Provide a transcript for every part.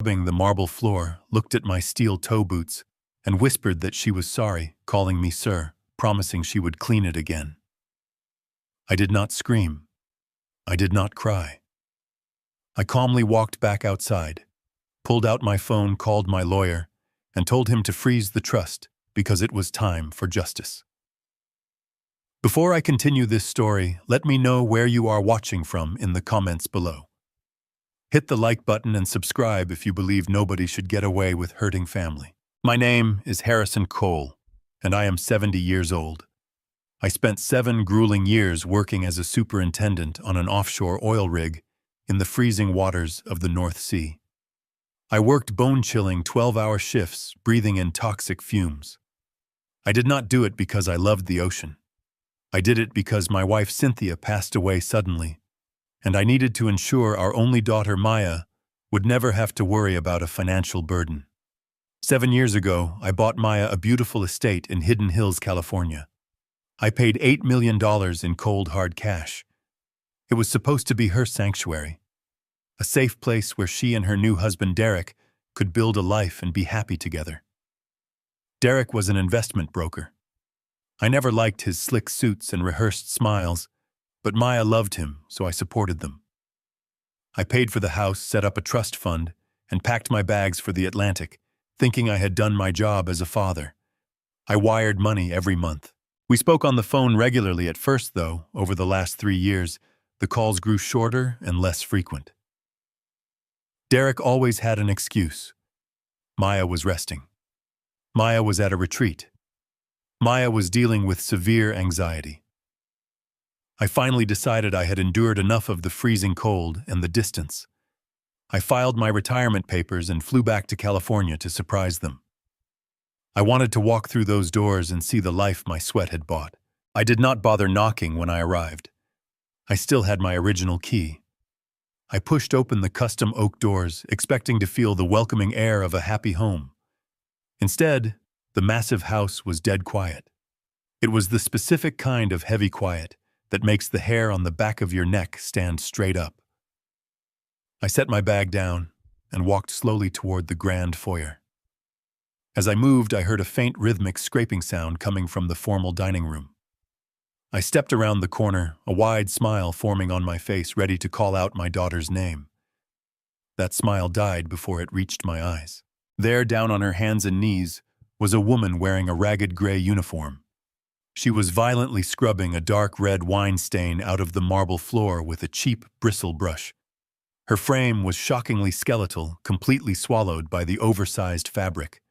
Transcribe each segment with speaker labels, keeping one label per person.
Speaker 1: Scrubbing the marble floor, looked at my steel toe boots, and whispered that she was sorry, calling me sir, promising she would clean it again. I did not scream. I did not cry. I calmly walked back outside, pulled out my phone, called my lawyer, and told him to freeze the trust because it was time for justice. Before I continue this story, let me know where you are watching from in the comments below. Hit the like button and subscribe if you believe nobody should get away with hurting family. My name is Harrison Cole, and I am 70 years old. I spent 7 grueling years working as a superintendent on an offshore oil rig in the freezing waters of the North Sea. I worked bone-chilling 12-hour shifts, breathing in toxic fumes. I did not do it because I loved the ocean. I did it because my wife Cynthia passed away suddenly, and I needed to ensure our only daughter Maya would never have to worry about a financial burden. 7 years ago, I bought Maya a beautiful estate in Hidden Hills, California. I paid $8 million in cold, hard cash. It was supposed to be her sanctuary, a safe place where she and her new husband Derek could build a life and be happy together. Derek was an investment broker. I never liked his slick suits and rehearsed smiles, but Maya loved him, so I supported them. I paid for the house, set up a trust fund, and packed my bags for the Atlantic, thinking I had done my job as a father. I wired money every month. We spoke on the phone regularly at first, though. Over the last 3 years, the calls grew shorter and less frequent. Derek always had an excuse. Maya was resting. Maya was at a retreat. Maya was dealing with severe anxiety. I finally decided I had endured enough of the freezing cold and the distance. I filed my retirement papers and flew back to California to surprise them. I wanted to walk through those doors and see the life my sweat had bought. I did not bother knocking when I arrived. I still had my original key. I pushed open the custom oak doors, expecting to feel the welcoming air of a happy home. Instead, the massive house was dead quiet. It was the specific kind of heavy quiet that makes the hair on the back of your neck stand straight up. I set my bag down and walked slowly toward the grand foyer. As I moved, I heard a faint rhythmic scraping sound coming from the formal dining room. I stepped around the corner, a wide smile forming on my face, ready to call out my daughter's name. That smile died before it reached my eyes. There, down on her hands and knees, was a woman wearing a ragged gray uniform. She was violently scrubbing a dark red wine stain out of the marble floor with a cheap bristle brush. Her frame was shockingly skeletal, completely swallowed by the oversized fabric.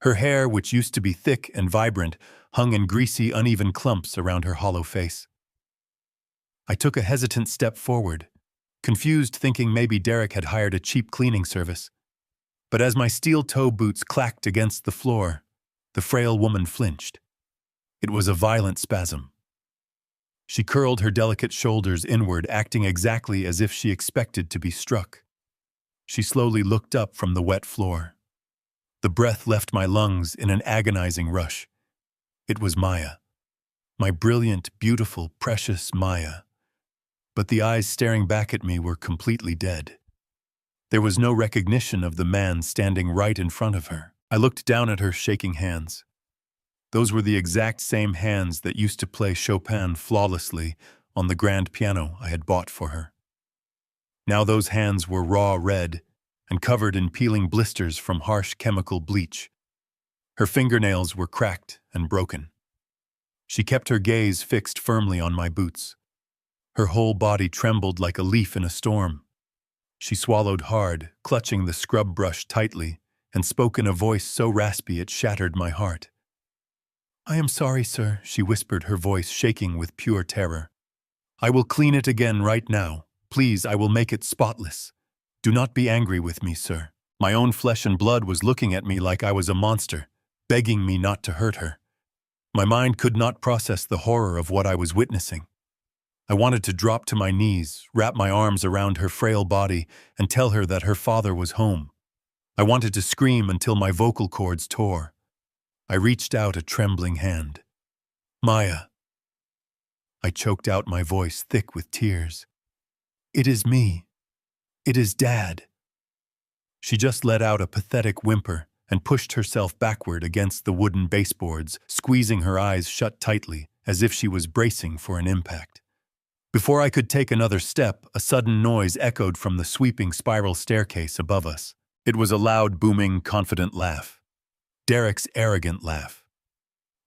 Speaker 1: Her hair, which used to be thick and vibrant, hung in greasy, uneven clumps around her hollow face. I took a hesitant step forward, confused, thinking maybe Derek had hired a cheap cleaning service. But as my steel toe boots clacked against the floor, the frail woman flinched. It was a violent spasm. She curled her delicate shoulders inward, acting exactly as if she expected to be struck. She slowly looked up from the wet floor. The breath left my lungs in an agonizing rush. It was Maya. My brilliant, beautiful, precious Maya. But the eyes staring back at me were completely dead. There was no recognition of the man standing right in front of her. I looked down at her, shaking hands. Those were the exact same hands that used to play Chopin flawlessly on the grand piano I had bought for her. Now those hands were raw red and covered in peeling blisters from harsh chemical bleach. Her fingernails were cracked and broken. She kept her gaze fixed firmly on my boots. Her whole body trembled like a leaf in a storm. She swallowed hard, clutching the scrub brush tightly, and spoke in a voice so raspy it shattered my heart. "I am sorry, sir," she whispered, her voice shaking with pure terror. "I will clean it again right now. Please, I will make it spotless. Do not be angry with me, sir." My own flesh and blood was looking at me like I was a monster, begging me not to hurt her. My mind could not process the horror of what I was witnessing. I wanted to drop to my knees, wrap my arms around her frail body, and tell her that her father was home. I wanted to scream until my vocal cords tore. I reached out a trembling hand. "Maya." I choked out my voice thick with tears. "It is me. It is Dad." She just let out a pathetic whimper and pushed herself backward against the wooden baseboards, squeezing her eyes shut tightly, as if she was bracing for an impact. Before I could take another step, a sudden noise echoed from the sweeping spiral staircase above us. It was a loud, booming, confident laugh. Derek's arrogant laugh.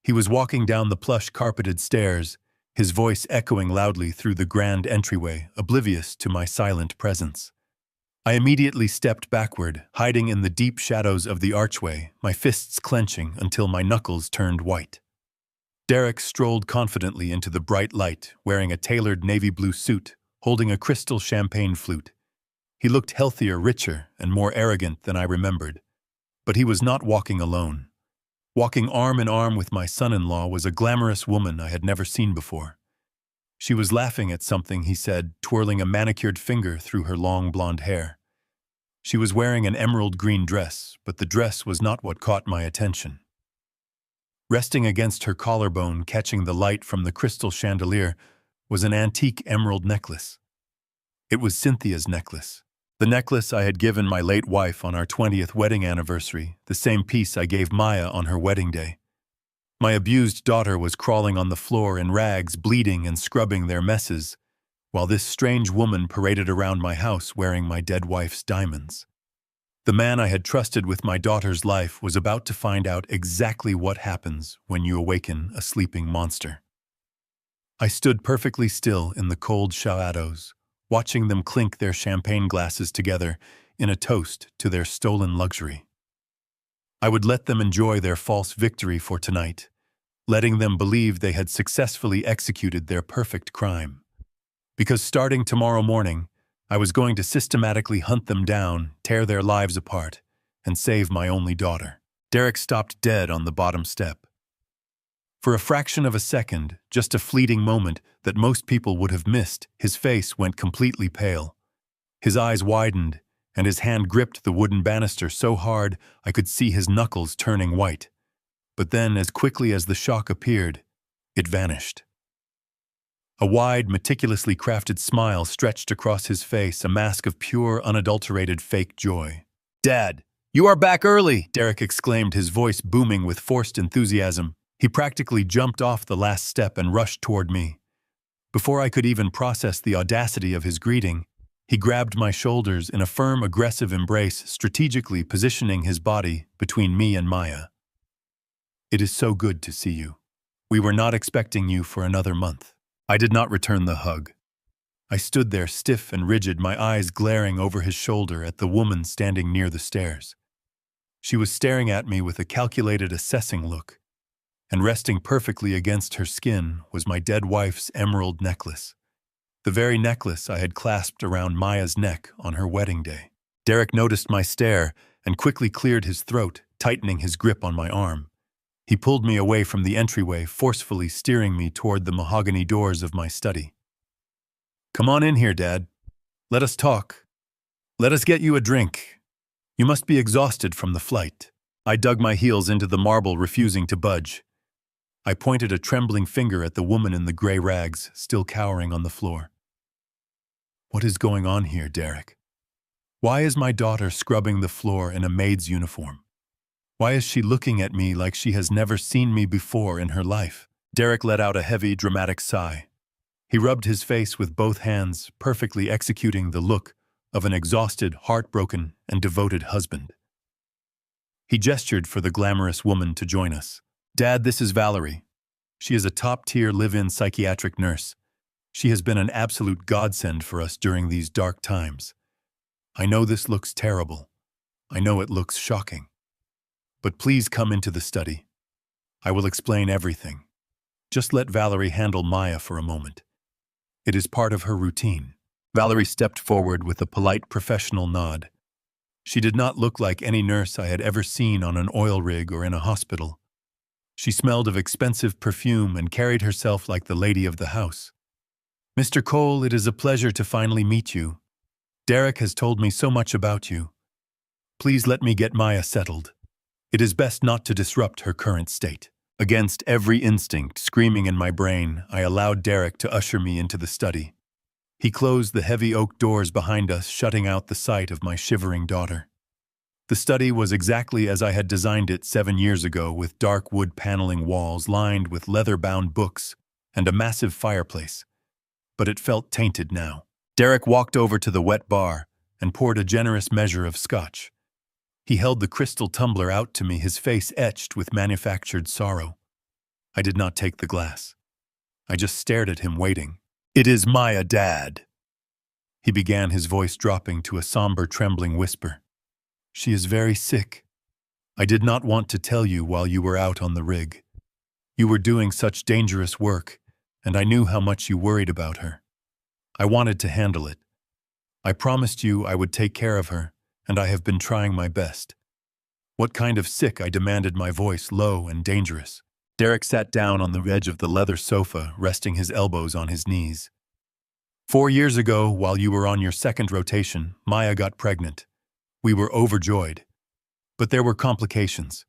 Speaker 1: He was walking down the plush carpeted stairs, his voice echoing loudly through the grand entryway, oblivious to my silent presence. I immediately stepped backward, hiding in the deep shadows of the archway, my fists clenching until my knuckles turned white. Derek strolled confidently into the bright light, wearing a tailored navy blue suit, holding a crystal champagne flute. He looked healthier, richer, and more arrogant than I remembered. But he was not walking alone. Walking arm in arm with my son-in-law was a glamorous woman I had never seen before. She was laughing at something he said, twirling a manicured finger through her long blonde hair. She was wearing an emerald green dress, but the dress was not what caught my attention. Resting against her collarbone, catching the light from the crystal chandelier, was an antique emerald necklace. It was Cynthia's necklace. The necklace I had given my late wife on our 20th wedding anniversary, the same piece I gave Maya on her wedding day. My abused daughter was crawling on the floor in rags, bleeding and scrubbing their messes, while this strange woman paraded around my house wearing my dead wife's diamonds. The man I had trusted with my daughter's life was about to find out exactly what happens when you awaken a sleeping monster. I stood perfectly still in the cold shadows, watching them clink their champagne glasses together in a toast to their stolen luxury. I would let them enjoy their false victory for tonight, letting them believe they had successfully executed their perfect crime. Because starting tomorrow morning, I was going to systematically hunt them down, tear their lives apart, and save my only daughter. Derek stopped dead on the bottom step. For a fraction of a second, just a fleeting moment that most people would have missed, his face went completely pale. His eyes widened, and his hand gripped the wooden banister so hard I could see his knuckles turning white. But then, as quickly as the shock appeared, it vanished. A wide, meticulously crafted smile stretched across his face, a mask of pure, unadulterated fake joy. "Dad, you are back early!" Derek exclaimed, his voice booming with forced enthusiasm. He practically jumped off the last step and rushed toward me. Before I could even process the audacity of his greeting, he grabbed my shoulders in a firm, aggressive embrace, strategically positioning his body between me and Maya. "It is so good to see you. We were not expecting you for another month." I did not return the hug. I stood there stiff and rigid, my eyes glaring over his shoulder at the woman standing near the stairs. She was staring at me with a calculated, assessing look, and resting perfectly against her skin was my dead wife's emerald necklace, the very necklace I had clasped around Maya's neck on her wedding day. Derek noticed my stare and quickly cleared his throat, tightening his grip on my arm. He pulled me away from the entryway, forcefully steering me toward the mahogany doors of my study. "Come on in here, Dad. Let us talk. Let us get you a drink. You must be exhausted from the flight." I dug my heels into the marble, refusing to budge. I pointed a trembling finger at the woman in the gray rags, still cowering on the floor. "What is going on here, Derek? Why is my daughter scrubbing the floor in a maid's uniform? Why is she looking at me like she has never seen me before in her life?" Derek let out a heavy, dramatic sigh. He rubbed his face with both hands, perfectly executing the look of an exhausted, heartbroken, and devoted husband. He gestured for the glamorous woman to join us. "Dad, this is Valerie. She is a top-tier live-in psychiatric nurse. She has been an absolute godsend for us during these dark times. I know this looks terrible. I know it looks shocking. But please come into the study. I will explain everything. Just let Valerie handle Maya for a moment. It is part of her routine." Valerie stepped forward with a polite professional nod. She did not look like any nurse I had ever seen on an oil rig or in a hospital. She smelled of expensive perfume and carried herself like the lady of the house. "Mr. Cole, it is a pleasure to finally meet you. Derek has told me so much about you. Please let me get Maya settled. It is best not to disrupt her current state." Against every instinct screaming in my brain, I allowed Derek to usher me into the study. He closed the heavy oak doors behind us, shutting out the sight of my shivering daughter. The study was exactly as I had designed it 7 years ago, with dark wood paneling walls lined with leather-bound books and a massive fireplace. But it felt tainted now. Derek walked over to the wet bar and poured a generous measure of scotch. He held the crystal tumbler out to me, his face etched with manufactured sorrow. I did not take the glass. I just stared at him, waiting. "It is Maya, Dad," he began, his voice dropping to a somber, trembling whisper. "She is very sick. I did not want to tell you while you were out on the rig. You were doing such dangerous work, and I knew how much you worried about her. I wanted to handle it. I promised you I would take care of her, and I have been trying my best." "What kind of sick?" I demanded, my voice low and dangerous. Derek sat down on the edge of the leather sofa, resting his elbows on his knees. 4 years ago, while you were on your second rotation, Maya got pregnant. We were overjoyed. But there were complications.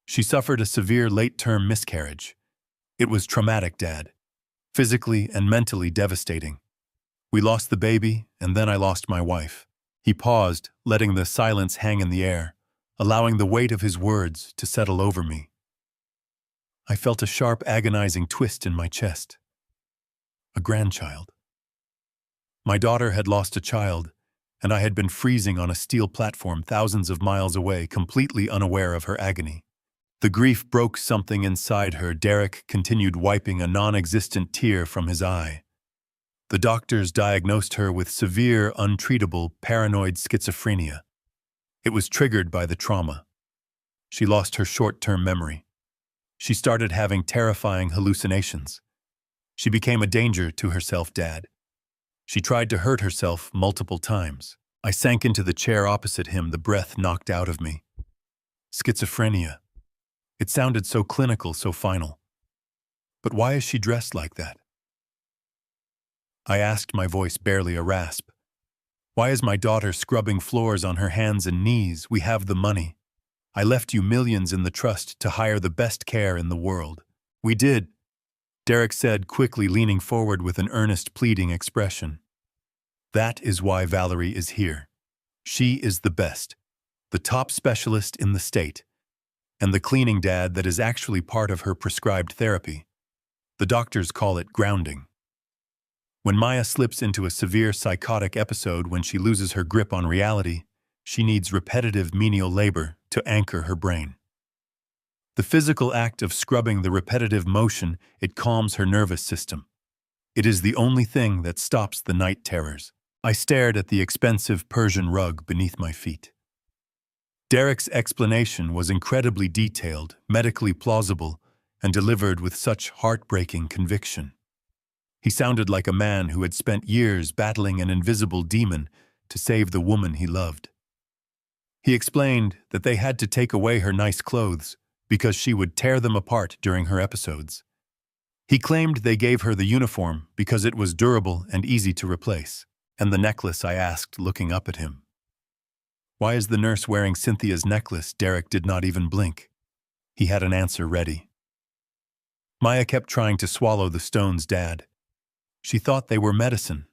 Speaker 1: She suffered a severe late-term miscarriage. It was traumatic, Dad. Physically and mentally devastating. We lost the baby, and then I lost my wife. He paused, letting the silence hang in the air, allowing the weight of his words to settle over me. I felt a sharp, agonizing twist in my chest. A grandchild. My daughter had lost a child, and I had been freezing on a steel platform thousands of miles away, completely unaware of her agony. The grief broke something inside her. Derek continued, wiping a non-existent tear from his eye. The doctors diagnosed her with severe, untreatable, paranoid schizophrenia. It was triggered by the trauma. She lost her short-term memory. She started having terrifying hallucinations. She became a danger to herself, Dad. She tried to hurt herself multiple times. I sank into the chair opposite him, the breath knocked out of me. Schizophrenia. It sounded so clinical, so final. But why is she dressed like that? I asked, my voice barely a rasp. Why is my daughter scrubbing floors on her hands and knees? We have the money. I left you millions in the trust to hire the best care in the world. We did, Derek said, quickly leaning forward with an earnest, pleading expression. That is why Valerie is here. She is the best, the top specialist in the state, and the cleaning, Dad, that is actually part of her prescribed therapy. The doctors call it grounding. When Maya slips into a severe psychotic episode, when she loses her grip on reality, she needs repetitive menial labor to anchor her brain. The physical act of scrubbing, the repetitive motion, it calms her nervous system. It is the only thing that stops the night terrors. I stared at the expensive Persian rug beneath my feet. Derek's explanation was incredibly detailed, medically plausible, and delivered with such heartbreaking conviction. He sounded like a man who had spent years battling an invisible demon to save the woman he loved. He explained that they had to take away her nice clothes because she would tear them apart during her episodes. He claimed they gave her the uniform because it was durable and easy to replace. And the necklace, I asked, looking up at him. Why is the nurse wearing Cynthia's necklace? Derek did not even blink. He had an answer ready. Maya kept trying to swallow the stones, Dad. She thought they were medicine.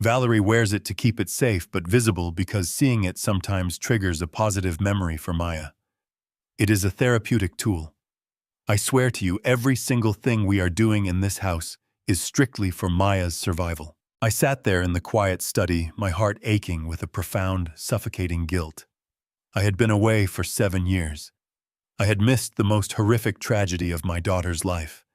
Speaker 1: Valerie wears it to keep it safe but visible because seeing it sometimes triggers a positive memory for Maya. It is a therapeutic tool. I swear to you, every single thing we are doing in this house is strictly for Maya's survival. I sat there in the quiet study, my heart aching with a profound, suffocating guilt. I had been away for 7 years. I had missed the most horrific tragedy of my daughter's life.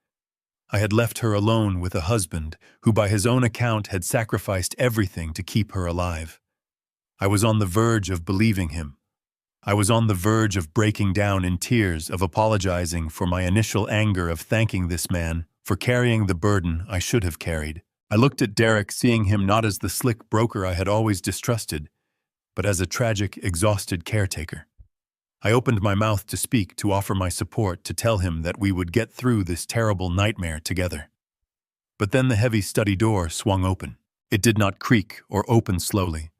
Speaker 1: I had left her alone with a husband who, by his own account, had sacrificed everything to keep her alive. I was on the verge of believing him. I was on the verge of breaking down in tears, of apologizing for my initial anger, of thanking this man for carrying the burden I should have carried. I looked at Derek, seeing him not as the slick broker I had always distrusted, but as a tragic, exhausted caretaker. I opened my mouth to speak, to offer my support, to tell him that we would get through this terrible nightmare together. But then the heavy study door swung open. It did not creak or open slowly.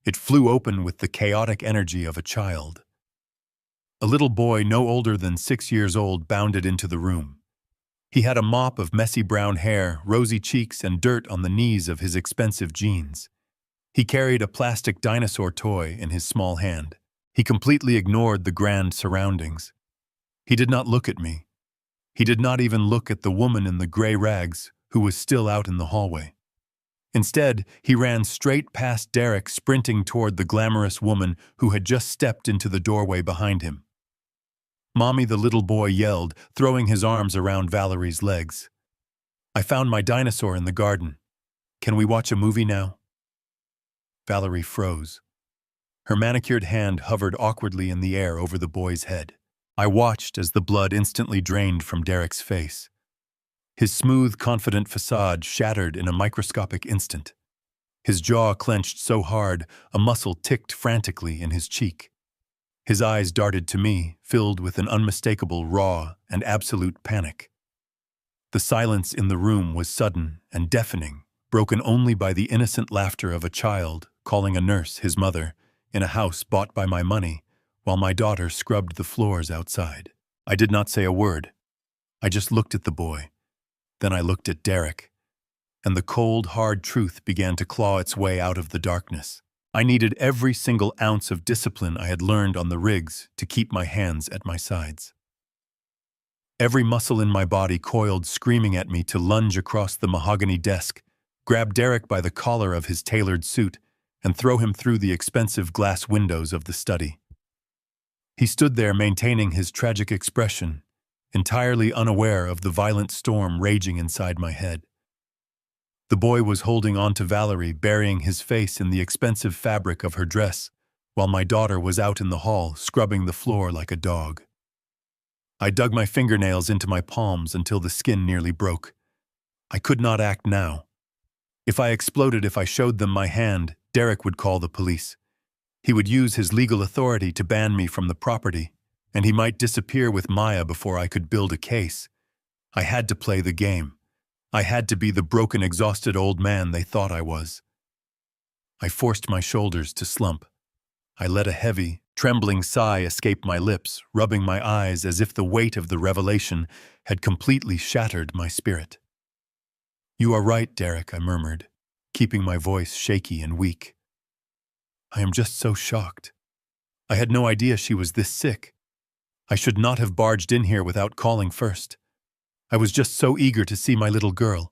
Speaker 1: It flew open with the chaotic energy of a child. A little boy no older than 6 years old bounded into the room. He had a mop of messy brown hair, rosy cheeks, and dirt on the knees of his expensive jeans. He carried a plastic dinosaur toy in his small hand. He completely ignored the grand surroundings. He did not look at me. He did not even look at the woman in the gray rags who was still out in the hallway. Instead, he ran straight past Derek, sprinting toward the glamorous woman who had just stepped into the doorway behind him. "Mommy," the little boy yelled, throwing his arms around Valerie's legs. "I found my dinosaur in the garden. Can we watch a movie now?" Valerie froze. Her manicured hand hovered awkwardly in the air over the boy's head. I watched as the blood instantly drained from Derek's face. His smooth, confident facade shattered in a microscopic instant. His jaw clenched so hard, a muscle ticked frantically in his cheek. His eyes darted to me, filled with an unmistakable raw and absolute panic. The silence in the room was sudden and deafening, broken only by the innocent laughter of a child calling a nurse his mother in a house bought by my money, while my daughter scrubbed the floors outside. I did not say a word. I just looked at the boy. Then I looked at Derek, and the cold, hard truth began to claw its way out of the darkness. I needed every single ounce of discipline I had learned on the rigs to keep my hands at my sides. Every muscle in my body coiled, screaming at me to lunge across the mahogany desk, grab Derek by the collar of his tailored suit, and throw him through the expensive glass windows of the study. He stood there maintaining his tragic expression, entirely unaware of the violent storm raging inside my head. The boy was holding on to Valerie, burying his face in the expensive fabric of her dress, while my daughter was out in the hall, scrubbing the floor like a dog. I dug my fingernails into my palms until the skin nearly broke. I could not act now. If I exploded, if I showed them my hand, Derek would call the police. He would use his legal authority to ban me from the property, and he might disappear with Maya before I could build a case. I had to play the game. I had to be the broken, exhausted old man they thought I was. I forced my shoulders to slump. I let a heavy, trembling sigh escape my lips, rubbing my eyes as if the weight of the revelation had completely shattered my spirit. "You are right, Derek," I murmured, keeping my voice shaky and weak. "I am just so shocked. I had no idea she was this sick. I should not have barged in here without calling first. I was just so eager to see my little girl.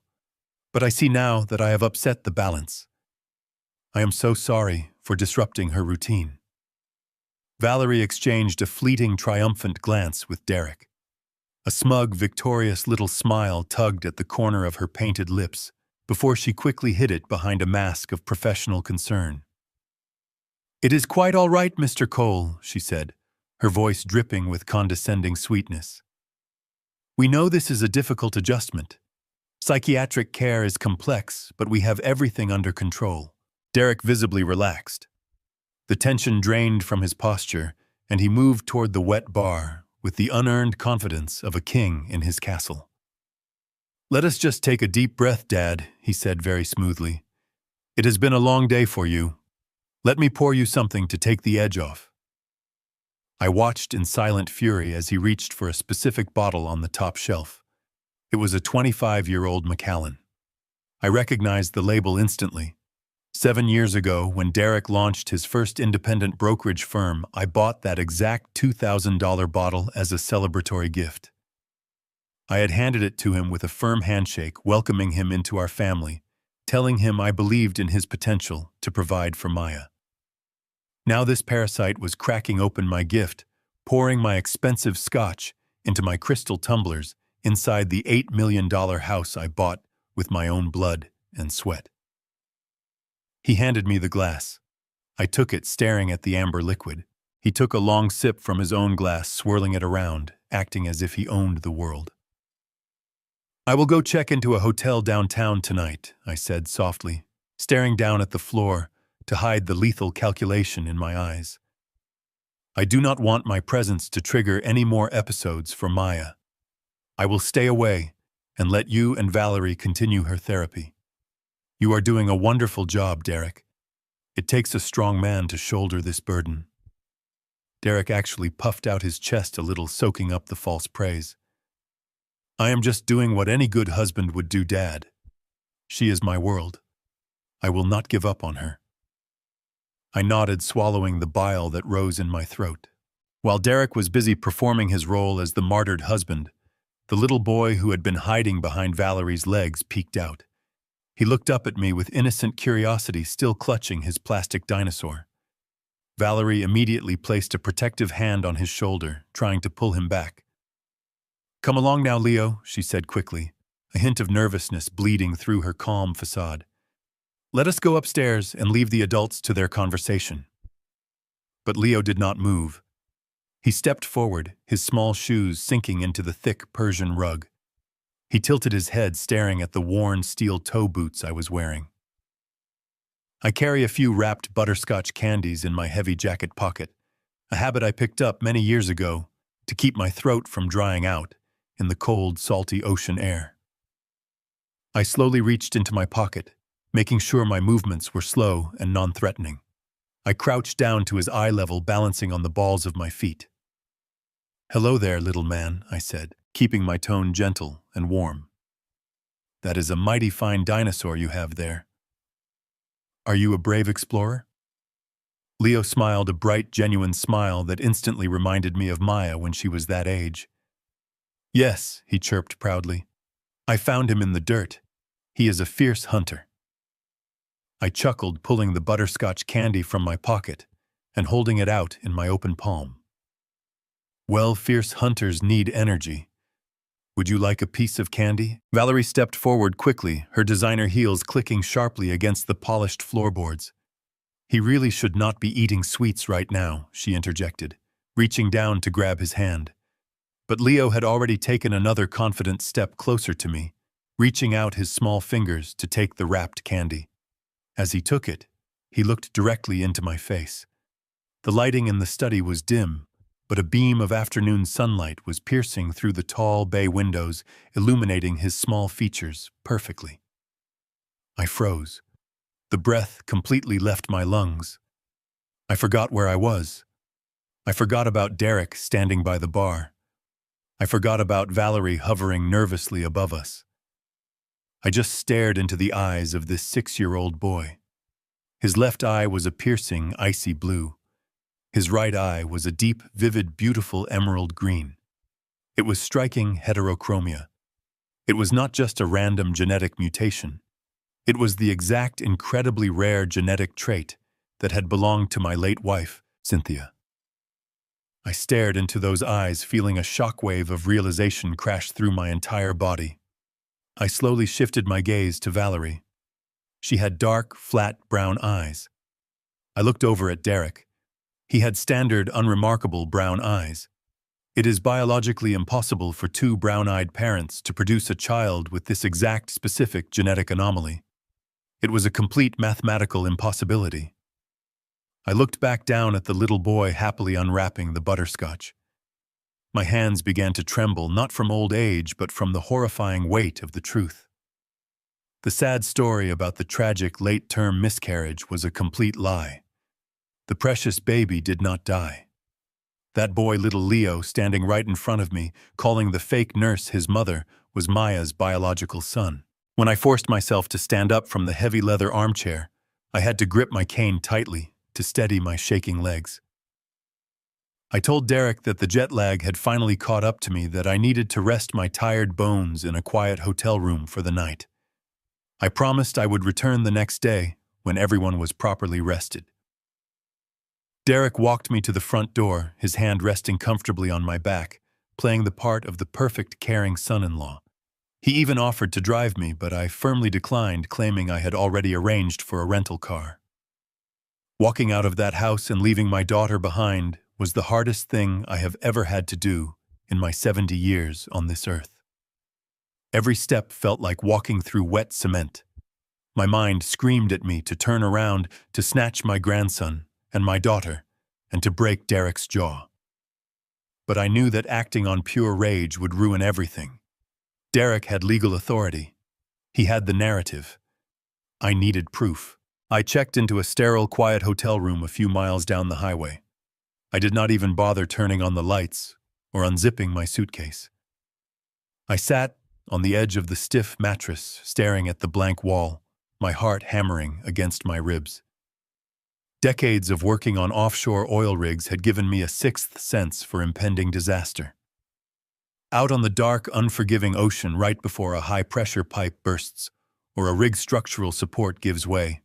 Speaker 1: But I see now that I have upset the balance. I am so sorry for disrupting her routine." Valerie exchanged a fleeting, triumphant glance with Derek. A smug, victorious little smile tugged at the corner of her painted lips before she quickly hid it behind a mask of professional concern. "It is quite all right, Mr. Cole," she said, her voice dripping with condescending sweetness. "We know this is a difficult adjustment. Psychiatric care is complex, but we have everything under control." Derek visibly relaxed. The tension drained from his posture, and he moved toward the wet bar with the unearned confidence of a king in his castle. "Let us just take a deep breath, Dad," he said very smoothly. "It has been a long day for you. Let me pour you something to take the edge off." I watched in silent fury as he reached for a specific bottle on the top shelf. It was a 25-year-old Macallan. I recognized the label instantly. 7 years ago, when Derek launched his first independent brokerage firm, I bought that exact $2,000 bottle as a celebratory gift. I had handed it to him with a firm handshake, welcoming him into our family, telling him I believed in his potential to provide for Maya. Now this parasite was cracking open my gift, pouring my expensive scotch into my crystal tumblers inside the $8 million house I bought with my own blood and sweat. He handed me the glass. I took it, staring at the amber liquid. He took a long sip from his own glass, swirling it around, acting as if he owned the world. "I will go check into a hotel downtown tonight," I said softly, staring down at the floor to hide the lethal calculation in my eyes. "I do not want my presence to trigger any more episodes for Maya. I will stay away and let you and Valerie continue her therapy. You are doing a wonderful job, Derek. It takes a strong man to shoulder this burden." Derek actually puffed out his chest a little, soaking up the false praise. "I am just doing what any good husband would do, Dad. She is my world. I will not give up on her." I nodded, swallowing the bile that rose in my throat. While Derek was busy performing his role as the martyred husband, the little boy who had been hiding behind Valerie's legs peeked out. He looked up at me with innocent curiosity, still clutching his plastic dinosaur. Valerie immediately placed a protective hand on his shoulder, trying to pull him back. "Come along now, Leo," she said quickly, a hint of nervousness bleeding through her calm facade. "Let us go upstairs and leave the adults to their conversation." But Leo did not move. He stepped forward, his small shoes sinking into the thick Persian rug. He tilted his head, staring at the worn steel toe boots I was wearing. I carry a few wrapped butterscotch candies in my heavy jacket pocket, a habit I picked up many years ago to keep my throat from drying out in the cold, salty ocean air. I slowly reached into my pocket, making sure my movements were slow and non-threatening. I crouched down to his eye level, balancing on the balls of my feet. "Hello there, little man," I said, keeping my tone gentle and warm. "That is a mighty fine dinosaur you have there. Are you a brave explorer?" Leo smiled, a bright, genuine smile that instantly reminded me of Maya when she was that age. "Yes," he chirped proudly. "I found him in the dirt. He is a fierce hunter." I chuckled, pulling the butterscotch candy from my pocket and holding it out in my open palm. "Well, fierce hunters need energy. Would you like a piece of candy?" Valerie stepped forward quickly, her designer heels clicking sharply against the polished floorboards. "He really should not be eating sweets right now," she interjected, reaching down to grab his hand. But Leo had already taken another confident step closer to me, reaching out his small fingers to take the wrapped candy. As he took it, he looked directly into my face. The lighting in the study was dim, but a beam of afternoon sunlight was piercing through the tall bay windows, illuminating his small features perfectly. I froze. The breath completely left my lungs. I forgot where I was. I forgot about Derek standing by the bar. I forgot about Valerie hovering nervously above us. I just stared into the eyes of this 6-year-old boy. His left eye was a piercing, icy blue. His right eye was a deep, vivid, beautiful emerald green. It was striking heterochromia. It was not just a random genetic mutation. It was the exact, incredibly rare genetic trait that had belonged to my late wife, Cynthia. I stared into those eyes, feeling a shockwave of realization crash through my entire body. I slowly shifted my gaze to Valerie. She had dark, flat brown eyes. I looked over at Derek. He had standard, unremarkable brown eyes. It is biologically impossible for two brown-eyed parents to produce a child with this exact, specific genetic anomaly. It was a complete mathematical impossibility. I looked back down at the little boy happily unwrapping the butterscotch. My hands began to tremble, not from old age, but from the horrifying weight of the truth. The sad story about the tragic late-term miscarriage was a complete lie. The precious baby did not die. That boy, little Leo, standing right in front of me, calling the fake nurse his mother, was Maya's biological son. When I forced myself to stand up from the heavy leather armchair, I had to grip my cane tightly to steady my shaking legs. I told Derek that the jet lag had finally caught up to me, that I needed to rest my tired bones in a quiet hotel room for the night. I promised I would return the next day when everyone was properly rested. Derek walked me to the front door, his hand resting comfortably on my back, playing the part of the perfect, caring son-in-law. He even offered to drive me, but I firmly declined, claiming I had already arranged for a rental car. Walking out of that house and leaving my daughter behind was the hardest thing I have ever had to do in my 70 years on this earth. Every step felt like walking through wet cement. My mind screamed at me to turn around, to snatch my grandson and my daughter, and to break Derek's jaw. But I knew that acting on pure rage would ruin everything. Derek had legal authority. He had the narrative. I needed proof. I checked into a sterile, quiet hotel room a few miles down the highway. I did not even bother turning on the lights or unzipping my suitcase. I sat on the edge of the stiff mattress, staring at the blank wall, my heart hammering against my ribs. Decades of working on offshore oil rigs had given me a sixth sense for impending disaster. Out on the dark, unforgiving ocean right before a high-pressure pipe bursts, or a rig's structural support gives way,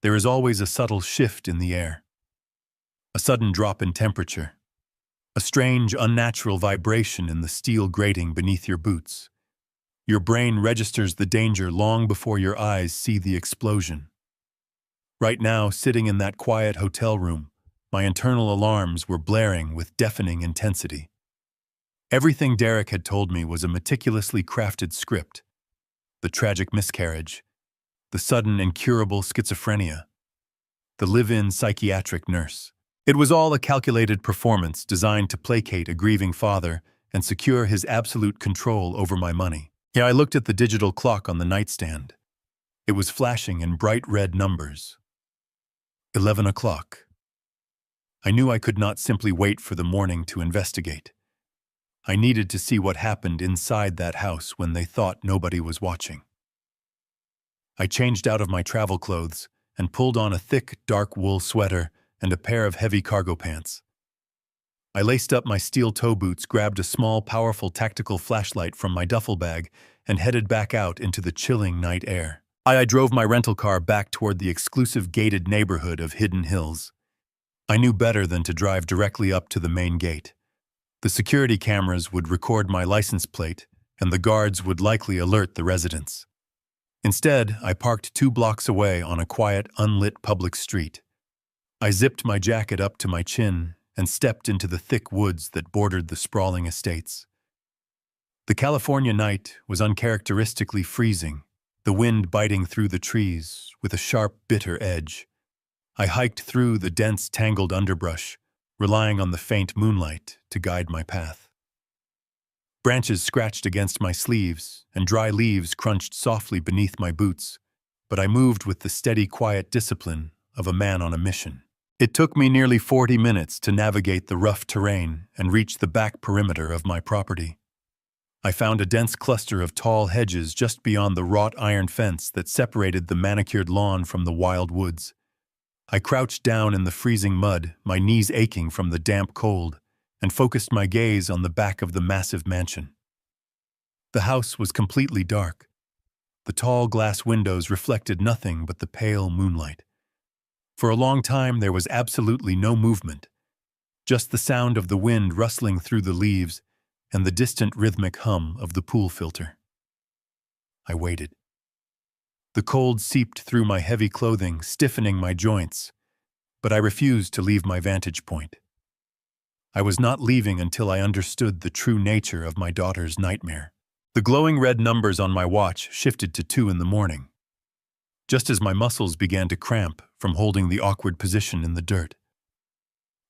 Speaker 1: there is always a subtle shift in the air. A sudden drop in temperature. A strange, unnatural vibration in the steel grating beneath your boots. Your brain registers the danger long before your eyes see the explosion. Right now, sitting in that quiet hotel room, my internal alarms were blaring with deafening intensity. Everything Derek had told me was a meticulously crafted script. The tragic miscarriage, the sudden incurable schizophrenia, the live-in psychiatric nurse. It was all a calculated performance designed to placate a grieving father and secure his absolute control over my money. Yeah, I looked at the digital clock on the nightstand. It was flashing in bright red numbers. 11 o'clock. I knew I could not simply wait for the morning to investigate. I needed to see what happened inside that house when they thought nobody was watching. I changed out of my travel clothes and pulled on a thick, dark wool sweater and a pair of heavy cargo pants. I laced up my steel toe boots, grabbed a small, powerful tactical flashlight from my duffel bag, and headed back out into the chilling night air. I drove my rental car back toward the exclusive gated neighborhood of Hidden Hills. I knew better than to drive directly up to the main gate. The security cameras would record my license plate, and the guards would likely alert the residents. Instead, I parked 2 blocks away on a quiet, unlit public street. I zipped my jacket up to my chin and stepped into the thick woods that bordered the sprawling estates. The California night was uncharacteristically freezing, the wind biting through the trees with a sharp, bitter edge. I hiked through the dense, tangled underbrush, relying on the faint moonlight to guide my path. Branches scratched against my sleeves, and dry leaves crunched softly beneath my boots, but I moved with the steady, quiet discipline of a man on a mission. It took me nearly 40 minutes to navigate the rough terrain and reach the back perimeter of my property. I found a dense cluster of tall hedges just beyond the wrought iron fence that separated the manicured lawn from the wild woods. I crouched down in the freezing mud, my knees aching from the damp cold, and focused my gaze on the back of the massive mansion. The house was completely dark. The tall glass windows reflected nothing but the pale moonlight. For a long time there was absolutely no movement, just the sound of the wind rustling through the leaves and the distant rhythmic hum of the pool filter. I waited. The cold seeped through my heavy clothing, stiffening my joints, but I refused to leave my vantage point. I was not leaving until I understood the true nature of my daughter's nightmare. The glowing red numbers on my watch shifted to 2 in the morning, just as my muscles began to cramp from holding the awkward position in the dirt.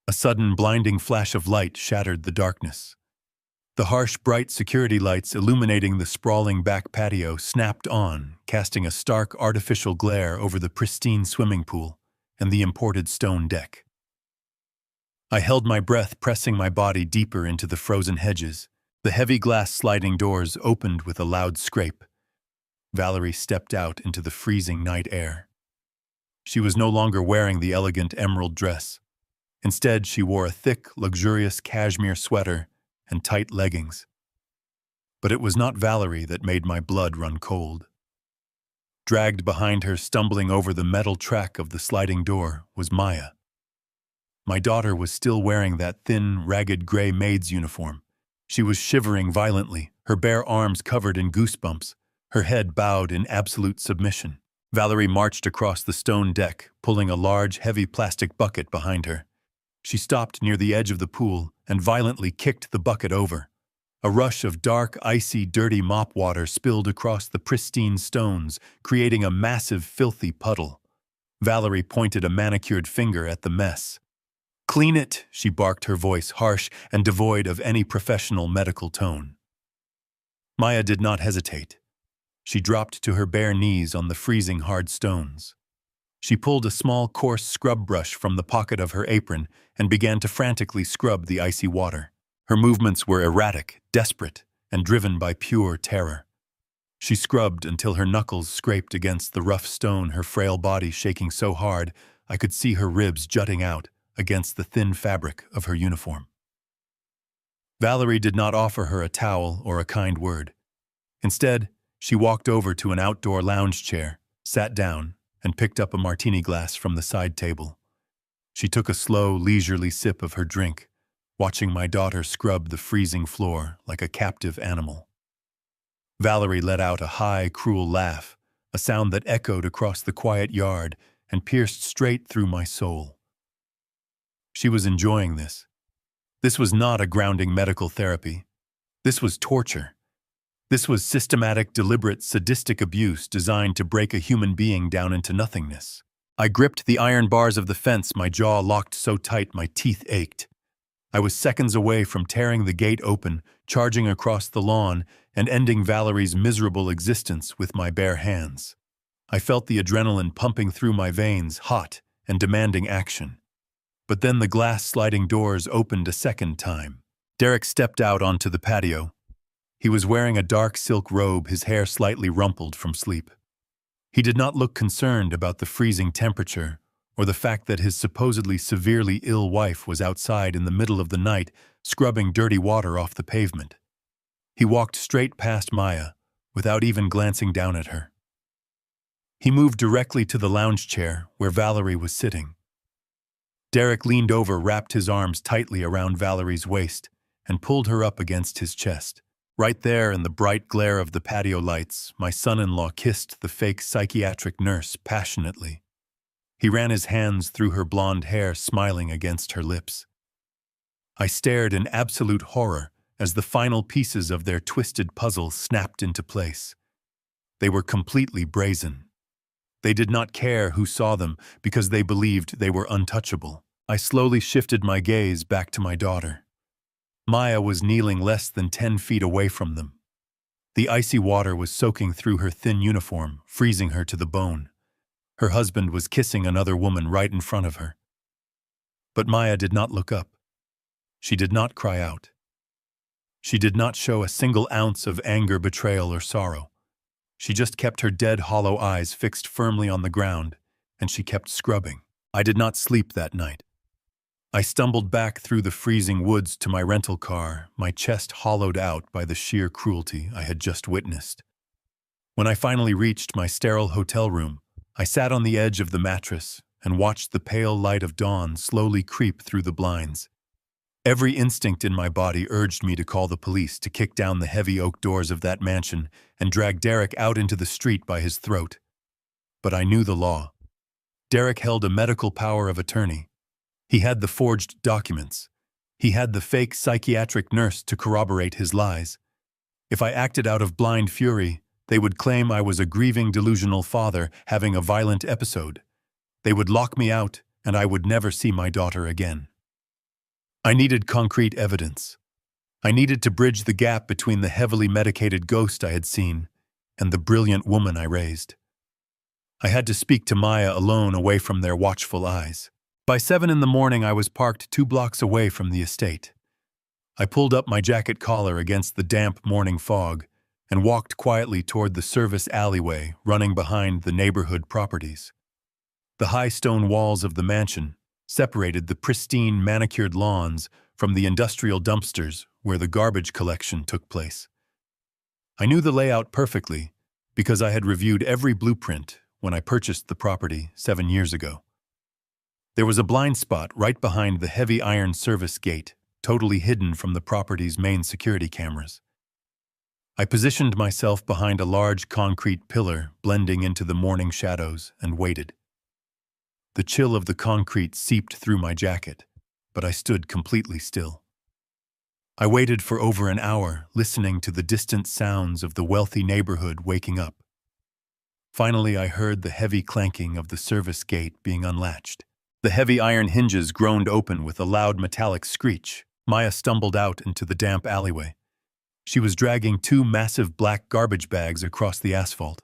Speaker 1: A sudden, blinding flash of light shattered the darkness. The harsh, bright security lights illuminating the sprawling back patio snapped on, casting a stark, artificial glare over the pristine swimming pool and the imported stone deck. I held my breath, pressing my body deeper into the frozen hedges. The heavy glass sliding doors opened with a loud scrape. Valerie stepped out into the freezing night air. She was no longer wearing the elegant emerald dress. Instead, she wore a thick, luxurious cashmere sweater and tight leggings. But it was not Valerie that made my blood run cold. Dragged behind her, stumbling over the metal track of the sliding door, was Maya. My daughter was still wearing that thin, ragged gray maid's uniform. She was shivering violently, her bare arms covered in goosebumps, her head bowed in absolute submission. Valerie marched across the stone deck, pulling a large, heavy plastic bucket behind her. She stopped near the edge of the pool and violently kicked the bucket over. A rush of dark, icy, dirty mop water spilled across the pristine stones, creating a massive, filthy puddle. Valerie pointed a manicured finger at the mess. "Clean it," she barked, her voice harsh and devoid of any professional medical tone. Maya did not hesitate. She dropped to her bare knees on the freezing hard stones. She pulled a small, coarse scrub brush from the pocket of her apron and began to frantically scrub the icy water. Her movements were erratic, desperate, and driven by pure terror. She scrubbed until her knuckles scraped against the rough stone, her frail body shaking so hard I could see her ribs jutting out against the thin fabric of her uniform. Valerie did not offer her a towel or a kind word. Instead, she walked over to an outdoor lounge chair, sat down, and picked up a martini glass from the side table. She took a slow, leisurely sip of her drink, watching my daughter scrub the freezing floor like a captive animal. Valerie let out a high, cruel laugh, a sound that echoed across the quiet yard and pierced straight through my soul. She was enjoying this. This was not a grounding medical therapy. This was torture. This was systematic, deliberate, sadistic abuse designed to break a human being down into nothingness. I gripped the iron bars of the fence, my jaw locked so tight my teeth ached. I was seconds away from tearing the gate open, charging across the lawn, and ending Valerie's miserable existence with my bare hands. I felt the adrenaline pumping through my veins, hot and demanding action. But then the glass sliding doors opened a second time. Derek stepped out onto the patio. He was wearing a dark silk robe, his hair slightly rumpled from sleep. He did not look concerned about the freezing temperature or the fact that his supposedly severely ill wife was outside in the middle of the night scrubbing dirty water off the pavement. He walked straight past Maya without even glancing down at her. He moved directly to the lounge chair where Valerie was sitting. Derek leaned over, wrapped his arms tightly around Valerie's waist, and pulled her up against his chest. Right there in the bright glare of the patio lights, my son-in-law kissed the fake psychiatric nurse passionately. He ran his hands through her blonde hair, smiling against her lips. I stared in absolute horror as the final pieces of their twisted puzzle snapped into place. They were completely brazen. They did not care who saw them because they believed they were untouchable. I slowly shifted my gaze back to my daughter. Maya was kneeling less than 10 feet away from them. The icy water was soaking through her thin uniform, freezing her to the bone. Her husband was kissing another woman right in front of her. But Maya did not look up. She did not cry out. She did not show a single ounce of anger, betrayal, or sorrow. She just kept her dead, hollow eyes fixed firmly on the ground, and she kept scrubbing. I did not sleep that night. I stumbled back through the freezing woods to my rental car, my chest hollowed out by the sheer cruelty I had just witnessed. When I finally reached my sterile hotel room, I sat on the edge of the mattress and watched the pale light of dawn slowly creep through the blinds. Every instinct in my body urged me to call the police, to kick down the heavy oak doors of that mansion and drag Derek out into the street by his throat. But I knew the law. Derek held a medical power of attorney. He had the forged documents. He had the fake psychiatric nurse to corroborate his lies. If I acted out of blind fury, they would claim I was a grieving, delusional father having a violent episode. They would lock me out, and I would never see my daughter again. I needed concrete evidence. I needed to bridge the gap between the heavily medicated ghost I had seen and the brilliant woman I raised. I had to speak to Maya alone, away from their watchful eyes. By 7 in the morning, I was parked 2 blocks away from the estate. I pulled up my jacket collar against the damp morning fog and walked quietly toward the service alleyway running behind the neighborhood properties. The high stone walls of the mansion separated the pristine, manicured lawns from the industrial dumpsters where the garbage collection took place. I knew the layout perfectly because I had reviewed every blueprint when I purchased the property 7 years ago. There was a blind spot right behind the heavy iron service gate, totally hidden from the property's main security cameras. I positioned myself behind a large concrete pillar blending into the morning shadows and waited. The chill of the concrete seeped through my jacket, but I stood completely still. I waited for over an hour, listening to the distant sounds of the wealthy neighborhood waking up. Finally, I heard the heavy clanking of the service gate being unlatched. The heavy iron hinges groaned open with a loud metallic screech. Maya stumbled out into the damp alleyway. She was dragging 2 massive black garbage bags across the asphalt.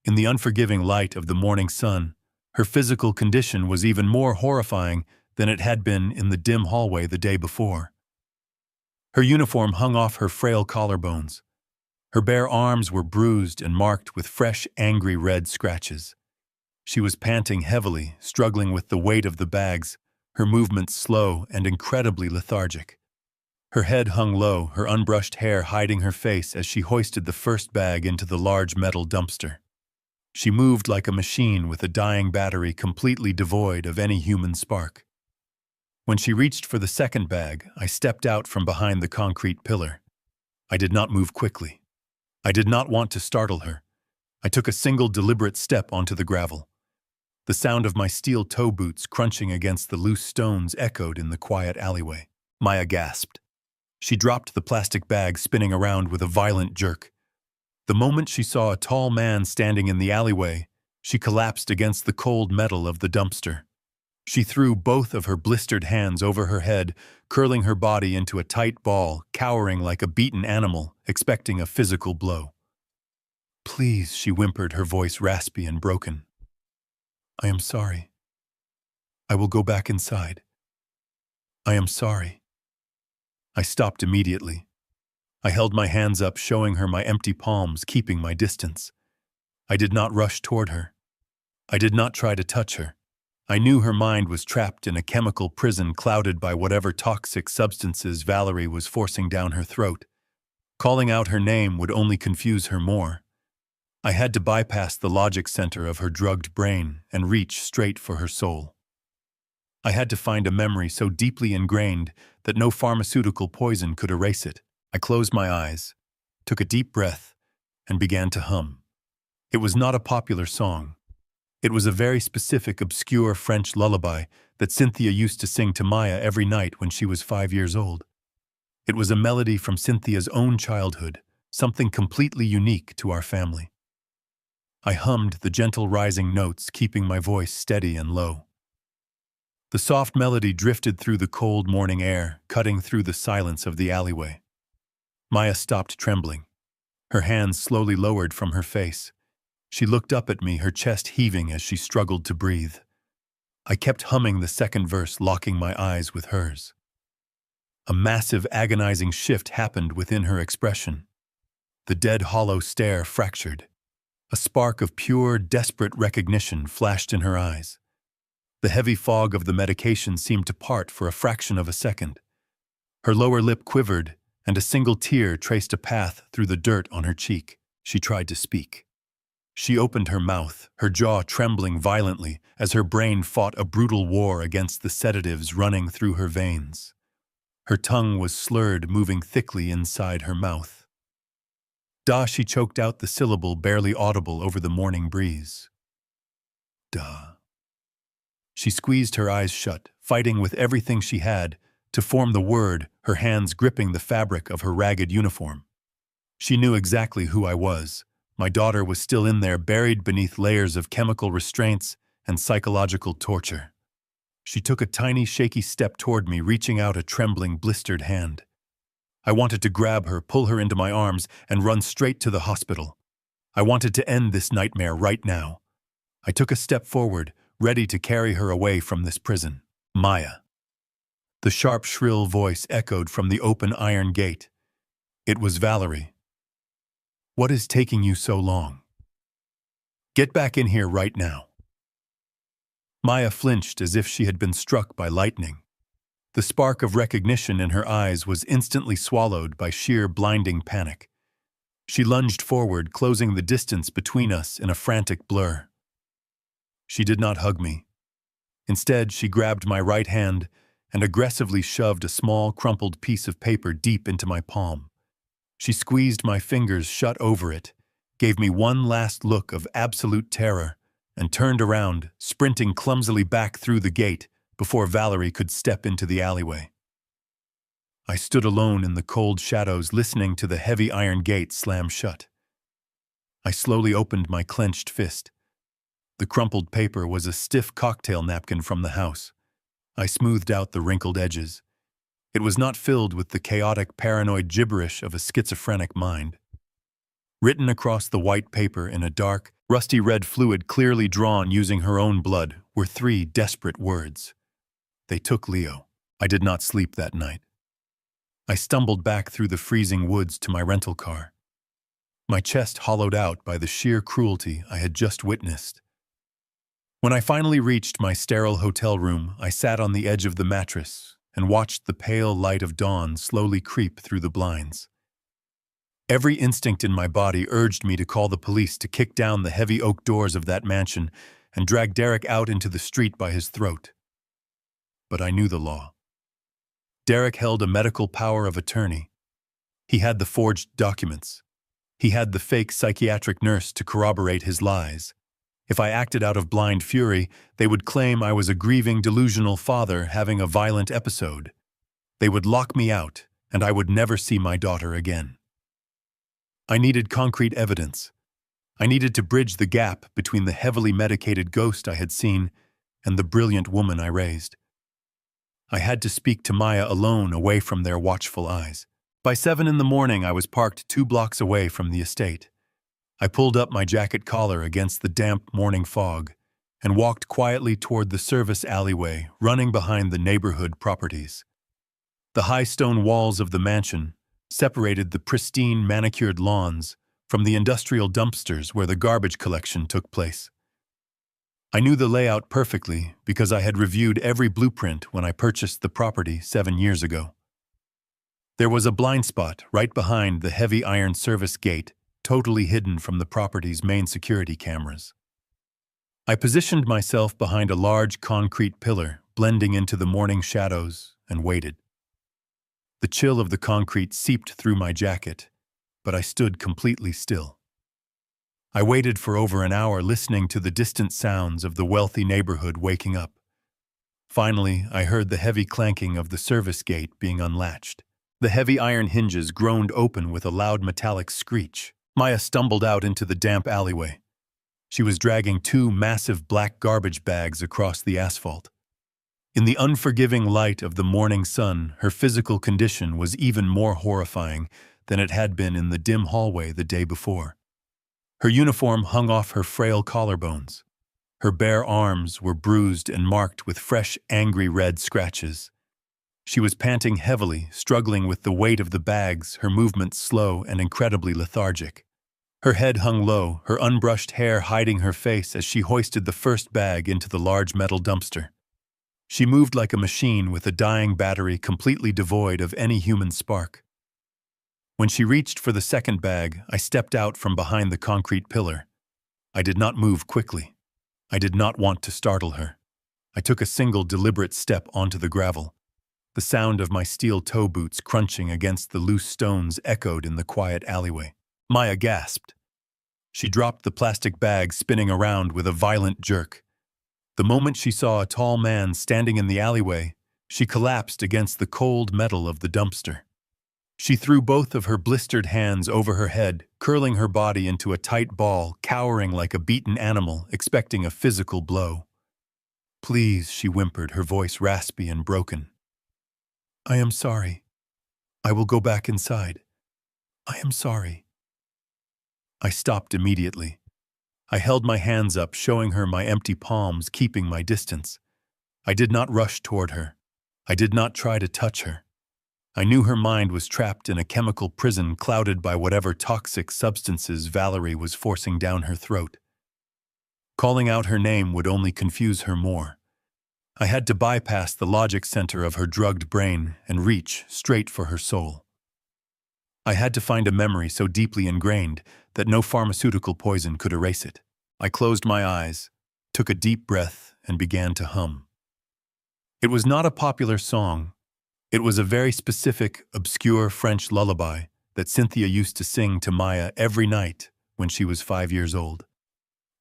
Speaker 1: In the unforgiving light of the morning sun, her physical condition was even more horrifying than it had been in the dim hallway the day before. Her uniform hung off her frail collarbones. Her bare arms were bruised and marked with fresh, angry red scratches. She was panting heavily, struggling with the weight of the bags, her movements slow and incredibly lethargic. Her head hung low, her unbrushed hair hiding her face as she hoisted the first bag into the large metal dumpster. She moved like a machine with a dying battery completely devoid of any human spark. When she reached for the second bag, I stepped out from behind the concrete pillar. I did not move quickly. I did not want to startle her. I took a single deliberate step onto the gravel. The sound of my steel toe boots crunching against the loose stones echoed in the quiet alleyway. Maya gasped. She dropped the plastic bag, spinning around with a violent jerk. The moment she saw a tall man standing in the alleyway, she collapsed against the cold metal of the dumpster. She threw both of her blistered hands over her head, curling her body into a tight ball, cowering like a beaten animal, expecting a physical blow. "Please," she whimpered, her voice raspy and broken. "I am sorry. I will go back inside. I am sorry." I stopped immediately. I held my hands up, showing her my empty palms, keeping my distance. I did not rush toward her. I did not try to touch her. I knew her mind was trapped in a chemical prison clouded by whatever toxic substances Valerie was forcing down her throat. Calling out her name would only confuse her more. I had to bypass the logic center of her drugged brain and reach straight for her soul. I had to find a memory so deeply ingrained that no pharmaceutical poison could erase it. I closed my eyes, took a deep breath, and began to hum. It was not a popular song. It was a very specific, obscure French lullaby that Cynthia used to sing to Maya every night when she was 5 years old. It was a melody from Cynthia's own childhood, something completely unique to our family. I hummed the gentle rising notes, keeping my voice steady and low. The soft melody drifted through the cold morning air, cutting through the silence of the alleyway. Maya stopped trembling. Her hands slowly lowered from her face. She looked up at me, her chest heaving as she struggled to breathe. I kept humming the second verse, locking my eyes with hers. A massive, agonizing shift happened within her expression. The dead, hollow stare fractured. A spark of pure, desperate recognition flashed in her eyes. The heavy fog of the medication seemed to part for a fraction of a second. Her lower lip quivered, and a single tear traced a path through the dirt on her cheek. She tried to speak. She opened her mouth, her jaw trembling violently as her brain fought a brutal war against the sedatives running through her veins. Her tongue was slurred, moving thickly inside her mouth. "Da," she choked out the syllable barely audible over the morning breeze. "Da." She squeezed her eyes shut, fighting with everything she had to form the word, her hands gripping the fabric of her ragged uniform. She knew exactly who I was. My daughter was still in there, buried beneath layers of chemical restraints and psychological torture. She took a tiny, shaky step toward me, reaching out a trembling, blistered hand. I wanted to grab her, pull her into my arms, and run straight to the hospital. I wanted to end this nightmare right now. I took a step forward, ready to carry her away from this prison. "Maya." The sharp, shrill voice echoed from the open iron gate. It was Valerie. "What is taking you so long? Get back in here right now." Maya flinched as if she had been struck by lightning. The spark of recognition in her eyes was instantly swallowed by sheer blinding panic. She lunged forward, closing the distance between us in a frantic blur. She did not hug me. Instead, she grabbed my right hand and aggressively shoved a small, crumpled piece of paper deep into my palm. She squeezed my fingers shut over it, gave me one last look of absolute terror, and turned around, sprinting clumsily back through the gate before Valerie could step into the alleyway. I stood alone in the cold shadows, listening to the heavy iron gate slam shut. I slowly opened my clenched fist. The crumpled paper was a stiff cocktail napkin from the house. I smoothed out the wrinkled edges. It was not filled with the chaotic, paranoid gibberish of a schizophrenic mind. Written across the white paper in a dark, rusty red fluid clearly drawn using her own blood were 3 desperate words. They took Leo. I did not sleep that night. I stumbled back through the freezing woods to my rental car. My chest hollowed out by the sheer cruelty I had just witnessed. When I finally reached my sterile hotel room, I sat on the edge of the mattress and watched the pale light of dawn slowly creep through the blinds. Every instinct in my body urged me to call the police to kick down the heavy oak doors of that mansion and drag Derek out into the street by his throat. But I knew the law. Derek held a medical power of attorney. He had the forged documents. He had the fake psychiatric nurse to corroborate his lies. If I acted out of blind fury, they would claim I was a grieving, delusional father having a violent episode. They would lock me out, and I would never see my daughter again. I needed concrete evidence. I needed to bridge the gap between the heavily medicated ghost I had seen and the brilliant woman I raised. I had to speak to Maya alone, away from their watchful eyes. By 7 in the morning, I was parked 2 blocks away from the estate. I pulled up my jacket collar against the damp morning fog and walked quietly toward the service alleyway running behind the neighborhood properties. The high stone walls of the mansion separated the pristine manicured lawns from the industrial dumpsters where the garbage collection took place. I knew the layout perfectly because I had reviewed every blueprint when I purchased the property 7 years ago. There was a blind spot right behind the heavy iron service gate, totally hidden from the property's main security cameras. I positioned myself behind a large concrete pillar, blending into the morning shadows, and waited. The chill of the concrete seeped through my jacket, but I stood completely still. I waited for over an hour, listening to the distant sounds of the wealthy neighborhood waking up. Finally, I heard the heavy clanking of the service gate being unlatched. The heavy iron hinges groaned open with a loud metallic screech. Maya stumbled out into the damp alleyway. She was dragging 2 massive black garbage bags across the asphalt. In the unforgiving light of the morning sun, her physical condition was even more horrifying than it had been in the dim hallway the day before. Her uniform hung off her frail collarbones. Her bare arms were bruised and marked with fresh, angry red scratches. She was panting heavily, struggling with the weight of the bags, her movements slow and incredibly lethargic. Her head hung low, her unbrushed hair hiding her face as she hoisted the first bag into the large metal dumpster. She moved like a machine with a dying battery completely devoid of any human spark. When she reached for the second bag, I stepped out from behind the concrete pillar. I did not move quickly. I did not want to startle her. I took a single deliberate step onto the gravel. The sound of my steel toe boots crunching against the loose stones echoed in the quiet alleyway. Maya gasped. She dropped the plastic bag, spinning around with a violent jerk. The moment she saw a tall man standing in the alleyway, she collapsed against the cold metal of the dumpster. She threw both of her blistered hands over her head, curling her body into a tight ball, cowering like a beaten animal, expecting a physical blow. "Please," she whimpered, her voice raspy and broken. "I am sorry. I will go back inside. I am sorry." I stopped immediately. I held my hands up, showing her my empty palms, keeping my distance. I did not rush toward her. I did not try to touch her. I knew her mind was trapped in a chemical prison clouded by whatever toxic substances Valerie was forcing down her throat. Calling out her name would only confuse her more. I had to bypass the logic center of her drugged brain and reach straight for her soul. I had to find a memory so deeply ingrained that no pharmaceutical poison could erase it. I closed my eyes, took a deep breath, and began to hum. It was not a popular song. It was a very specific, obscure French lullaby that Cynthia used to sing to Maya every night when she was 5 years old.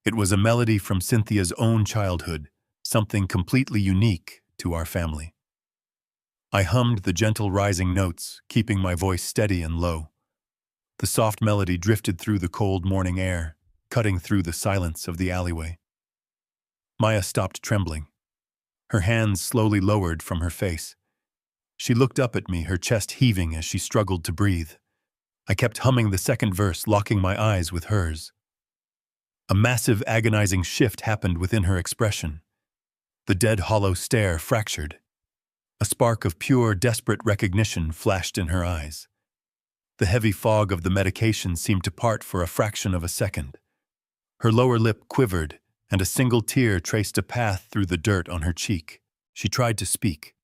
Speaker 1: It was a melody from Cynthia's own childhood, something completely unique to our family. I hummed the gentle rising notes, keeping my voice steady and low. The soft melody drifted through the cold morning air, cutting through the silence of the alleyway. Maya stopped trembling. Her hands slowly lowered from her face. She looked up at me, her chest heaving as she struggled to breathe. I kept humming the second verse, locking my eyes with hers. A massive, agonizing shift happened within her expression. The dead, hollow stare fractured. A spark of pure, desperate recognition flashed in her eyes. The heavy fog of the medication seemed to part for a fraction of a second. Her lower lip quivered, and a single tear traced a path through the dirt on her cheek. She tried to speak.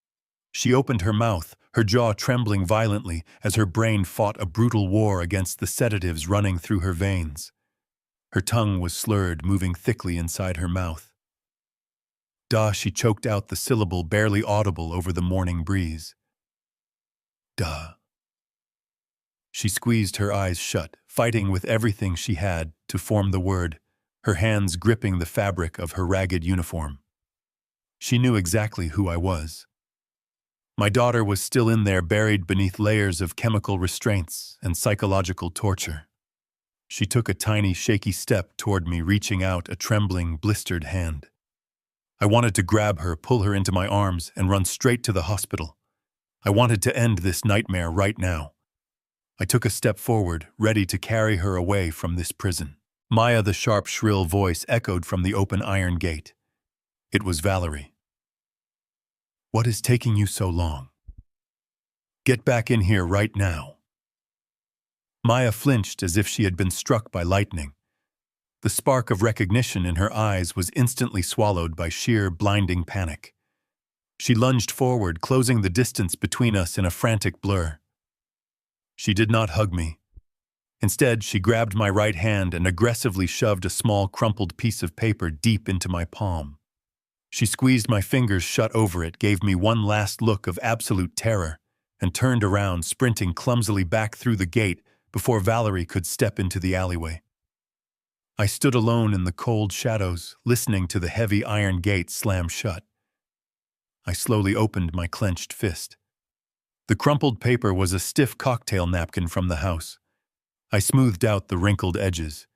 Speaker 1: She opened her mouth, her jaw trembling violently as her brain fought a brutal war against the sedatives running through her veins. Her tongue was slurred, moving thickly inside her mouth. She choked out the syllable barely audible over the morning breeze. Duh. She squeezed her eyes shut, fighting with everything she had to form the word, her hands gripping the fabric of her ragged uniform. She knew exactly who I was. My daughter was still in there, buried beneath layers of chemical restraints and psychological torture. She took a tiny, shaky step toward me, reaching out a trembling, blistered hand. I wanted to grab her, pull her into my arms, and run straight to the hospital. I wanted to end this nightmare right now. I took a step forward, ready to carry her away from this prison. Maya, the sharp, shrill voice echoed from the open iron gate. It was Valerie. What is taking you so long? Get back in here right now. Maya flinched as if she had been struck by lightning. The spark of recognition in her eyes was instantly swallowed by sheer, blinding panic. She lunged forward, closing the distance between us in a frantic blur. She did not hug me. Instead, she grabbed my right hand and aggressively shoved a small, crumpled piece of paper deep into my palm. She squeezed my fingers shut over it, gave me one last look of absolute terror, and turned around, sprinting clumsily back through the gate before Valerie could step into the alleyway. I stood alone in the cold shadows, listening to the heavy iron gate slam shut. I slowly opened my clenched fist. The crumpled paper was a stiff cocktail napkin from the house. I smoothed out the wrinkled edges.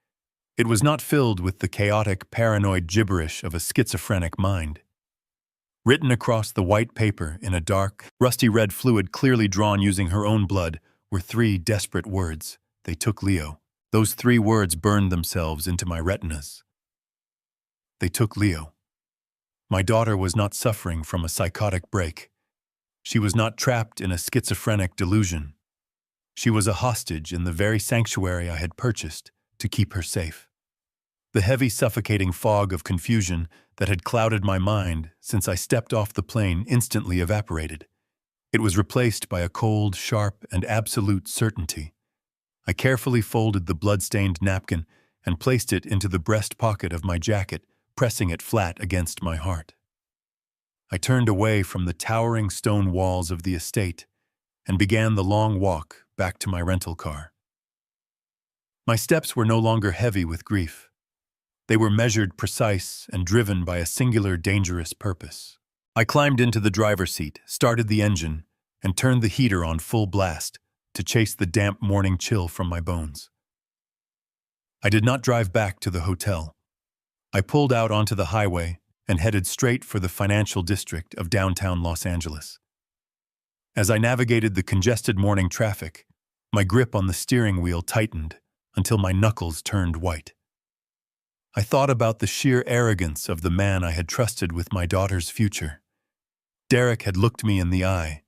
Speaker 1: It was not filled with the chaotic, paranoid gibberish of a schizophrenic mind. Written across the white paper in a dark, rusty red fluid clearly drawn using her own blood were 3 desperate words. They took Leo. Those 3 words burned themselves into my retinas. They took Leo. My daughter was not suffering from a psychotic break. She was not trapped in a schizophrenic delusion. She was a hostage in the very sanctuary I had purchased to keep her safe. The heavy, suffocating fog of confusion that had clouded my mind since I stepped off the plane instantly evaporated. It was replaced by a cold, sharp, and absolute certainty. I carefully folded the blood-stained napkin and placed it into the breast pocket of my jacket, pressing it flat against my heart. I turned away from the towering stone walls of the estate and began the long walk back to my rental car. My steps were no longer heavy with grief. They were measured, precise, and driven by a singular, dangerous purpose. I climbed into the driver's seat, started the engine, and turned the heater on full blast to chase the damp morning chill from my bones. I did not drive back to the hotel. I pulled out onto the highway and headed straight for the financial district of downtown Los Angeles. As I navigated the congested morning traffic, my grip on the steering wheel tightened until my knuckles turned white. I thought about the sheer arrogance of the man I had trusted with my daughter's future. Derek had looked me in the eye,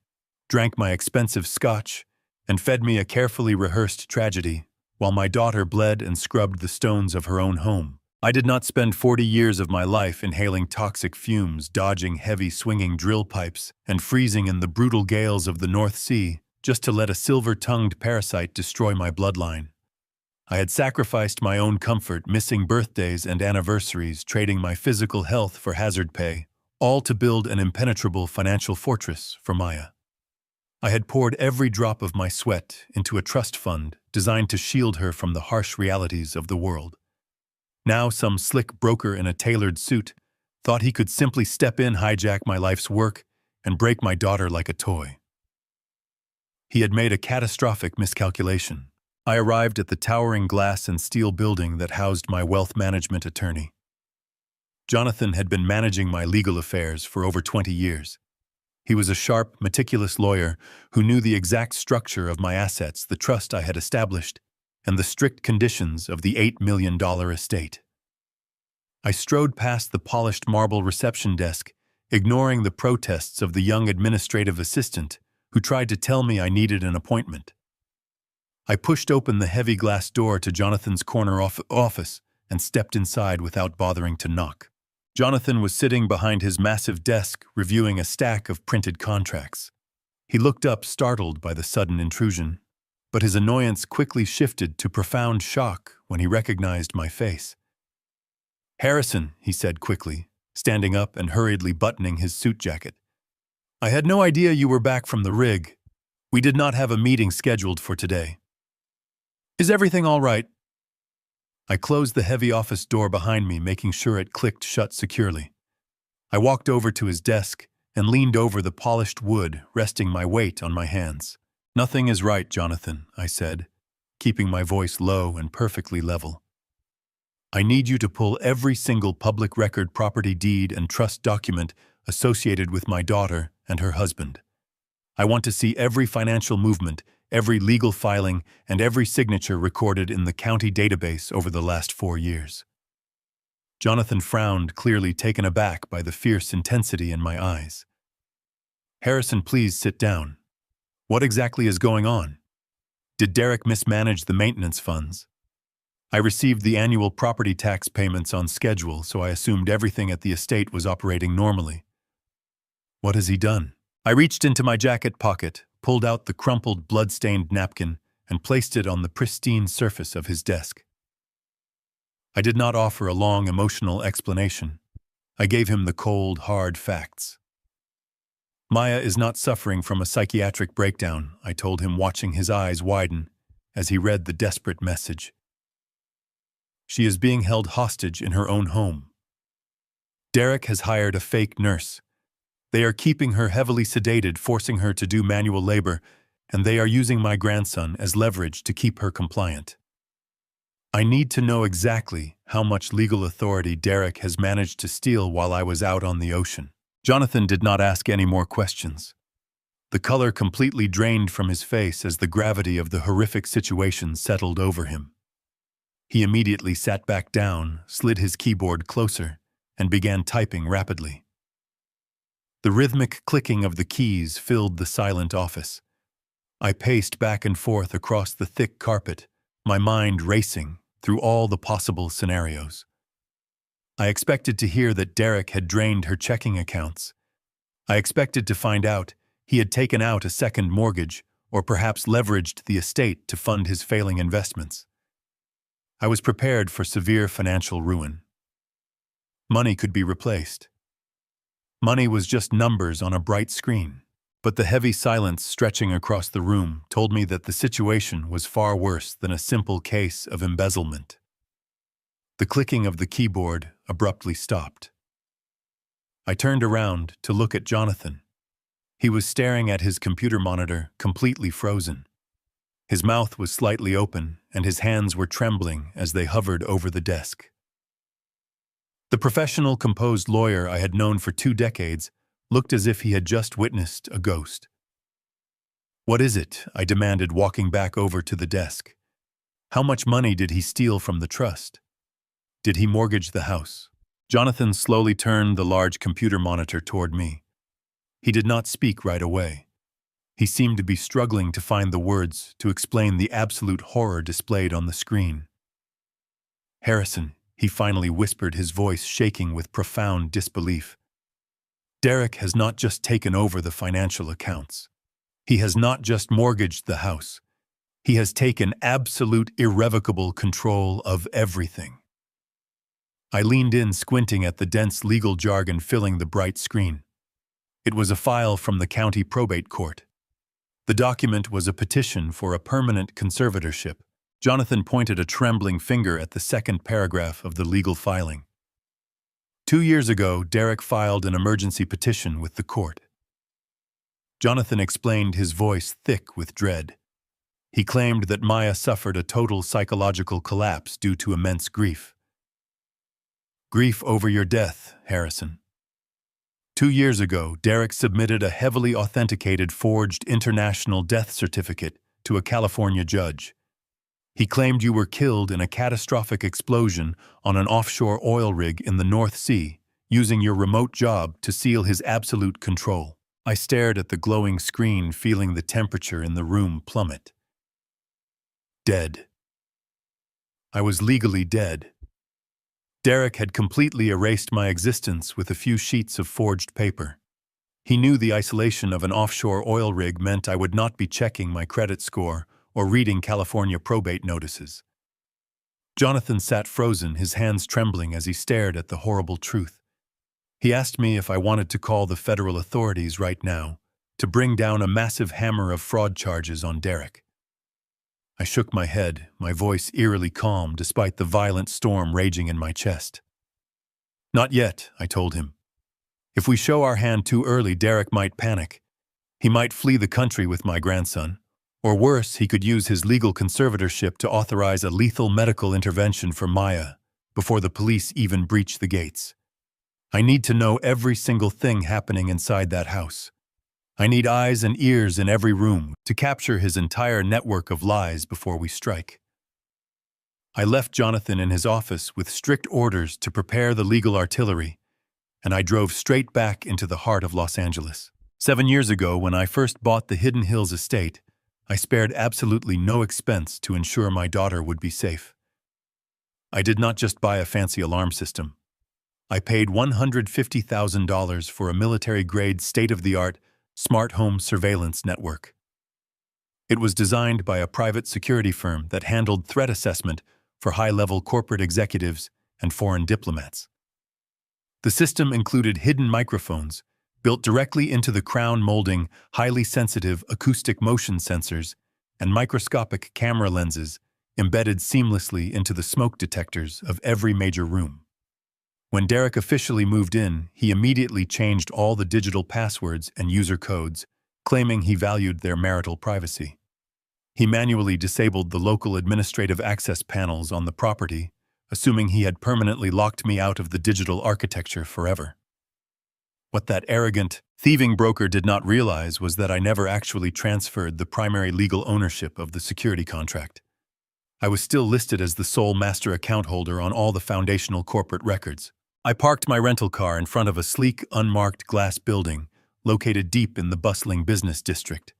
Speaker 1: drank my expensive scotch, and fed me a carefully rehearsed tragedy, while my daughter bled and scrubbed the stones of her own home. I did not spend 40 years of my life inhaling toxic fumes, dodging heavy swinging drill pipes, and freezing in the brutal gales of the North Sea just to let a silver-tongued parasite destroy my bloodline. I had sacrificed my own comfort, missing birthdays and anniversaries, trading my physical health for hazard pay, all to build an impenetrable financial fortress for Maya. I had poured every drop of my sweat into a trust fund designed to shield her from the harsh realities of the world. Now some slick broker in a tailored suit thought he could simply step in, hijack my life's work, and break my daughter like a toy. He had made a catastrophic miscalculation. I arrived at the towering glass and steel building that housed my wealth management attorney. Jonathan had been managing my legal affairs for over 20 years. He was a sharp, meticulous lawyer who knew the exact structure of my assets, the trust I had established, and the strict conditions of the $8 million estate. I strode past the polished marble reception desk, ignoring the protests of the young administrative assistant who tried to tell me I needed an appointment. I pushed open the heavy glass door to Jonathan's corner office and stepped inside without bothering to knock. Jonathan was sitting behind his massive desk reviewing a stack of printed contracts. He looked up, startled by the sudden intrusion, but his annoyance quickly shifted to profound shock when he recognized my face. "Harrison," he said quickly, standing up and hurriedly buttoning his suit jacket. "I had no idea you were back from the rig. We did not have a meeting scheduled for today. Is everything all right?" I closed the heavy office door behind me, making sure it clicked shut securely. I walked over to his desk and leaned over the polished wood, resting my weight on my hands. "Nothing is right, Jonathan," I said, keeping my voice low and perfectly level. "I need you to pull every single public record, property deed, and trust document associated with my daughter and her husband. I want to see every financial movement, every legal filing, and every signature recorded in the county database over the last 4 years." Jonathan frowned, clearly taken aback by the fierce intensity in my eyes. "Harrison, please sit down. What exactly is going on? Did Derek mismanage the maintenance funds? I received the annual property tax payments on schedule, so I assumed everything at the estate was operating normally. What has he done?" I reached into my jacket pocket, pulled out the crumpled, blood-stained napkin, and placed it on the pristine surface of his desk. I did not offer a long, emotional explanation. I gave him the cold, hard facts. "Maya is not suffering from a psychiatric breakdown," I told him, watching his eyes widen as he read the desperate message. "She is being held hostage in her own home. Derek has hired a fake nurse. They are keeping her heavily sedated, forcing her to do manual labor, and they are using my grandson as leverage to keep her compliant. I need to know exactly how much legal authority Derek has managed to steal while I was out on the ocean." Jonathan did not ask any more questions. The color completely drained from his face as the gravity of the horrific situation settled over him. He immediately sat back down, slid his keyboard closer, and began typing rapidly. The rhythmic clicking of the keys filled the silent office. I paced back and forth across the thick carpet, my mind racing through all the possible scenarios. I expected to hear that Derek had drained her checking accounts. I expected to find out he had taken out a second mortgage or perhaps leveraged the estate to fund his failing investments. I was prepared for severe financial ruin. Money could be replaced. Money was just numbers on a bright screen, but the heavy silence stretching across the room told me that the situation was far worse than a simple case of embezzlement. The clicking of the keyboard abruptly stopped. I turned around to look at Jonathan. He was staring at his computer monitor, completely frozen. His mouth was slightly open, and his hands were trembling as they hovered over the desk. The professional, composed lawyer I had known for 2 decades looked as if he had just witnessed a ghost. "What is it?" I demanded, walking back over to the desk. "How much money did he steal from the trust? Did he mortgage the house?" Jonathan slowly turned the large computer monitor toward me. He did not speak right away. He seemed to be struggling to find the words to explain the absolute horror displayed on the screen. "Harrison," he finally whispered, his voice shaking with profound disbelief. "Derek has not just taken over the financial accounts. He has not just mortgaged the house. He has taken absolute, irrevocable control of everything." I leaned in, squinting at the dense legal jargon filling the bright screen. It was a file from the county probate court. The document was a petition for a permanent conservatorship. Jonathan pointed a trembling finger at the second paragraph of the legal filing. 2 years ago, Derek filed an emergency petition with the court. Jonathan explained, his voice thick with dread. He claimed that Maya suffered a total psychological collapse due to immense grief. "Grief over your death, Harrison. 2 years ago, Derek submitted a heavily authenticated forged international death certificate to a California judge. He claimed you were killed in a catastrophic explosion on an offshore oil rig in the North Sea, using your remote job to seal his absolute control." I stared at the glowing screen, feeling the temperature in the room plummet. Dead. I was legally dead. Derek had completely erased my existence with a few sheets of forged paper. He knew the isolation of an offshore oil rig meant I would not be checking my credit score or reading California probate notices. Jonathan sat frozen, his hands trembling as he stared at the horrible truth. He asked me if I wanted to call the federal authorities right now to bring down a massive hammer of fraud charges on Derek. I shook my head, my voice eerily calm despite the violent storm raging in my chest. Not yet, I told him. If we show our hand too early, Derek might panic. He might flee the country with my grandson. Or worse, he could use his legal conservatorship to authorize a lethal medical intervention for Maya before the police even breach the gates. I need to know every single thing happening inside that house. I need eyes and ears in every room to capture his entire network of lies before we strike. I left Jonathan in his office with strict orders to prepare the legal artillery, and I drove straight back into the heart of Los Angeles. 7 years ago, when I first bought the Hidden Hills estate, I spared absolutely no expense to ensure my daughter would be safe. I did not just buy a fancy alarm system. I paid $150,000 for a military-grade, state-of-the-art smart home surveillance network. It was designed by a private security firm that handled threat assessment for high-level corporate executives and foreign diplomats. The system included hidden microphones built directly into the crown molding, highly sensitive acoustic motion sensors, and microscopic camera lenses embedded seamlessly into the smoke detectors of every major room. When Derek officially moved in, he immediately changed all the digital passwords and user codes, claiming he valued their marital privacy. He manually disabled the local administrative access panels on the property, assuming he had permanently locked me out of the digital architecture forever. What that arrogant, thieving broker did not realize was that I never actually transferred the primary legal ownership of the security contract. I was still listed as the sole master account holder on all the foundational corporate records. I parked my rental car in front of a sleek, unmarked glass building located deep in the bustling business district.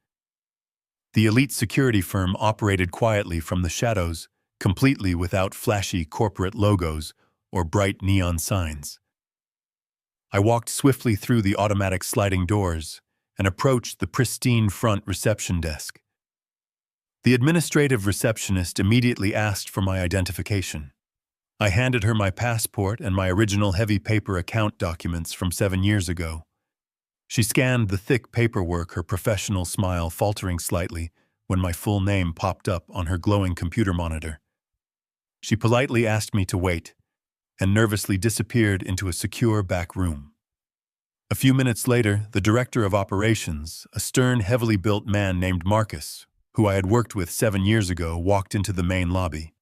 Speaker 1: The elite security firm operated quietly from the shadows, completely without flashy corporate logos or bright neon signs. I walked swiftly through the automatic sliding doors and approached the pristine front reception desk. The administrative receptionist immediately asked for my identification. I handed her my passport and my original heavy paper account documents from 7 years ago. She scanned the thick paperwork, her professional smile faltering slightly when my full name popped up on her glowing computer monitor. She politely asked me to wait and nervously disappeared into a secure back room. A few minutes later, the director of operations, a stern, heavily built man named Marcus, who I had worked with 7 years ago, walked into the main lobby.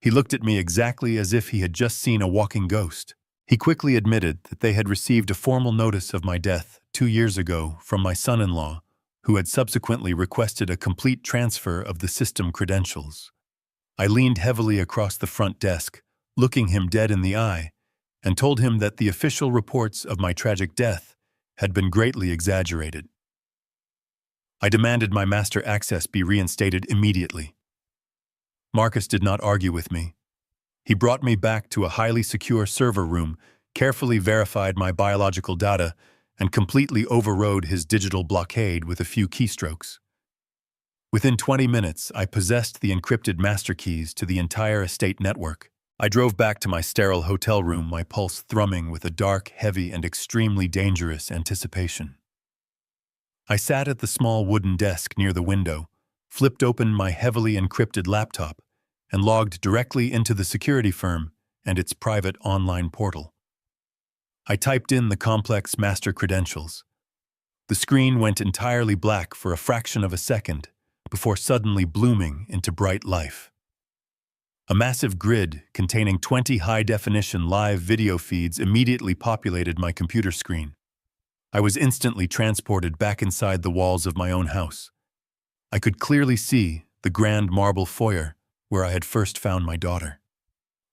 Speaker 1: He looked at me exactly as if he had just seen a walking ghost. He quickly admitted that they had received a formal notice of my death 2 years ago from my son-in-law, who had subsequently requested a complete transfer of the system credentials. I leaned heavily across the front desk, looking him dead in the eye, and told him that the official reports of my tragic death had been greatly exaggerated. I demanded my master access be reinstated immediately. Marcus did not argue with me. He brought me back to a highly secure server room, carefully verified my biological data, and completely overrode his digital blockade with a few keystrokes. Within 20 minutes, I possessed the encrypted master keys to the entire estate network. I drove back to my sterile hotel room, my pulse thrumming with a dark, heavy, and extremely dangerous anticipation. I sat at the small wooden desk near the window, flipped open my heavily encrypted laptop, and logged directly into the security firm and its private online portal. I typed in the complex master credentials. The screen went entirely black for a fraction of a second before suddenly blooming into bright life. A massive grid containing 20 high-definition live video feeds immediately populated my computer screen. I was instantly transported back inside the walls of my own house. I could clearly see the grand marble foyer where I had first found my daughter.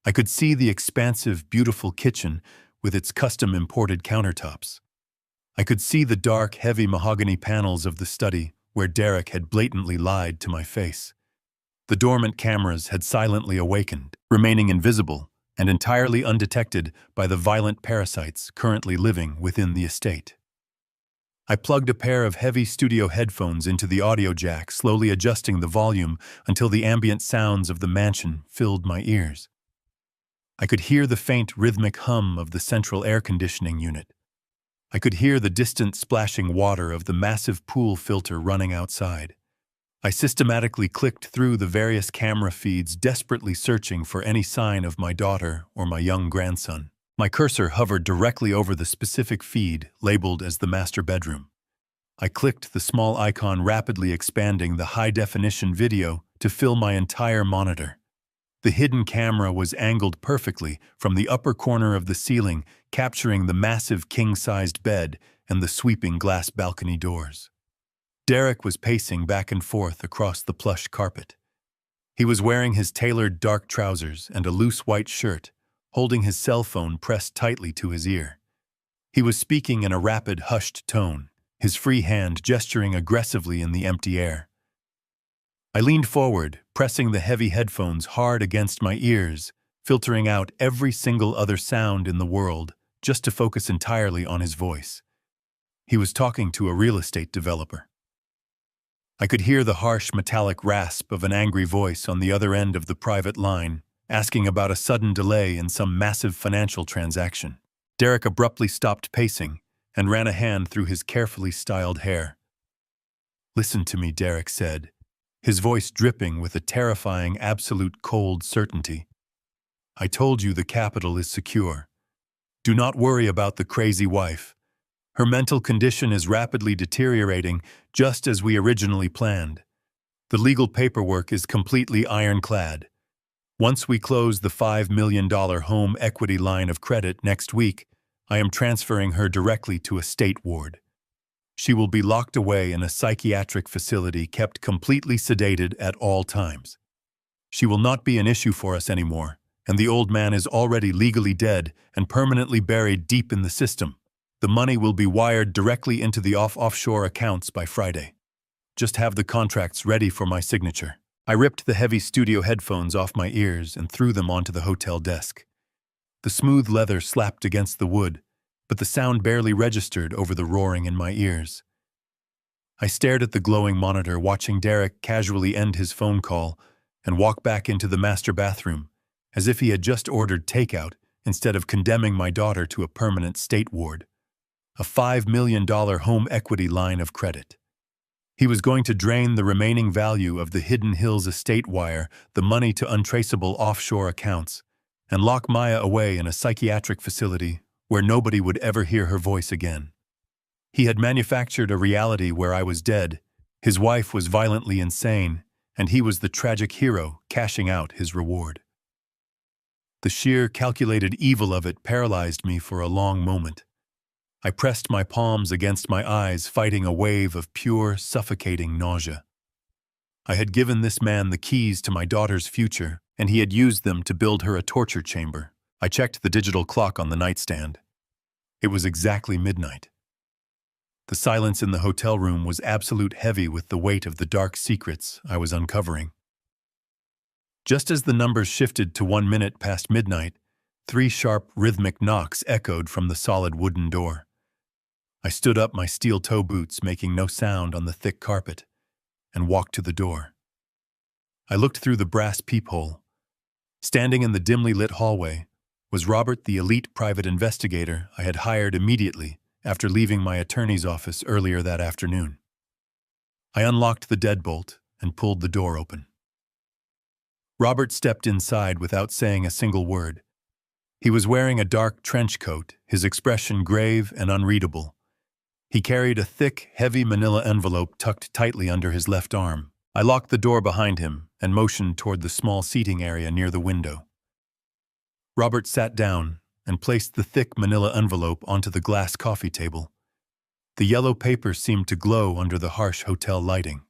Speaker 1: I could see the expansive, beautiful kitchen with its custom-imported countertops. I could see the dark, heavy mahogany panels of the study where Derek had blatantly lied to my face. The dormant cameras had silently awakened, remaining invisible and entirely undetected by the violent parasites currently living within the estate. I plugged a pair of heavy studio headphones into the audio jack, slowly adjusting the volume until the ambient sounds of the mansion filled my ears. I could hear the faint rhythmic hum of the central air conditioning unit. I could hear the distant splashing water of the massive pool filter running outside. I systematically clicked through the various camera feeds, desperately searching for any sign of my daughter or my young grandson. My cursor hovered directly over the specific feed labeled as the master bedroom. I clicked the small icon, rapidly expanding the high-definition video to fill my entire monitor. The hidden camera was angled perfectly from the upper corner of the ceiling, capturing the massive king-sized bed and the sweeping glass balcony doors. Derek was pacing back and forth across the plush carpet. He was wearing his tailored dark trousers and a loose white shirt, holding his cell phone pressed tightly to his ear. He was speaking in a rapid, hushed tone, his free hand gesturing aggressively in the empty air. I leaned forward, pressing the heavy headphones hard against my ears, filtering out every single other sound in the world just to focus entirely on his voice. He was talking to a real estate developer. I could hear the harsh metallic rasp of an angry voice on the other end of the private line, asking about a sudden delay in some massive financial transaction. Derek abruptly stopped pacing and ran a hand through his carefully styled hair. "Listen to me," Derek said, his voice dripping with a terrifying, absolute cold certainty. "I told you the capital is secure. Do not worry about the crazy wife. Her mental condition is rapidly deteriorating, just as we originally planned. The legal paperwork is completely ironclad. Once we close the $5 million home equity line of credit next week, I am transferring her directly to a state ward. She will be locked away in a psychiatric facility, kept completely sedated at all times. She will not be an issue for us anymore, and the old man is already legally dead and permanently buried deep in the system. The money will be wired directly into the offshore accounts by Friday. Just have the contracts ready for my signature." I ripped the heavy studio headphones off my ears and threw them onto the hotel desk. The smooth leather slapped against the wood, but the sound barely registered over the roaring in my ears. I stared at the glowing monitor, watching Derek casually end his phone call and walk back into the master bathroom, as if he had just ordered takeout instead of condemning my daughter to a permanent state ward. A $5 million home equity line of credit. He was going to drain the remaining value of the Hidden Hills estate, wire the money to untraceable offshore accounts, and lock Maya away in a psychiatric facility where nobody would ever hear her voice again. He had manufactured a reality where I was dead, his wife was violently insane, and he was the tragic hero cashing out his reward. The sheer, calculated evil of it paralyzed me for a long moment. I pressed my palms against my eyes, fighting a wave of pure, suffocating nausea. I had given this man the keys to my daughter's future, and he had used them to build her a torture chamber. I checked the digital clock on the nightstand. It was exactly midnight. The silence in the hotel room was absolute, heavy with the weight of the dark secrets I was uncovering. Just as the numbers shifted to 1 minute past midnight, 3 sharp, rhythmic knocks echoed from the solid wooden door. I stood up, my steel toe boots making no sound on the thick carpet, and walked to the door. I looked through the brass peephole. Standing in the dimly lit hallway was Robert, the elite private investigator I had hired immediately after leaving my attorney's office earlier that afternoon. I unlocked the deadbolt and pulled the door open. Robert stepped inside without saying a single word. He was wearing a dark trench coat, his expression grave and unreadable. He carried a thick, heavy manila envelope tucked tightly under his left arm. I locked the door behind him and motioned toward the small seating area near the window. Robert sat down and placed the thick manila envelope onto the glass coffee table. The yellow paper seemed to glow under the harsh hotel lighting.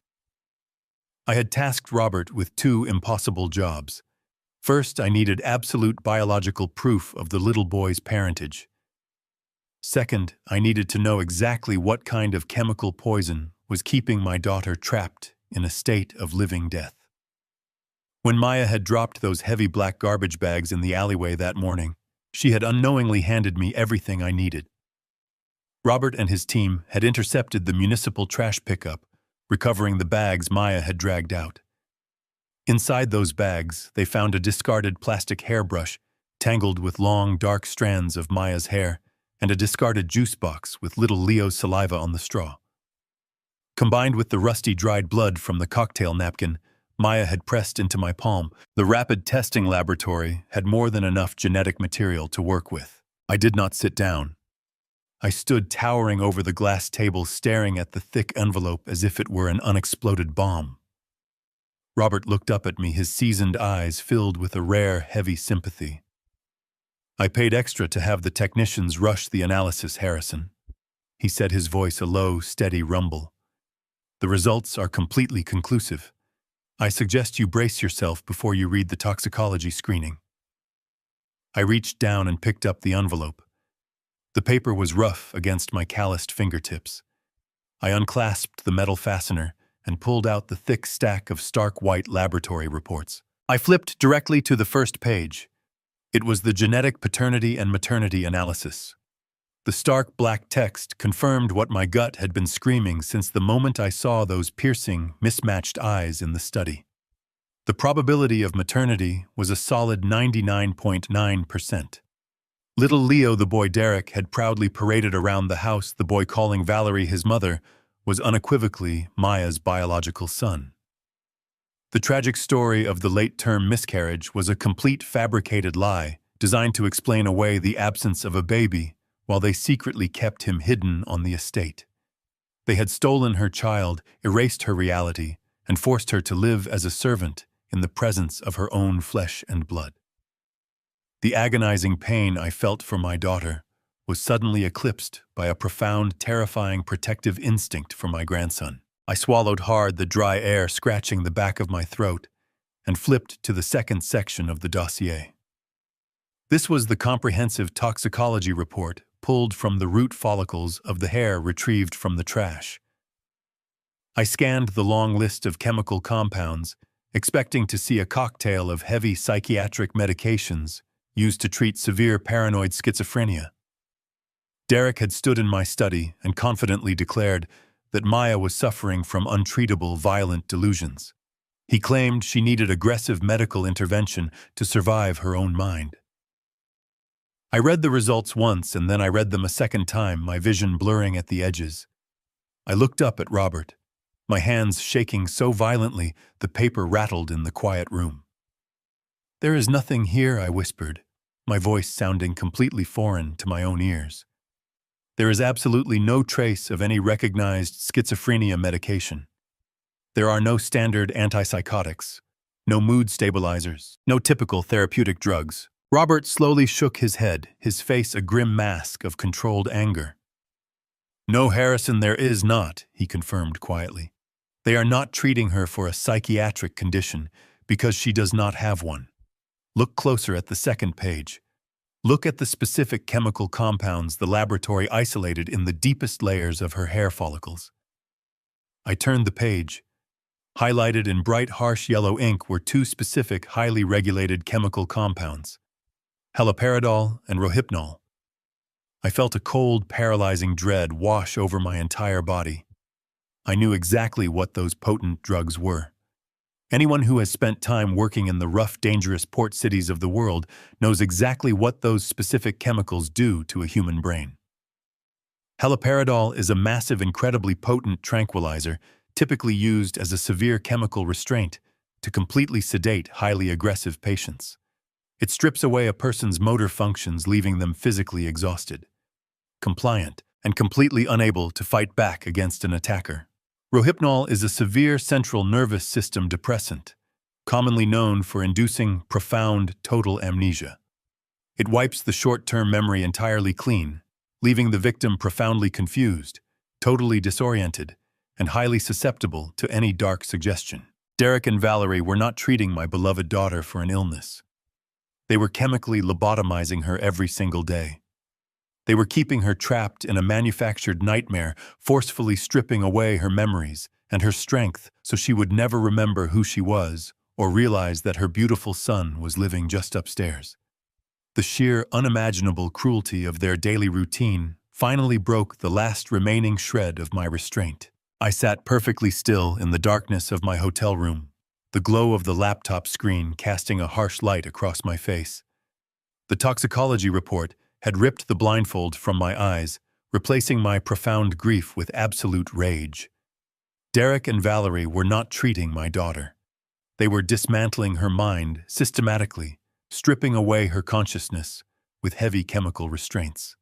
Speaker 1: I had tasked Robert with 2 impossible jobs. First, I needed absolute biological proof of the little boy's parentage. Second, I needed to know exactly what kind of chemical poison was keeping my daughter trapped in a state of living death. When Maya had dropped those heavy black garbage bags in the alleyway that morning, she had unknowingly handed me everything I needed. Robert and his team had intercepted the municipal trash pickup, recovering the bags Maya had dragged out. Inside those bags, they found a discarded plastic hairbrush tangled with long, dark strands of Maya's hair and a discarded juice box with little Leo's saliva on the straw. Combined with the rusty dried blood from the cocktail napkin Maya had pressed into my palm, the rapid testing laboratory had more than enough genetic material to work with. I did not sit down. I stood towering over the glass table, staring at the thick envelope as if it were an unexploded bomb. Robert looked up at me, his seasoned eyes filled with a rare, heavy sympathy. "I paid extra to have the technicians rush the analysis, Harrison," he said, his voice a low, steady rumble. "The results are completely conclusive. I suggest you brace yourself before you read the toxicology screening." I reached down and picked up the envelope. The paper was rough against my calloused fingertips. I unclasped the metal fastener and pulled out the thick stack of stark white laboratory reports. I flipped directly to the first page. It was the genetic paternity and maternity analysis. The stark black text confirmed what my gut had been screaming since the moment I saw those piercing, mismatched eyes in the study. The probability of maternity was a solid 99.9%. Little Leo, the boy Derek had proudly paraded around the house, the boy calling Valerie his mother, was unequivocally Maya's biological son. The tragic story of the late-term miscarriage was a complete fabricated lie designed to explain away the absence of a baby while they secretly kept him hidden on the estate. They had stolen her child, erased her reality, and forced her to live as a servant in the presence of her own flesh and blood. The agonizing pain I felt for my daughter was suddenly eclipsed by a profound, terrifying protective instinct for my grandson. I swallowed hard, the dry air scratching the back of my throat, and flipped to the second section of the dossier. This was the comprehensive toxicology report pulled from the root follicles of the hair retrieved from the trash. I scanned the long list of chemical compounds, expecting to see a cocktail of heavy psychiatric medications used to treat severe paranoid schizophrenia. Derek had stood in my study and confidently declared that Maya was suffering from untreatable violent delusions. He claimed she needed aggressive medical intervention to survive her own mind. I read the results once and then I read them a second time, my vision blurring at the edges. I looked up at Robert, my hands shaking so violently the paper rattled in the quiet room. "There is nothing here," I whispered, my voice sounding completely foreign to my own ears. "There is absolutely no trace of any recognized schizophrenia medication. There are no standard antipsychotics, no mood stabilizers, no typical therapeutic drugs." Robert slowly shook his head, his face a grim mask of controlled anger. "No, Harrison, there is not," he confirmed quietly. "They are not treating her for a psychiatric condition because she does not have one. Look closer at the second page. Look at the specific chemical compounds the laboratory isolated in the deepest layers of her hair follicles." I turned the page. Highlighted in bright, harsh yellow ink were two specific, highly regulated chemical compounds: haloperidol and rohypnol. I felt a cold, paralyzing dread wash over my entire body. I knew exactly what those potent drugs were. Anyone who has spent time working in the rough, dangerous port cities of the world knows exactly what those specific chemicals do to a human brain. Haloperidol is a massive, incredibly potent tranquilizer, typically used as a severe chemical restraint to completely sedate highly aggressive patients. It strips away a person's motor functions, leaving them physically exhausted, compliant, and completely unable to fight back against an attacker. Rohypnol is a severe central nervous system depressant, commonly known for inducing profound total amnesia. It wipes the short-term memory entirely clean, leaving the victim profoundly confused, totally disoriented, and highly susceptible to any dark suggestion. Derek and Valerie were not treating my beloved daughter for an illness. They were chemically lobotomizing her every single day. They were keeping her trapped in a manufactured nightmare, forcefully stripping away her memories and her strength so she would never remember who she was or realize that her beautiful son was living just upstairs. The sheer, unimaginable cruelty of their daily routine finally broke the last remaining shred of my restraint. I sat perfectly still in the darkness of my hotel room, the glow of the laptop screen casting a harsh light across my face. The toxicology report had ripped the blindfold from my eyes, replacing my profound grief with absolute rage. Derek and Valerie were not treating my daughter. They were dismantling her mind systematically, stripping away her consciousness with heavy chemical restraints.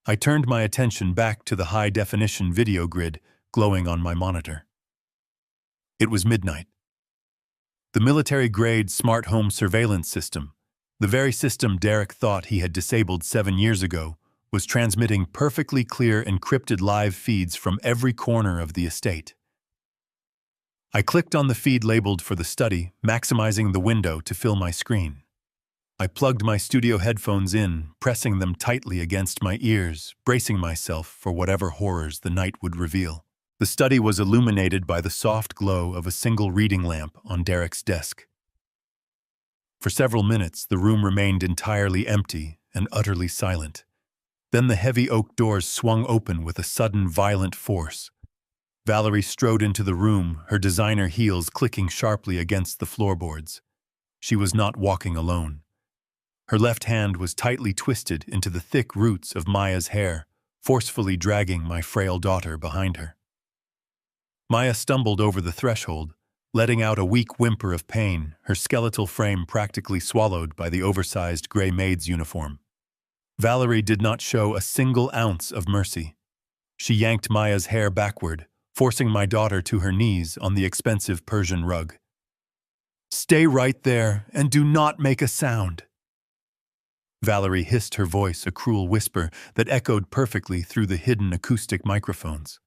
Speaker 1: I turned my attention back to the high-definition video grid glowing on my monitor. It was midnight. The military-grade smart home surveillance system, the very system Derek thought he had disabled 7 years ago, was transmitting perfectly clear encrypted live feeds from every corner of the estate. I clicked on the feed labeled for the study, maximizing the window to fill my screen. I plugged my studio headphones in, pressing them tightly against my ears, bracing myself for whatever horrors the night would reveal. The study was illuminated by the soft glow of a single reading lamp on Derek's desk. For several minutes, the room remained entirely empty and utterly silent. Then the heavy oak doors swung open with a sudden violent force. Valerie strode into the room, her designer heels clicking sharply against the floorboards. She was not walking alone. Her left hand was tightly twisted into the thick roots of Maya's hair, forcefully dragging my frail daughter behind her. Maya stumbled over the threshold, letting out a weak whimper of pain, her skeletal frame practically swallowed by the oversized gray maid's uniform. Valerie did not show a single ounce of mercy. She yanked Maya's hair backward, forcing my daughter to her knees on the expensive Persian rug. "Stay right there and do not make a sound." Valerie hissed, her voice a cruel whisper that echoed perfectly through the hidden acoustic microphones.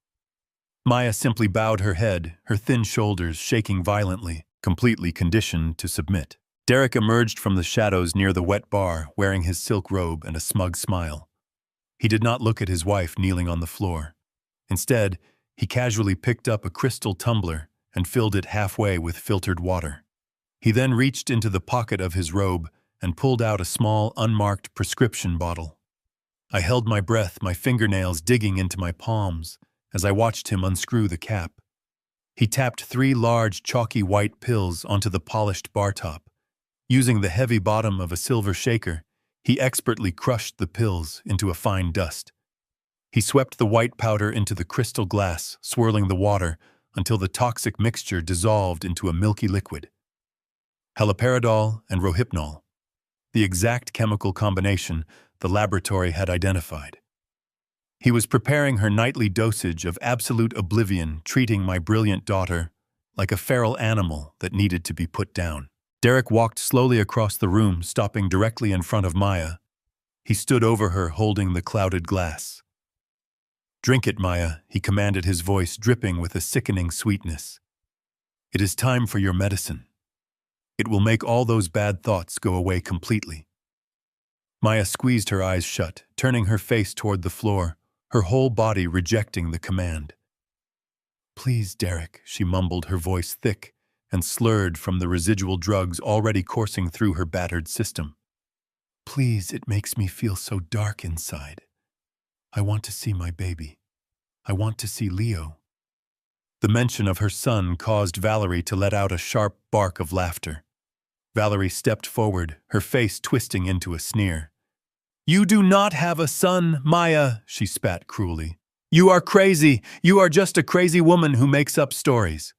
Speaker 1: Maya simply bowed her head, her thin shoulders shaking violently, completely conditioned to submit. Derek emerged from the shadows near the wet bar, wearing his silk robe and a smug smile. He did not look at his wife kneeling on the floor. Instead, he casually picked up a crystal tumbler and filled it halfway with filtered water. He then reached into the pocket of his robe and pulled out a small, unmarked prescription bottle. I held my breath, my fingernails digging into my palms, as I watched him unscrew the cap. He tapped 3 large, chalky white pills onto the polished bar top. Using the heavy bottom of a silver shaker, he expertly crushed the pills into a fine dust. He swept the white powder into the crystal glass, swirling the water until the toxic mixture dissolved into a milky liquid. Haloperidol and rohypnol, the exact chemical combination the laboratory had identified. He was preparing her nightly dosage of absolute oblivion, treating my brilliant daughter like a feral animal that needed to be put down. Derek walked slowly across the room, stopping directly in front of Maya. He stood over her, holding the clouded glass. "Drink it, Maya," he commanded, his voice dripping with a sickening sweetness. "It is time for your medicine. It will make all those bad thoughts go away completely." Maya squeezed her eyes shut, turning her face toward the floor, her whole body rejecting the command. "Please, Derek," she mumbled, her voice thick and slurred from the residual drugs already coursing through her battered system. "Please, it makes me feel so dark inside. I want to see my baby. I want to see Leo." The mention of her son caused Valerie to let out a sharp bark of laughter. Valerie stepped forward, her face twisting into a sneer. "You do not have a son, Maya," she spat cruelly. "You are crazy. You are just a crazy woman who makes up stories.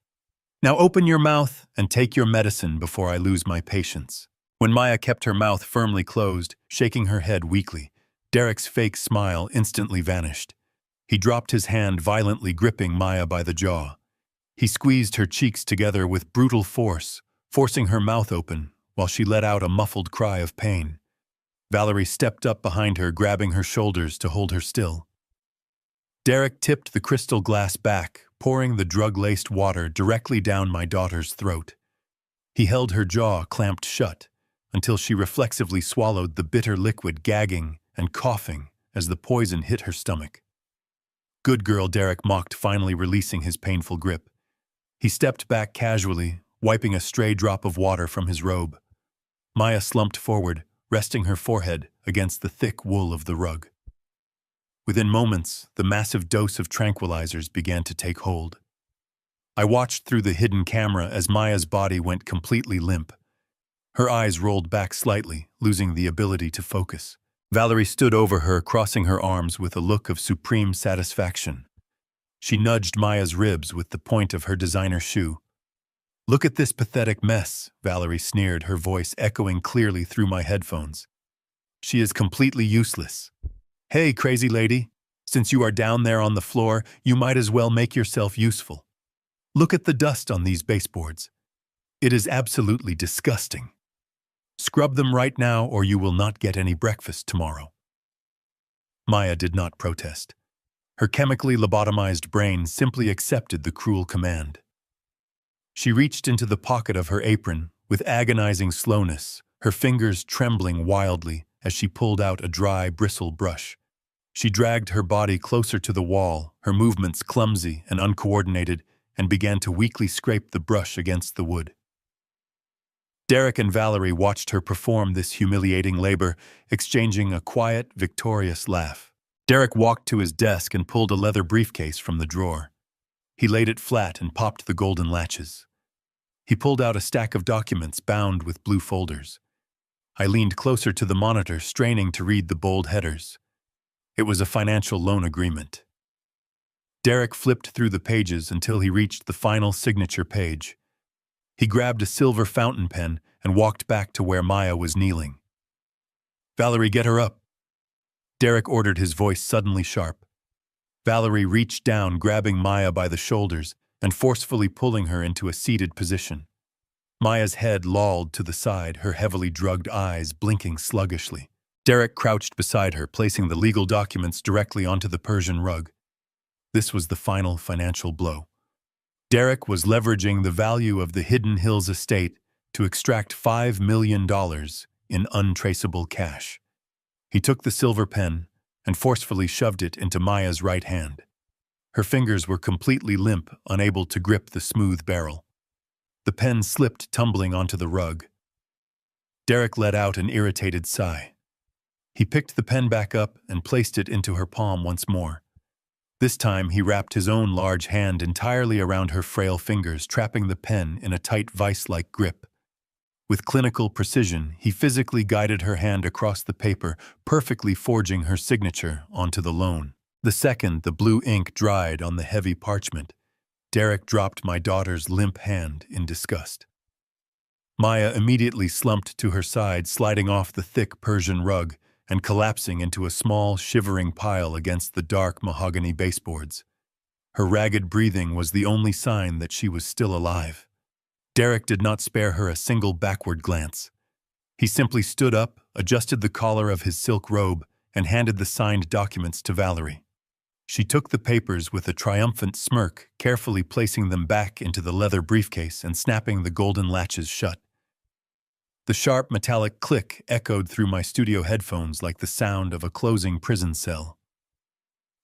Speaker 1: Now open your mouth and take your medicine before I lose my patience." When Maya kept her mouth firmly closed, shaking her head weakly, Derek's fake smile instantly vanished. He dropped his hand, violently gripping Maya by the jaw. He squeezed her cheeks together with brutal force, forcing her mouth open while she let out a muffled cry of pain. Valerie stepped up behind her, grabbing her shoulders to hold her still. Derek tipped the crystal glass back, pouring the drug-laced water directly down my daughter's throat. He held her jaw clamped shut until she reflexively swallowed the bitter liquid, gagging and coughing as the poison hit her stomach. "Good girl," Derek mocked, finally releasing his painful grip. He stepped back casually, wiping a stray drop of water from his robe. Maya slumped forward, resting her forehead against the thick wool of the rug. Within moments, the massive dose of tranquilizers began to take hold. I watched through the hidden camera as Maya's body went completely limp. Her eyes rolled back slightly, losing the ability to focus. Valerie stood over her, crossing her arms with a look of supreme satisfaction. She nudged Maya's ribs with the point of her designer shoe. "Look at this pathetic mess," Valerie sneered, her voice echoing clearly through my headphones. "She is completely useless. Hey, crazy lady, since you are down there on the floor, you might as well make yourself useful. Look at the dust on these baseboards. It is absolutely disgusting. Scrub them right now or you will not get any breakfast tomorrow." Maya did not protest. Her chemically lobotomized brain simply accepted the cruel command. She reached into the pocket of her apron with agonizing slowness, her fingers trembling wildly as she pulled out a dry bristle brush. She dragged her body closer to the wall, her movements clumsy and uncoordinated, and began to weakly scrape the brush against the wood. Derek and Valerie watched her perform this humiliating labor, exchanging a quiet, victorious laugh. Derek walked to his desk and pulled a leather briefcase from the drawer. He laid it flat and popped the golden latches. He pulled out a stack of documents bound with blue folders. I leaned closer to the monitor, straining to read the bold headers. It was a financial loan agreement. Derek flipped through the pages until he reached the final signature page. He grabbed a silver fountain pen and walked back to where Maya was kneeling. "Valerie, get her up," Derek ordered, his voice suddenly sharp. Valerie reached down, grabbing Maya by the shoulders and forcefully pulling her into a seated position. Maya's head lolled to the side, her heavily drugged eyes blinking sluggishly. Derek crouched beside her, placing the legal documents directly onto the Persian rug. This was the final financial blow. Derek was leveraging the value of the Hidden Hills estate to extract $5 million in untraceable cash. He took the silver pen and forcefully shoved it into Maya's right hand. Her fingers were completely limp, unable to grip the smooth barrel. The pen slipped, tumbling onto the rug. Derek let out an irritated sigh. He picked the pen back up and placed it into her palm once more. This time he wrapped his own large hand entirely around her frail fingers, trapping the pen in a tight vice-like grip. With clinical precision, he physically guided her hand across the paper, perfectly forging her signature onto the loan. The second the blue ink dried on the heavy parchment, Derek dropped my daughter's limp hand in disgust. Maya immediately slumped to her side, sliding off the thick Persian rug and collapsing into a small, shivering pile against the dark mahogany baseboards. Her ragged breathing was the only sign that she was still alive. Derek did not spare her a single backward glance. He simply stood up, adjusted the collar of his silk robe, and handed the signed documents to Valerie. She took the papers with a triumphant smirk, carefully placing them back into the leather briefcase and snapping the golden latches shut. The sharp metallic click echoed through my studio headphones like the sound of a closing prison cell.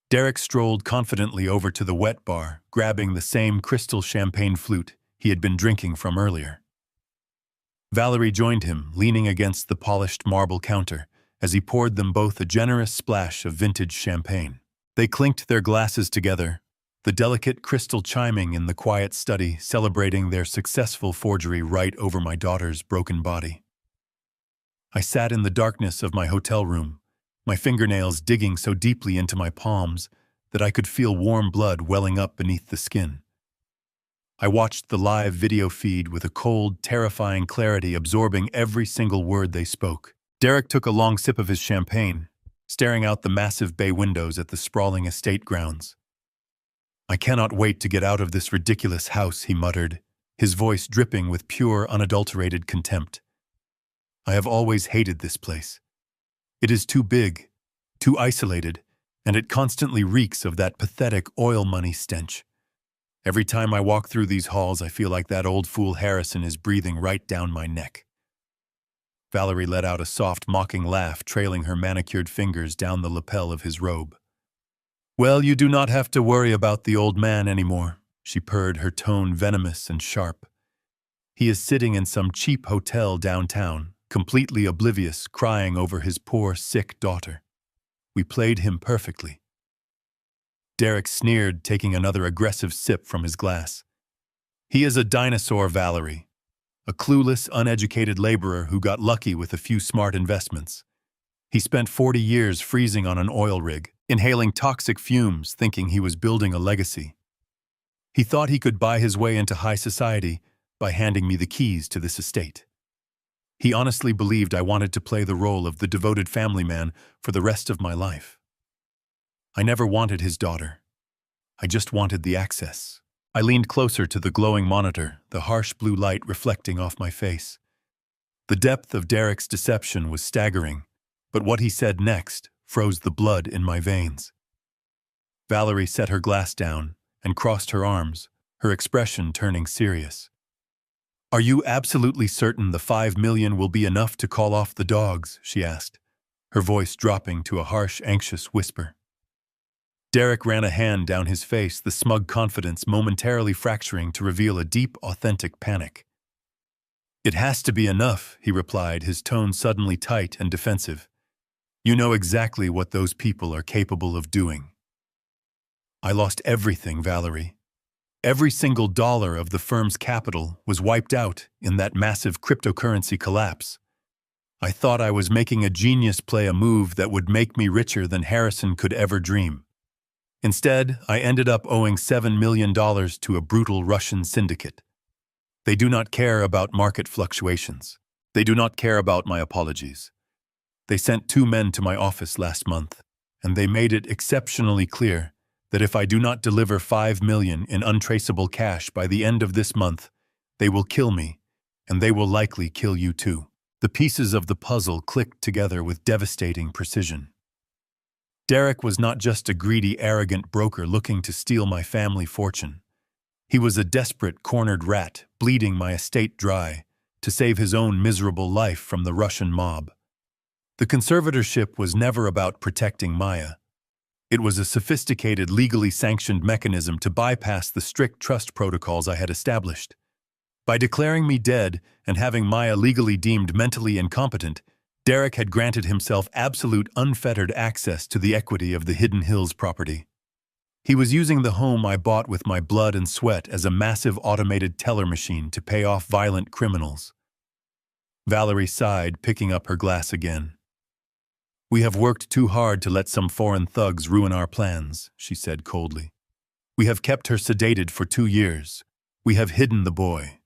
Speaker 1: Derek strolled confidently over to the wet bar, grabbing the same crystal champagne flute he had been drinking from earlier. Valerie joined him, leaning against the polished marble counter, as he poured them both a generous splash of vintage champagne. They clinked their glasses together, the delicate crystal chiming in the quiet study, celebrating their successful forgery right over my daughter's broken body. I sat in the darkness of my hotel room, my fingernails digging so deeply into my palms that I could feel warm blood welling up beneath the skin. I watched the live video feed with a cold, terrifying clarity, absorbing every single word they spoke. Derek took a long sip of his champagne, staring out the massive bay windows at the sprawling estate grounds. "I cannot wait to get out of this ridiculous house," he muttered, his voice dripping with pure, unadulterated contempt. "I have always hated this place. It is too big, too isolated, and it constantly reeks of that pathetic oil money stench. Every time I walk through these halls, I feel like that old fool Harrison is breathing right down my neck." Valerie let out a soft, mocking laugh, trailing her manicured fingers down the lapel of his robe. "Well, you do not have to worry about the old man anymore," she purred, her tone venomous and sharp. He is sitting in some cheap hotel downtown, completely oblivious, crying over his poor, sick daughter. We played him perfectly. Derek sneered, taking another aggressive sip from his glass. He is a dinosaur, Valerie. A clueless, uneducated laborer who got lucky with a few smart investments. He spent 40 years freezing on an oil rig, inhaling toxic fumes, thinking he was building a legacy. He thought he could buy his way into high society by handing me the keys to this estate. He honestly believed I wanted to play the role of the devoted family man for the rest of my life. I never wanted his daughter. I just wanted the access. I leaned closer to the glowing monitor, the harsh blue light reflecting off my face. The depth of Derek's deception was staggering, but what he said next froze the blood in my veins. Valerie set her glass down and crossed her arms, her expression turning serious. "Are you absolutely certain the $5 million will be enough to call off the dogs?" she asked, her voice dropping to a harsh, anxious whisper. Derek ran a hand down his face, the smug confidence momentarily fracturing to reveal a deep, authentic panic. "It has to be enough," he replied, his tone suddenly tight and defensive. "You know exactly what those people are capable of doing." I lost everything, Valerie. Every single dollar of the firm's capital was wiped out in that massive cryptocurrency collapse. I thought I was making a genius play, a move that would make me richer than Harrison could ever dream. Instead, I ended up owing $7 million to a brutal Russian syndicate. They do not care about market fluctuations. They do not care about my apologies. They sent 2 men to my office last month, and they made it exceptionally clear that if I do not deliver $5 million in untraceable cash by the end of this month, they will kill me, and they will likely kill you too. The pieces of the puzzle clicked together with devastating precision. Derek was not just a greedy, arrogant broker looking to steal my family fortune. He was a desperate, cornered rat, bleeding my estate dry to save his own miserable life from the Russian mob. The conservatorship was never about protecting Maya. It was a sophisticated, legally sanctioned mechanism to bypass the strict trust protocols I had established. By declaring me dead and having Maya legally deemed mentally incompetent, Derek had granted himself absolute, unfettered access to the equity of the Hidden Hills property. He was using the home I bought with my blood and sweat as a massive automated teller machine to pay off violent criminals. Valerie sighed, picking up her glass again. "We have worked too hard to let some foreign thugs ruin our plans," she said coldly. "We have kept her sedated for 2 years. We have hidden the boy.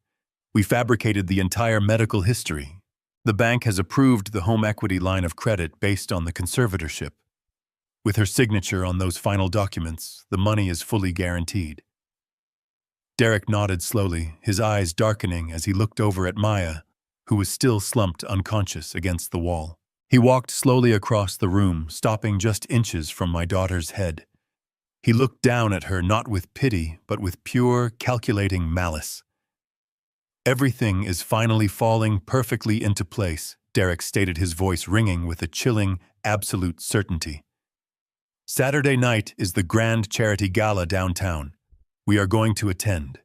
Speaker 1: We fabricated the entire medical history. The bank has approved the home equity line of credit based on the conservatorship. With her signature on those final documents, the money is fully guaranteed." Derek nodded slowly, his eyes darkening as he looked over at Maya, who was still slumped unconscious against the wall. He walked slowly across the room, stopping just inches from my daughter's head. He looked down at her not with pity, but with pure, calculating malice. "Everything is finally falling perfectly into place," Derek stated, his voice ringing with a chilling, absolute certainty. "Saturday night is the grand charity gala downtown. We are going to attend.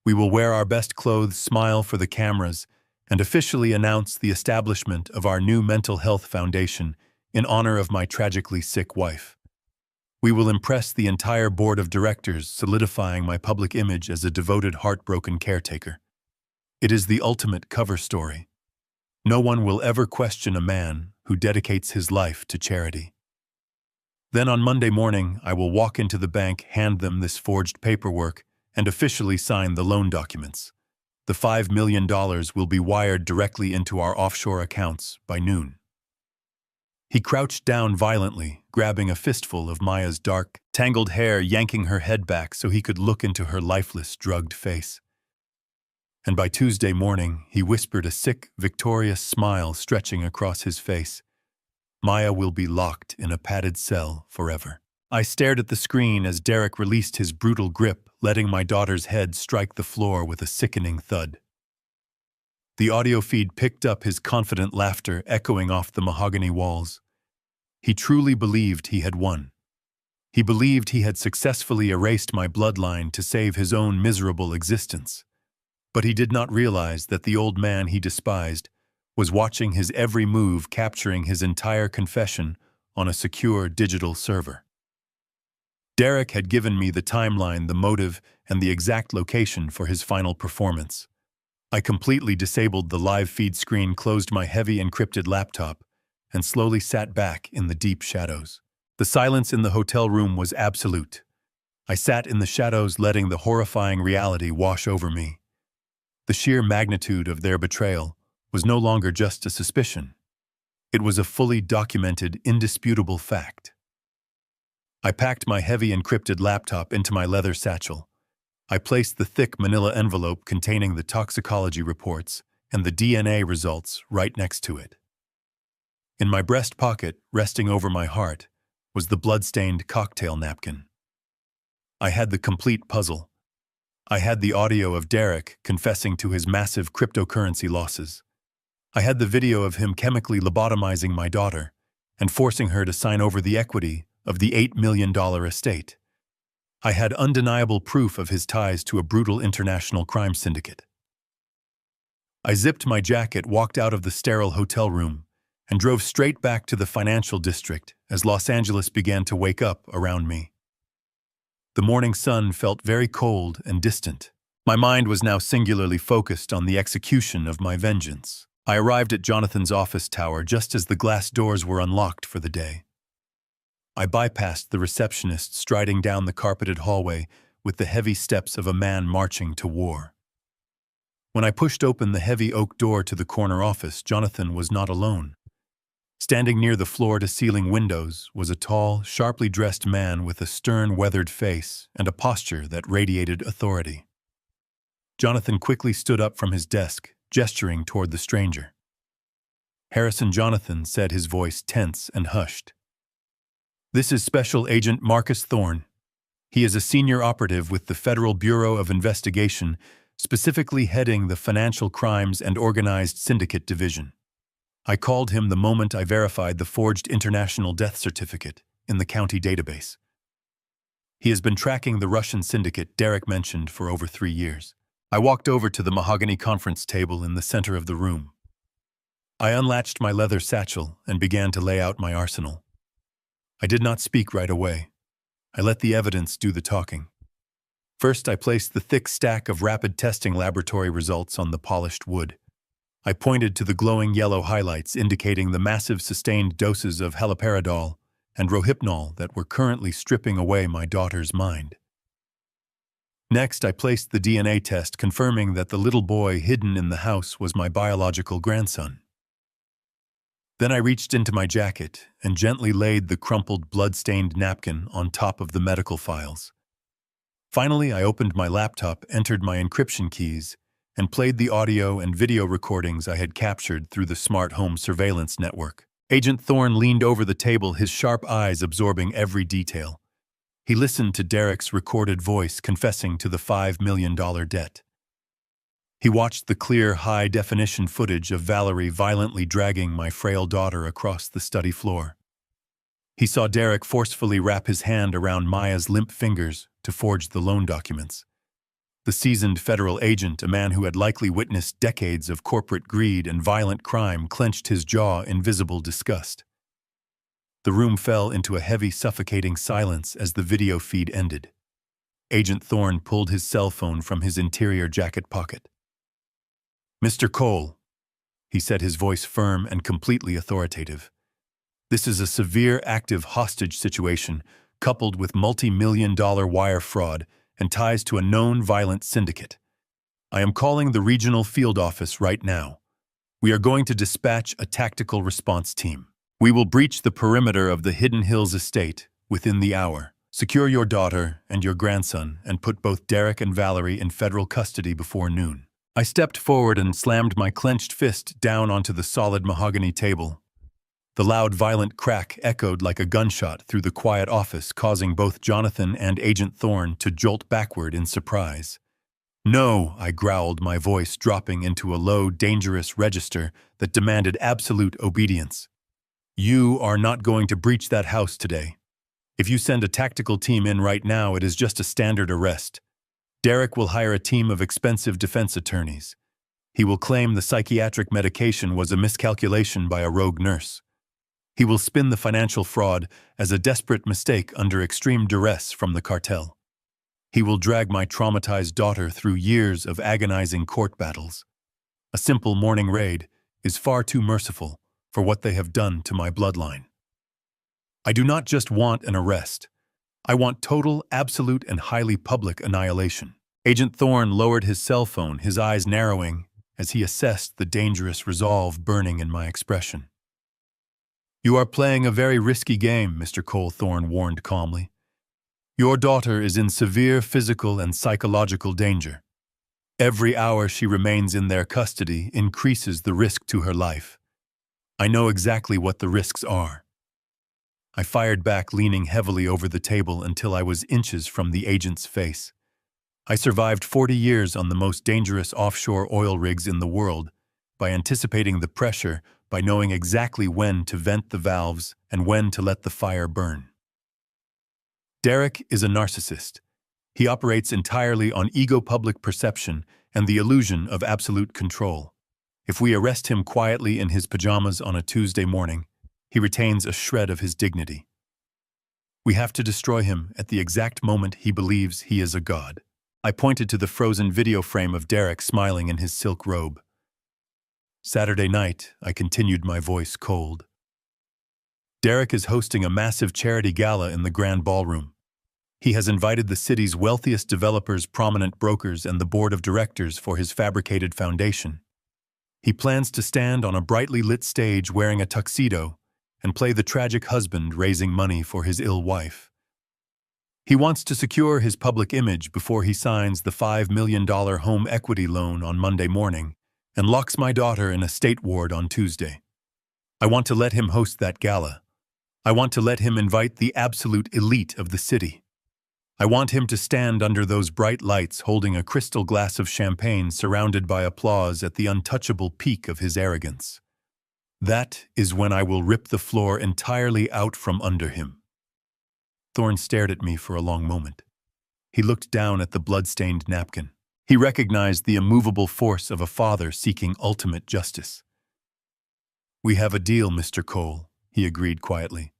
Speaker 1: We will wear our best clothes, smile for the cameras, and officially announce the establishment of our new mental health foundation in honor of my tragically sick wife. We will impress the entire board of directors, solidifying my public image as a devoted, heartbroken caretaker. It is the ultimate cover story. No one will ever question a man who dedicates his life to charity. Then on Monday morning, I will walk into the bank, hand them this forged paperwork, and officially sign the loan documents. The $5 million will be wired directly into our offshore accounts by noon." He crouched down violently, grabbing a fistful of Maya's dark, tangled hair, yanking her head back so he could look into her lifeless, drugged face. And by Tuesday morning, he whispered, a sick, victorious smile stretching across his face, "Maya will be locked in a padded cell forever." I stared at the screen as Derek released his brutal grip, letting my daughter's head strike the floor with a sickening thud. The audio feed picked up his confident laughter echoing off the mahogany walls. He truly believed he had won. He believed he had successfully erased my bloodline to save his own miserable existence. But he did not realize that the old man he despised was watching his every move, capturing his entire confession on a secure digital server. Derek had given me the timeline, the motive, and the exact location for his final performance. I completely disabled the live feed screen, closed my heavy encrypted laptop, and slowly sat back in the deep shadows. The silence in the hotel room was absolute. I sat in the shadows, letting the horrifying reality wash over me. The sheer magnitude of their betrayal was no longer just a suspicion. It was a fully documented, indisputable fact. I packed my heavy encrypted laptop into my leather satchel. I placed the thick manila envelope containing the toxicology reports and the DNA results right next to it. In my breast pocket, resting over my heart, was the blood-stained cocktail napkin. I had the complete puzzle. I had the audio of Derek confessing to his massive cryptocurrency losses. I had the video of him chemically lobotomizing my daughter and forcing her to sign over the equity of the $8 million estate. I had undeniable proof of his ties to a brutal international crime syndicate. I zipped my jacket, walked out of the sterile hotel room, and drove straight back to the financial district as Los Angeles began to wake up around me. The morning sun felt very cold and distant. My mind was now singularly focused on the execution of my vengeance. I arrived at Jonathan's office tower just as the glass doors were unlocked for the day. I bypassed the receptionist striding down the carpeted hallway with the heavy steps of a man marching to war. When I pushed open the heavy oak door to the corner office, Jonathan was not alone. Standing near the floor-to-ceiling windows was a tall, sharply dressed man with a stern, weathered face and a posture that radiated authority. Jonathan quickly stood up from his desk, gesturing toward the stranger. "Harrison Jonathan," said, his voice tense and hushed. "This is Special Agent Marcus Thorne. He is a senior operative with the Federal Bureau of Investigation, specifically heading the Financial Crimes and Organized Syndicate Division. I called him the moment I verified the forged international death certificate in the county database. He has been tracking the Russian syndicate Derek mentioned for over 3 years." I walked over to the mahogany conference table in the center of the room. I unlatched my leather satchel and began to lay out my arsenal. I did not speak right away. I let the evidence do the talking. First, I placed the thick stack of rapid testing laboratory results on the polished wood. I pointed to the glowing yellow highlights indicating the massive sustained doses of haloperidol and rohypnol that were currently stripping away my daughter's mind. Next, I placed the DNA test confirming that the little boy hidden in the house was my biological grandson. Then I reached into my jacket and gently laid the crumpled, blood-stained napkin on top of the medical files. Finally, I opened my laptop, entered my encryption keys, and played the audio and video recordings I had captured through the smart home surveillance network. Agent Thorne leaned over the table, his sharp eyes absorbing every detail. He listened to Derek's recorded voice confessing to the $5 million debt. He watched the clear, high-definition footage of Valerie violently dragging my frail daughter across the study floor. He saw Derek forcefully wrap his hand around Maya's limp fingers to forge the loan documents. The seasoned federal agent, a man who had likely witnessed decades of corporate greed and violent crime, clenched his jaw in visible disgust. The room fell into a heavy, suffocating silence as the video feed ended. Agent Thorne pulled his cell phone from his interior jacket pocket. "Mr. Cole," he said, his voice firm and completely authoritative. "This is a severe active hostage situation coupled with multi-million-dollar wire fraud and ties to a known violent syndicate. I am calling the regional field office right now. We are going to dispatch a tactical response team. We will breach the perimeter of the Hidden Hills estate within the hour. Secure your daughter and your grandson and put both Derek and Valerie in federal custody before noon." I stepped forward and slammed my clenched fist down onto the solid mahogany table. The loud, violent crack echoed like a gunshot through the quiet office, causing both Jonathan and Agent Thorne to jolt backward in surprise. "No," I growled, my voice dropping into a low, dangerous register that demanded absolute obedience. "You are not going to breach that house today. If you send a tactical team in right now, it is just a standard arrest. Derek will hire a team of expensive defense attorneys. He will claim the psychiatric medication was a miscalculation by a rogue nurse. He will spin the financial fraud as a desperate mistake under extreme duress from the cartel. He will drag my traumatized daughter through years of agonizing court battles. A simple morning raid is far too merciful for what they have done to my bloodline. I do not just want an arrest. I want total, absolute, and highly public annihilation. Agent Thorne lowered his cell phone, his eyes narrowing as he assessed the dangerous resolve burning in my expression. "You are playing a very risky game," Mr. Cole, Thorne warned calmly. "Your daughter is in severe physical and psychological danger. Every hour she remains in their custody increases the risk to her life. I know exactly what the risks are." I fired back, leaning heavily over the table until I was inches from the agent's face. I survived 40 years on the most dangerous offshore oil rigs in the world by anticipating the pressure, by knowing exactly when to vent the valves and when to let the fire burn. Derek is a narcissist. He operates entirely on ego, public perception, and the illusion of absolute control. If we arrest him quietly in his pajamas on a Tuesday morning, he retains a shred of his dignity. We have to destroy him at the exact moment he believes he is a god. I pointed to the frozen video frame of Derek smiling in his silk robe. Saturday night, I continued, my voice cold. Derek is hosting a massive charity gala in the Grand Ballroom. He has invited the city's wealthiest developers, prominent brokers, and the board of directors for his fabricated foundation. He plans to stand on a brightly lit stage wearing a tuxedo and play the tragic husband raising money for his ill wife. He wants to secure his public image before he signs the $5 million home equity loan on Monday morning and locks my daughter in a state ward on Tuesday. I want to let him host that gala. I want to let him invite the absolute elite of the city. I want him to stand under those bright lights holding a crystal glass of champagne surrounded by applause at the untouchable peak of his arrogance. That is when I will rip the floor entirely out from under him. Thorne stared at me for a long moment. He looked down at the blood-stained napkin. He recognized the immovable force of a father seeking ultimate justice. "We have a deal, Mr. Cole," he agreed quietly.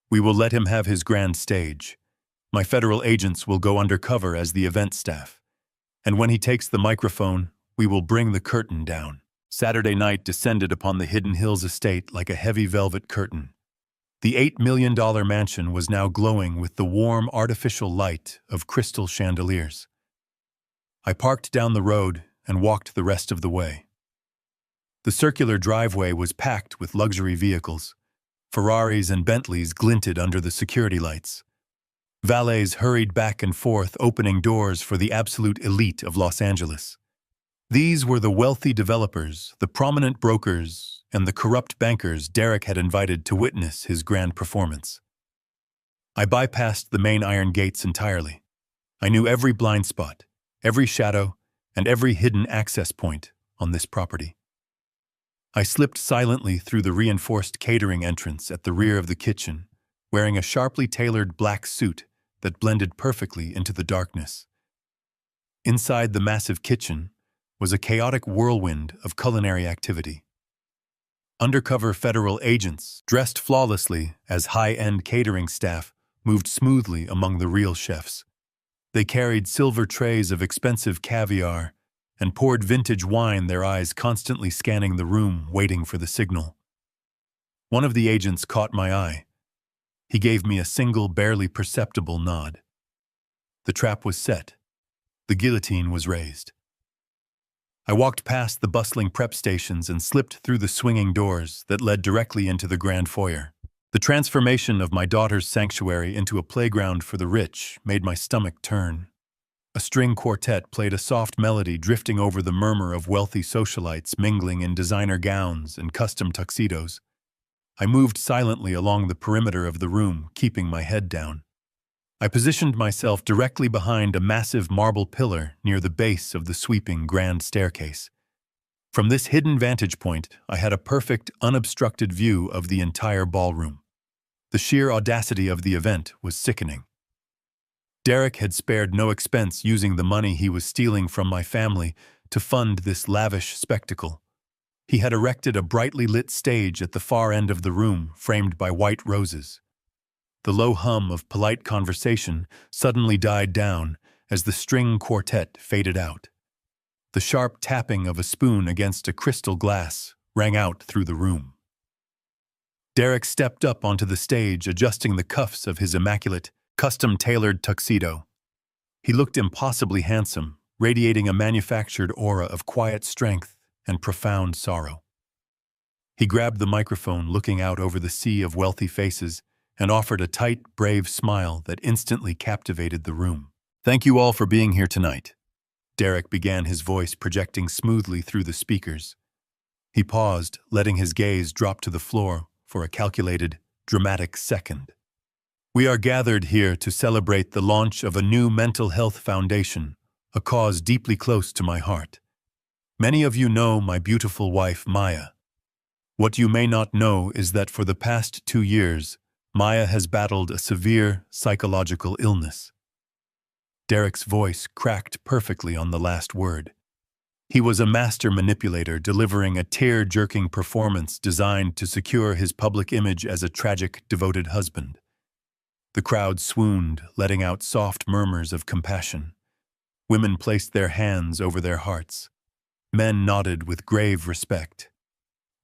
Speaker 1: "We will let him have his grand stage. My federal agents will go undercover as the event staff. And when he takes the microphone, we will bring the curtain down." Saturday night descended upon the Hidden Hills estate like a heavy velvet curtain. The $8 million mansion was now glowing with the warm, artificial light of crystal chandeliers. I parked down the road and walked the rest of the way. The circular driveway was packed with luxury vehicles. Ferraris and Bentleys glinted under the security lights. Valets hurried back and forth, opening doors for the absolute elite of Los Angeles. These were the wealthy developers, the prominent brokers, and the corrupt bankers Derek had invited to witness his grand performance. I bypassed the main iron gates entirely. I knew every blind spot, every shadow, and every hidden access point on this property. I slipped silently through the reinforced catering entrance at the rear of the kitchen, wearing a sharply tailored black suit that blended perfectly into the darkness. Inside the massive kitchen was a chaotic whirlwind of culinary activity. Undercover federal agents, dressed flawlessly as high-end catering staff, moved smoothly among the real chefs. They carried silver trays of expensive caviar and poured vintage wine, their eyes constantly scanning the room, waiting for the signal. One of the agents caught my eye. He gave me a single, barely perceptible nod. The trap was set. The guillotine was raised. I walked past the bustling prep stations and slipped through the swinging doors that led directly into the grand foyer. The transformation of my daughter's sanctuary into a playground for the rich made my stomach turn. A string quartet played a soft melody, drifting over the murmur of wealthy socialites mingling in designer gowns and custom tuxedos. I moved silently along the perimeter of the room, keeping my head down. I positioned myself directly behind a massive marble pillar near the base of the sweeping grand staircase. From this hidden vantage point, I had a perfect, unobstructed view of the entire ballroom. The sheer audacity of the event was sickening. Derek had spared no expense using the money he was stealing from my family to fund this lavish spectacle. He had erected a brightly lit stage at the far end of the room, framed by white roses. The low hum of polite conversation suddenly died down as the string quartet faded out. The sharp tapping of a spoon against a crystal glass rang out through the room. Derek stepped up onto the stage, adjusting the cuffs of his immaculate, custom-tailored tuxedo. He looked impossibly handsome, radiating a manufactured aura of quiet strength and profound sorrow. He grabbed the microphone, looking out over the sea of wealthy faces, and offered a tight, brave smile that instantly captivated the room. "Thank you all for being here tonight," Derek began, his voice projecting smoothly through the speakers. He paused, letting his gaze drop to the floor for a calculated, dramatic second. "We are gathered here to celebrate the launch of a new mental health foundation, a cause deeply close to my heart. Many of you know my beautiful wife, Maya. What you may not know is that for the past 2 years, Maya has battled a severe psychological illness." Derek's voice cracked perfectly on the last word. He was a master manipulator, delivering a tear-jerking performance designed to secure his public image as a tragic, devoted husband. The crowd swooned, letting out soft murmurs of compassion. Women placed their hands over their hearts. Men nodded with grave respect.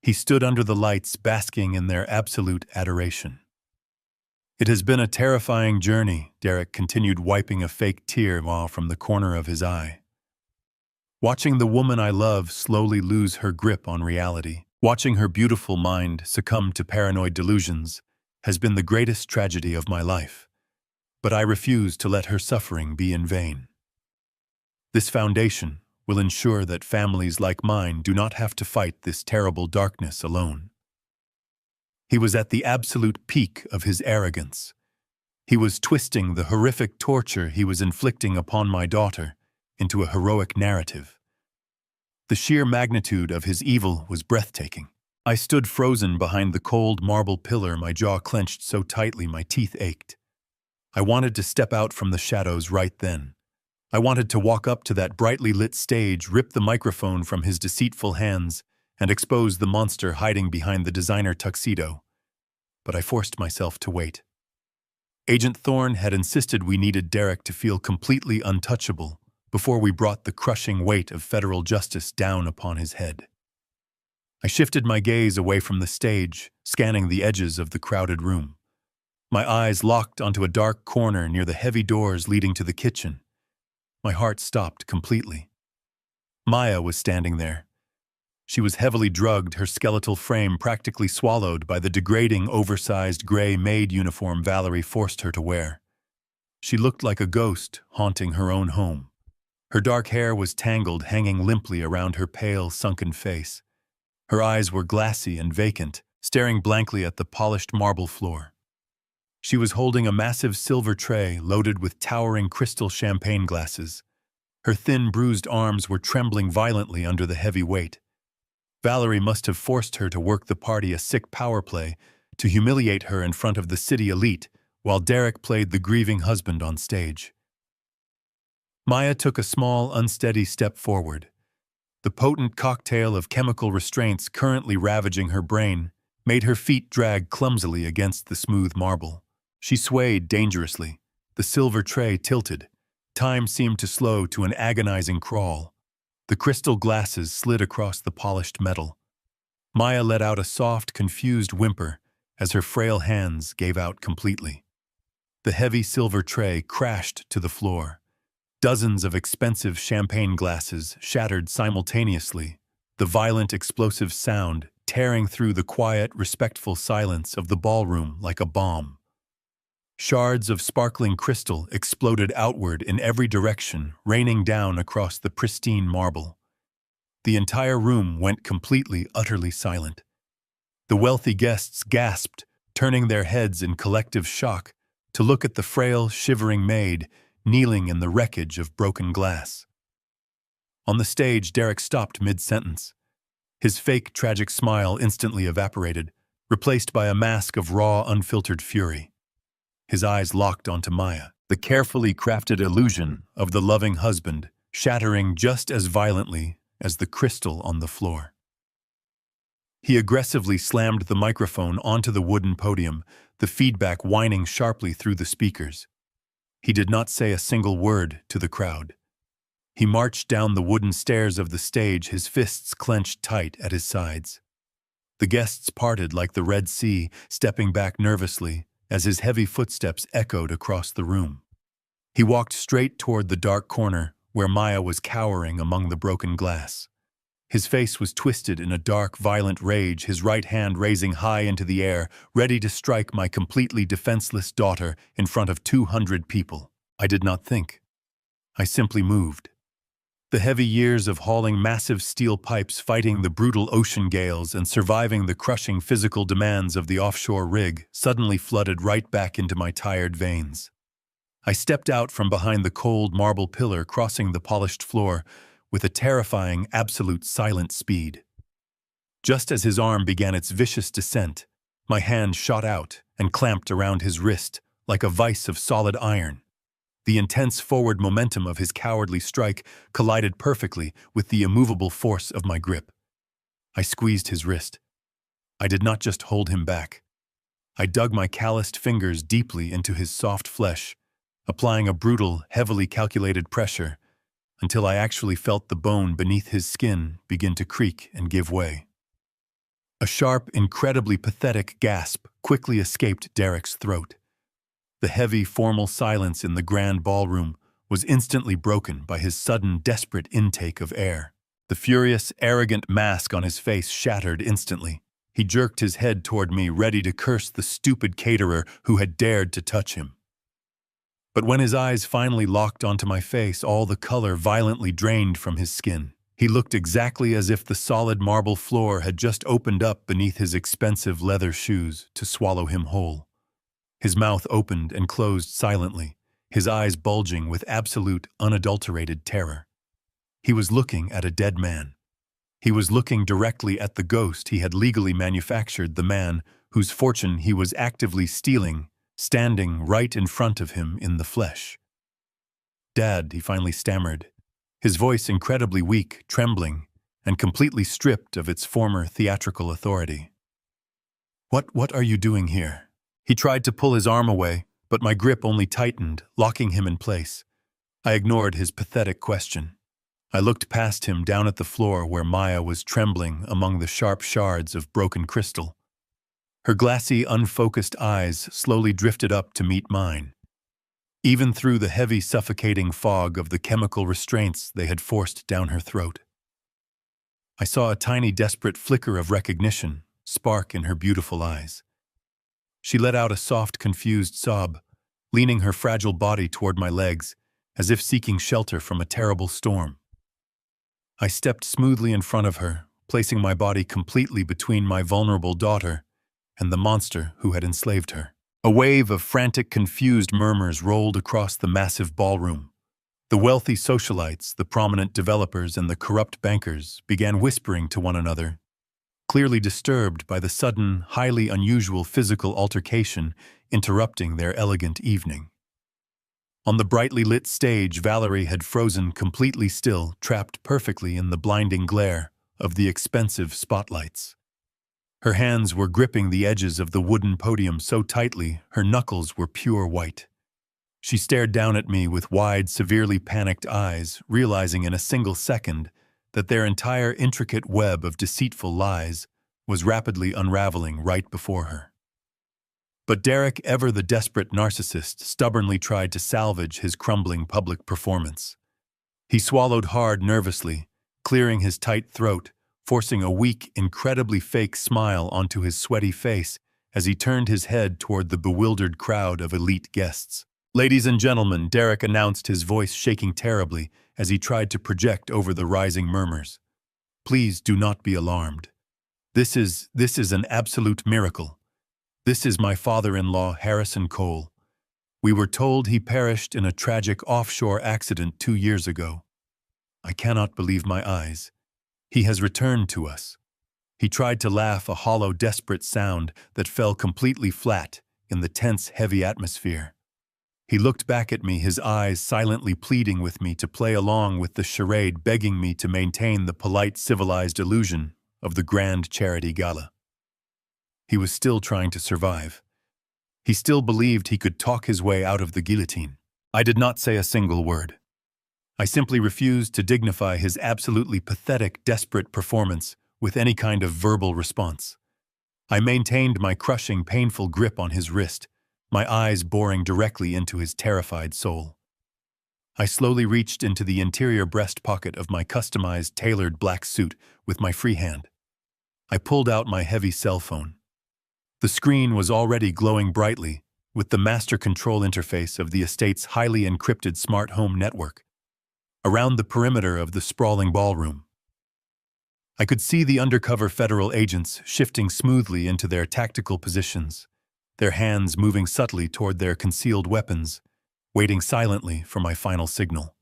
Speaker 1: He stood under the lights, basking in their absolute adoration. "It has been a terrifying journey," Derek continued, wiping a fake tear from the corner of his eye. "Watching the woman I love slowly lose her grip on reality, watching her beautiful mind succumb to paranoid delusions, has been the greatest tragedy of my life. But I refuse to let her suffering be in vain. This foundation will ensure that families like mine do not have to fight this terrible darkness alone." He was at the absolute peak of his arrogance. He was twisting the horrific torture he was inflicting upon my daughter into a heroic narrative. The sheer magnitude of his evil was breathtaking. I stood frozen behind the cold marble pillar, my jaw clenched so tightly my teeth ached. I wanted to step out from the shadows right then. I wanted to walk up to that brightly lit stage, rip the microphone from his deceitful hands, and expose the monster hiding behind the designer tuxedo. But I forced myself to wait. Agent Thorne had insisted we needed Derek to feel completely untouchable before we brought the crushing weight of federal justice down upon his head. I shifted my gaze away from the stage, scanning the edges of the crowded room. My eyes locked onto a dark corner near the heavy doors leading to the kitchen. My heart stopped completely. Maya was standing there. She was heavily drugged, her skeletal frame practically swallowed by the degrading, oversized gray Maid uniform Valerie forced her to wear. She looked like a ghost haunting her own home. Her dark hair was tangled, hanging limply around her pale, sunken face. Her eyes were glassy and vacant, staring blankly at the polished marble floor. She was holding a massive silver tray loaded with towering crystal champagne glasses. Her thin, bruised arms were trembling violently under the heavy weight. Valerie must have forced her to work the party a sick power play to humiliate her in front of the city elite, while Derek played the grieving husband on stage. Maya took a small, unsteady step forward. The potent cocktail of chemical restraints currently ravaging her brain made her feet drag clumsily against the smooth marble. She swayed dangerously. The silver tray tilted. Time seemed to slow to an agonizing crawl. The crystal glasses slid across the polished metal. Maya let out a soft, confused whimper as her frail hands gave out completely. The heavy silver tray crashed to the floor. Dozens of expensive champagne glasses shattered simultaneously, the violent, explosive sound tearing through the quiet, respectful silence of the ballroom like a bomb. Shards of sparkling crystal exploded outward in every direction, raining down across the pristine marble. The entire room went completely, utterly silent. The wealthy guests gasped, turning their heads in collective shock to look at the frail, shivering Maid kneeling in the wreckage of broken glass. On the stage, Derek stopped mid-sentence. His fake, tragic smile instantly evaporated, replaced by a mask of raw, unfiltered fury. His eyes locked onto Maya. the carefully crafted illusion of the loving husband shattering just as violently as the crystal on the floor. He aggressively slammed the microphone onto the wooden podium, the feedback whining sharply through the speakers. He did not say a single word to the crowd. He marched down the wooden stairs of the stage, his fists clenched tight at his sides. The guests parted like the Red Sea, stepping back nervously as his heavy footsteps echoed across the room. He walked straight toward the dark corner where Maya was cowering among the broken glass. His face was twisted in a dark, violent rage, his right hand raising high into the air, ready to strike my completely defenseless daughter in front of 200 people. I did not think. I simply moved. The heavy years of hauling massive steel pipes, fighting the brutal ocean gales, and surviving the crushing physical demands of the offshore rig suddenly flooded right back into my tired veins. I stepped out from behind the cold marble pillar, crossing the polished floor with a terrifying, absolute silent speed. Just as his arm began its vicious descent, my hand shot out and clamped around his wrist like a vice of solid iron. The intense forward momentum of his cowardly strike collided perfectly with the immovable force of my grip. I squeezed his wrist. I did not just hold him back. I dug my calloused fingers deeply into his soft flesh, applying a brutal, heavily calculated pressure until I actually felt the bone beneath his skin begin to creak and give way. A sharp, incredibly pathetic gasp quickly escaped Derek's throat. The heavy, formal silence in the grand ballroom was instantly broken by his sudden, desperate intake of air. The furious, arrogant mask on his face shattered instantly. He jerked his head toward me, ready to curse the stupid caterer who had dared to touch him. But when his eyes finally locked onto my face, all the color violently drained from his skin. He looked exactly as if the solid marble floor had just opened up beneath his expensive leather shoes to swallow him whole. His mouth opened and closed silently, his eyes bulging with absolute, unadulterated terror. He was looking at a dead man. He was looking directly at the ghost he had legally manufactured, the man whose fortune he was actively stealing, standing right in front of him in the flesh. "Dad," he finally stammered, his voice incredibly weak, trembling, and completely stripped of its former theatrical authority. What are you doing here?" He tried to pull his arm away, but my grip only tightened, locking him in place. I ignored his pathetic question. I looked past him down at the floor where Maya was trembling among the sharp shards of broken crystal. Her glassy, unfocused eyes slowly drifted up to meet mine. Even through the heavy, suffocating fog of the chemical restraints they had forced down her throat, I saw a tiny, desperate flicker of recognition spark in her beautiful eyes. She let out a soft, confused sob, leaning her fragile body toward my legs, as if seeking shelter from a terrible storm. I stepped smoothly in front of her, placing my body completely between my vulnerable daughter and the monster who had enslaved her. A wave of frantic, confused murmurs rolled across the massive ballroom. The wealthy socialites, the prominent developers, and the corrupt bankers began whispering to one another, clearly disturbed by the sudden, highly unusual physical altercation interrupting their elegant evening. On the brightly lit stage, Valerie had frozen completely still, trapped perfectly in the blinding glare of the expensive spotlights. Her hands were gripping the edges of the wooden podium so tightly her knuckles were pure white. She stared down at me with wide, severely panicked eyes, realizing in a single second that their entire intricate web of deceitful lies was rapidly unraveling right before her. But Derek, ever the desperate narcissist, stubbornly tried to salvage his crumbling public performance. He swallowed hard nervously, clearing his tight throat, forcing a weak, incredibly fake smile onto his sweaty face as he turned his head toward the bewildered crowd of elite guests. "Ladies and gentlemen," Derek announced, his voice shaking terribly as he tried to project over the rising murmurs. "Please do not be alarmed. This is an absolute miracle. This is my father-in-law, Harrison Cole. We were told he perished in a tragic offshore accident 2 years ago. I cannot believe my eyes. He has returned to us." He tried to laugh, a hollow, desperate sound that fell completely flat in the tense, heavy atmosphere. He looked back at me, his eyes silently pleading with me to play along with the charade, begging me to maintain the polite, civilized illusion of the grand charity gala. He was still trying to survive. He still believed he could talk his way out of the guillotine. I did not say a single word. I simply refused to dignify his absolutely pathetic, desperate performance with any kind of verbal response. I maintained my crushing, painful grip on his wrist, my eyes boring directly into his terrified soul. I slowly reached into the interior breast pocket of my customized, tailored black suit with my free hand. I pulled out my heavy cell phone. The screen was already glowing brightly with the master control interface of the estate's highly encrypted smart home network. Around the perimeter of the sprawling ballroom, I could see the undercover federal agents shifting smoothly into their tactical positions, their hands moving subtly toward their concealed weapons, waiting silently for my final signal.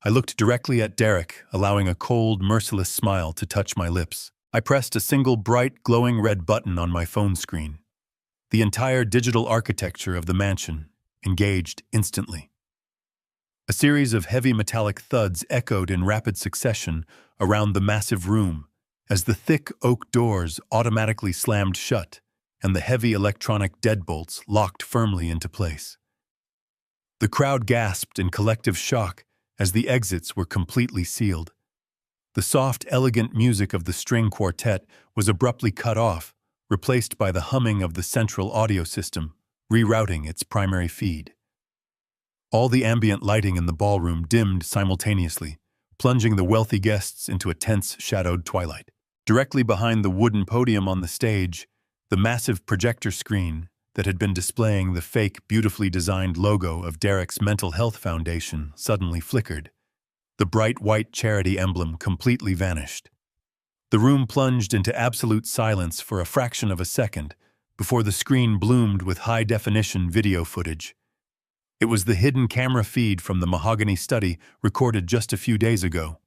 Speaker 1: I looked directly at Derek, allowing a cold, merciless smile to touch my lips. I pressed a single bright, glowing red button on my phone screen. The entire digital architecture of the mansion engaged instantly. A series of heavy metallic thuds echoed in rapid succession around the massive room as the thick oak doors automatically slammed shut and the heavy electronic deadbolts locked firmly into place. The crowd gasped in collective shock as the exits were completely sealed. The soft, elegant music of the string quartet was abruptly cut off, replaced by the humming of the central audio system, rerouting its primary feed. All the ambient lighting in the ballroom dimmed simultaneously, plunging the wealthy guests into a tense, shadowed twilight. Directly behind the wooden podium on the stage, the massive projector screen that had been displaying the fake, beautifully designed logo of Derek's Mental Health Foundation suddenly flickered. The bright white charity emblem completely vanished. The room plunged into absolute silence for a fraction of a second before the screen bloomed with high-definition video footage. It was the hidden camera feed from the mahogany study recorded just a few days ago.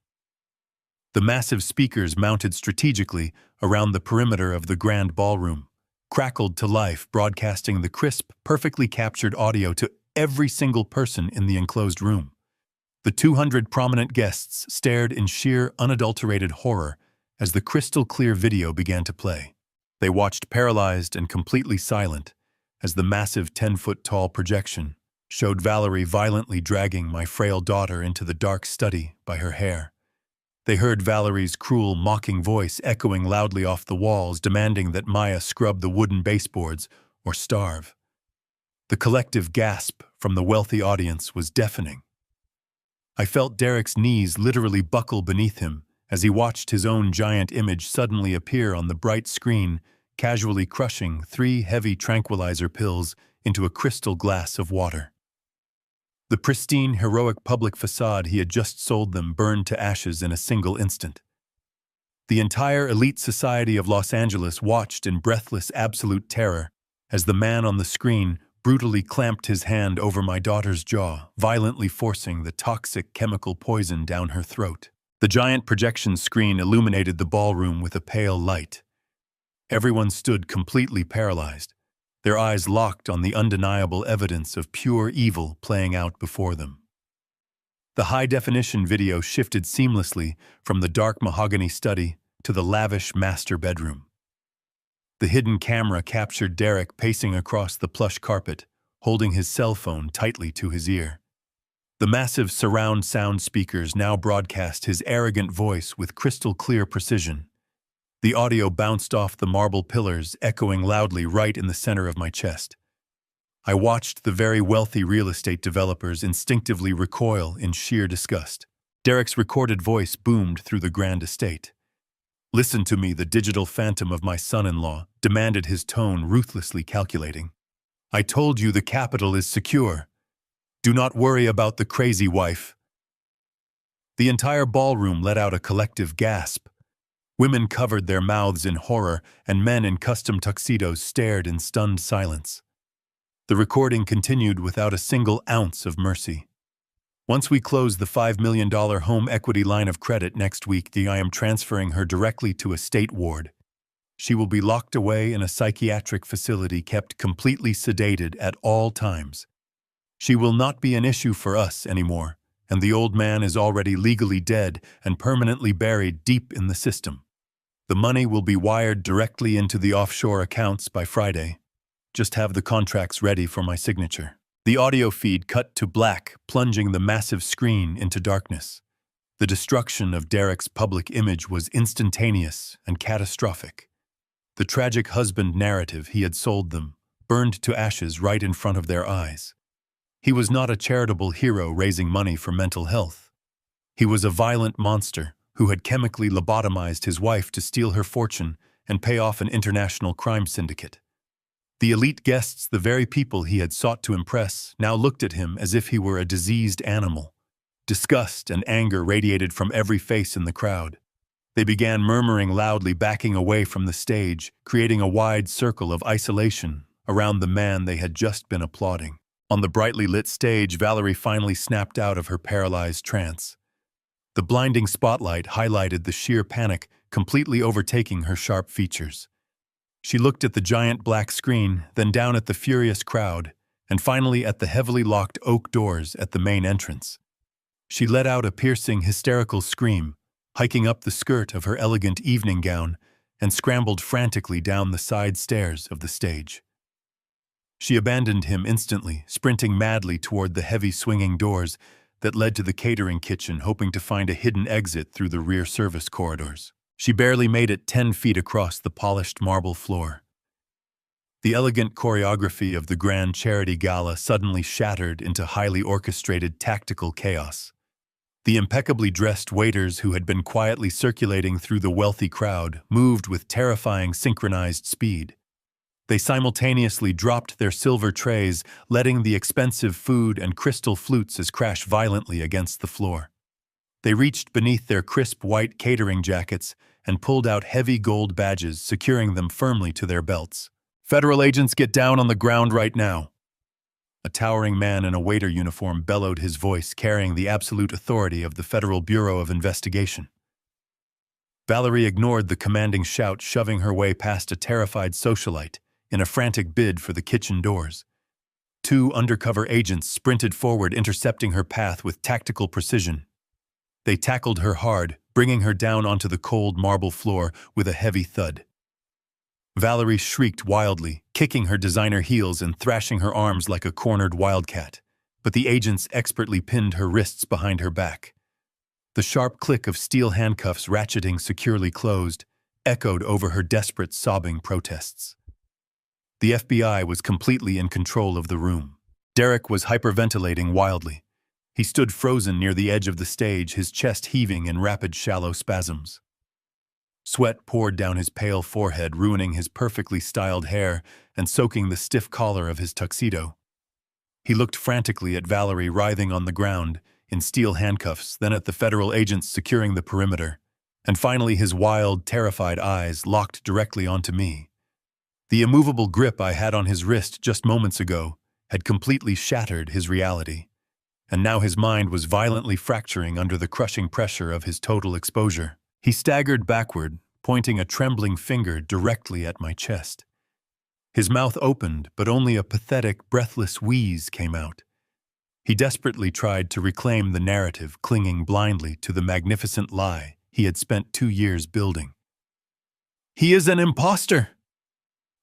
Speaker 1: The massive speakers mounted strategically around the perimeter of the grand ballroom crackled to life, broadcasting the crisp, perfectly captured audio to every single person in the enclosed room. The 200 prominent guests stared in sheer, unadulterated horror as the crystal-clear video began to play. They watched paralyzed and completely silent as the massive 10-foot-tall projection showed Valerie violently dragging my frail daughter into the dark study by her hair. They heard Valerie's cruel, mocking voice echoing loudly off the walls, demanding that Maya scrub the wooden baseboards or starve. The collective gasp from the wealthy audience was deafening. I felt Derek's knees literally buckle beneath him as he watched his own giant image suddenly appear on the bright screen, casually crushing 3 heavy tranquilizer pills into a crystal glass of water. The pristine, heroic public facade he had just sold them burned to ashes in a single instant. The entire elite society of Los Angeles watched in breathless, absolute terror as the man on the screen brutally clamped his hand over my daughter's jaw, violently forcing the toxic chemical poison down her throat. The giant projection screen illuminated the ballroom with a pale light. Everyone stood completely paralyzed, their eyes locked on the undeniable evidence of pure evil playing out before them. The high-definition video shifted seamlessly from the dark mahogany study to the lavish master bedroom. The hidden camera captured Derek pacing across the plush carpet, holding his cell phone tightly to his ear. The massive surround sound speakers now broadcast his arrogant voice with crystal-clear precision. The audio bounced off the marble pillars, echoing loudly right in the center of my chest. I watched the very wealthy real estate developers instinctively recoil in sheer disgust. Derek's recorded voice boomed through the grand estate. "Listen to me, the digital phantom of my son-in-law," demanded his tone ruthlessly calculating. "I told you the capital is secure. Do not worry about the crazy wife." The entire ballroom let out a collective gasp. Women covered their mouths in horror, and men in custom tuxedos stared in stunned silence. The recording continued without a single ounce of mercy. "Once we close the $5 million home equity line of credit next week, I am transferring her directly to a state ward. She will be locked away in a psychiatric facility kept completely sedated at all times. She will not be an issue for us anymore, and the old man is already legally dead and permanently buried deep in the system. The money will be wired directly into the offshore accounts by Friday. Just have the contracts ready for my signature." The audio feed cut to black, plunging the massive screen into darkness. The destruction of Derek's public image was instantaneous and catastrophic. The tragic husband narrative he had sold them burned to ashes right in front of their eyes. He was not a charitable hero raising money for mental health. He was a violent monster who had chemically lobotomized his wife to steal her fortune and pay off an international crime syndicate. The elite guests, the very people he had sought to impress, now looked at him as if he were a diseased animal. Disgust and anger radiated from every face in the crowd. They began murmuring loudly, backing away from the stage, creating a wide circle of isolation around the man they had just been applauding. On the brightly lit stage, Valerie finally snapped out of her paralyzed trance. The blinding spotlight highlighted the sheer panic completely overtaking her sharp features. She looked at the giant black screen, then down at the furious crowd, and finally at the heavily locked oak doors at the main entrance. She let out a piercing, hysterical scream, hiking up the skirt of her elegant evening gown, and scrambled frantically down the side stairs of the stage. She abandoned him instantly, sprinting madly toward the heavy swinging doors that led to the catering kitchen, hoping to find a hidden exit through the rear service corridors. She barely made it 10 feet across the polished marble floor. The elegant choreography of the grand charity gala suddenly shattered into highly orchestrated tactical chaos. The impeccably dressed waiters who had been quietly circulating through the wealthy crowd moved with terrifying synchronized speed. They simultaneously dropped their silver trays, letting the expensive food and crystal flutes crash violently against the floor. They reached beneath their crisp white catering jackets and pulled out heavy gold badges, securing them firmly to their belts. "Federal agents, get down on the ground right now!" A towering man in a waiter uniform bellowed, his voice carrying the absolute authority of the Federal Bureau of Investigation. Valerie ignored the commanding shout, shoving her way past a terrified socialite in a frantic bid for the kitchen doors. 2 undercover agents sprinted forward, intercepting her path with tactical precision. They tackled her hard, bringing her down onto the cold marble floor with a heavy thud. Valerie shrieked wildly, kicking her designer heels and thrashing her arms like a cornered wildcat, but the agents expertly pinned her wrists behind her back. The sharp click of steel handcuffs ratcheting securely closed echoed over her desperate, sobbing protests. The FBI was completely in control of the room. Derek was hyperventilating wildly. He stood frozen near the edge of the stage, his chest heaving in rapid, shallow spasms. Sweat poured down his pale forehead, ruining his perfectly styled hair and soaking the stiff collar of his tuxedo. He looked frantically at Valerie writhing on the ground in steel handcuffs, then at the federal agents securing the perimeter, and finally his wild, terrified eyes locked directly onto me. The immovable grip I had on his wrist just moments ago had completely shattered his reality, and now his mind was violently fracturing under the crushing pressure of his total exposure. He staggered backward, pointing a trembling finger directly at my chest. His mouth opened, but only a pathetic, breathless wheeze came out. He desperately tried to reclaim the narrative, clinging blindly to the magnificent lie he had spent 2 years building. "He is an imposter!"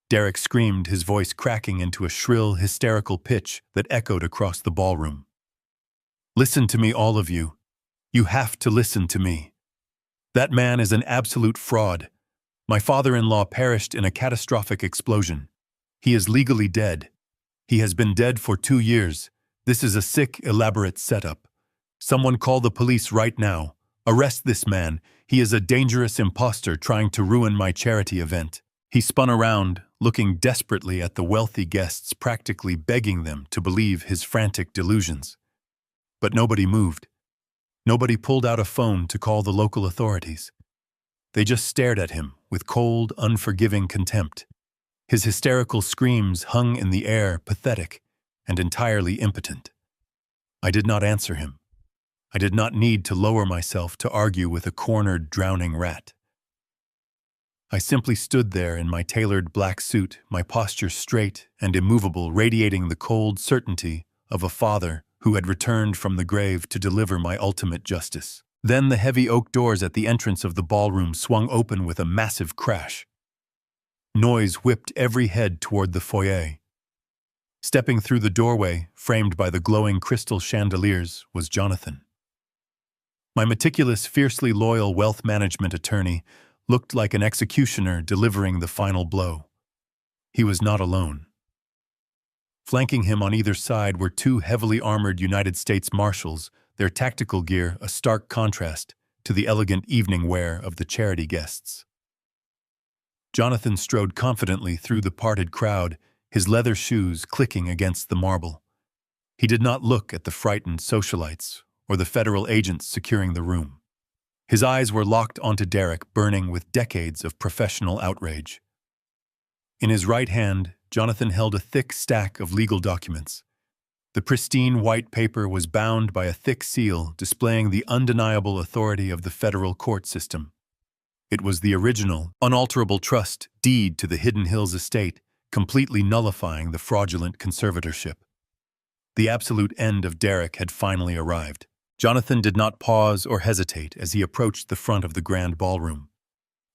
Speaker 1: Derek screamed, his voice cracking into a shrill, hysterical pitch that echoed across the ballroom. "Listen to me, all of you. You have to listen to me. That man is an absolute fraud. My father-in-law perished in a catastrophic explosion. He is legally dead. He has been dead for 2 years. This is a sick, elaborate setup. Someone call the police right now. Arrest this man. He is a dangerous imposter trying to ruin my charity event." He spun around, looking desperately at the wealthy guests, practically begging them to believe his frantic delusions. But nobody moved. Nobody pulled out a phone to call the local authorities. They just stared at him with cold, unforgiving contempt. His hysterical screams hung in the air, pathetic and entirely impotent. I did not answer him. I did not need to lower myself to argue with a cornered, drowning rat. I simply stood there in my tailored black suit, my posture straight and immovable, radiating the cold certainty of a father who had returned from the grave to deliver my ultimate justice. Then the heavy oak doors at the entrance of the ballroom swung open with a massive crash. Noise whipped every head toward the foyer. Stepping through the doorway, framed by the glowing crystal chandeliers, was Jonathan. My meticulous, fiercely loyal wealth management attorney looked like an executioner delivering the final blow. He was not alone. Flanking him on either side were two heavily armored United States Marshals, their tactical gear a stark contrast to the elegant evening wear of the charity guests. Jonathan strode confidently through the parted crowd, his leather shoes clicking against the marble. He did not look at the frightened socialites or the federal agents securing the room. His eyes were locked onto Derek, burning with decades of professional outrage. In his right hand, Jonathan held a thick stack of legal documents. The pristine white paper was bound by a thick seal displaying the undeniable authority of the federal court system. It was the original, unalterable trust deed to the Hidden Hills estate, completely nullifying the fraudulent conservatorship. The absolute end of Derek had finally arrived. Jonathan did not pause or hesitate as he approached the front of the grand ballroom.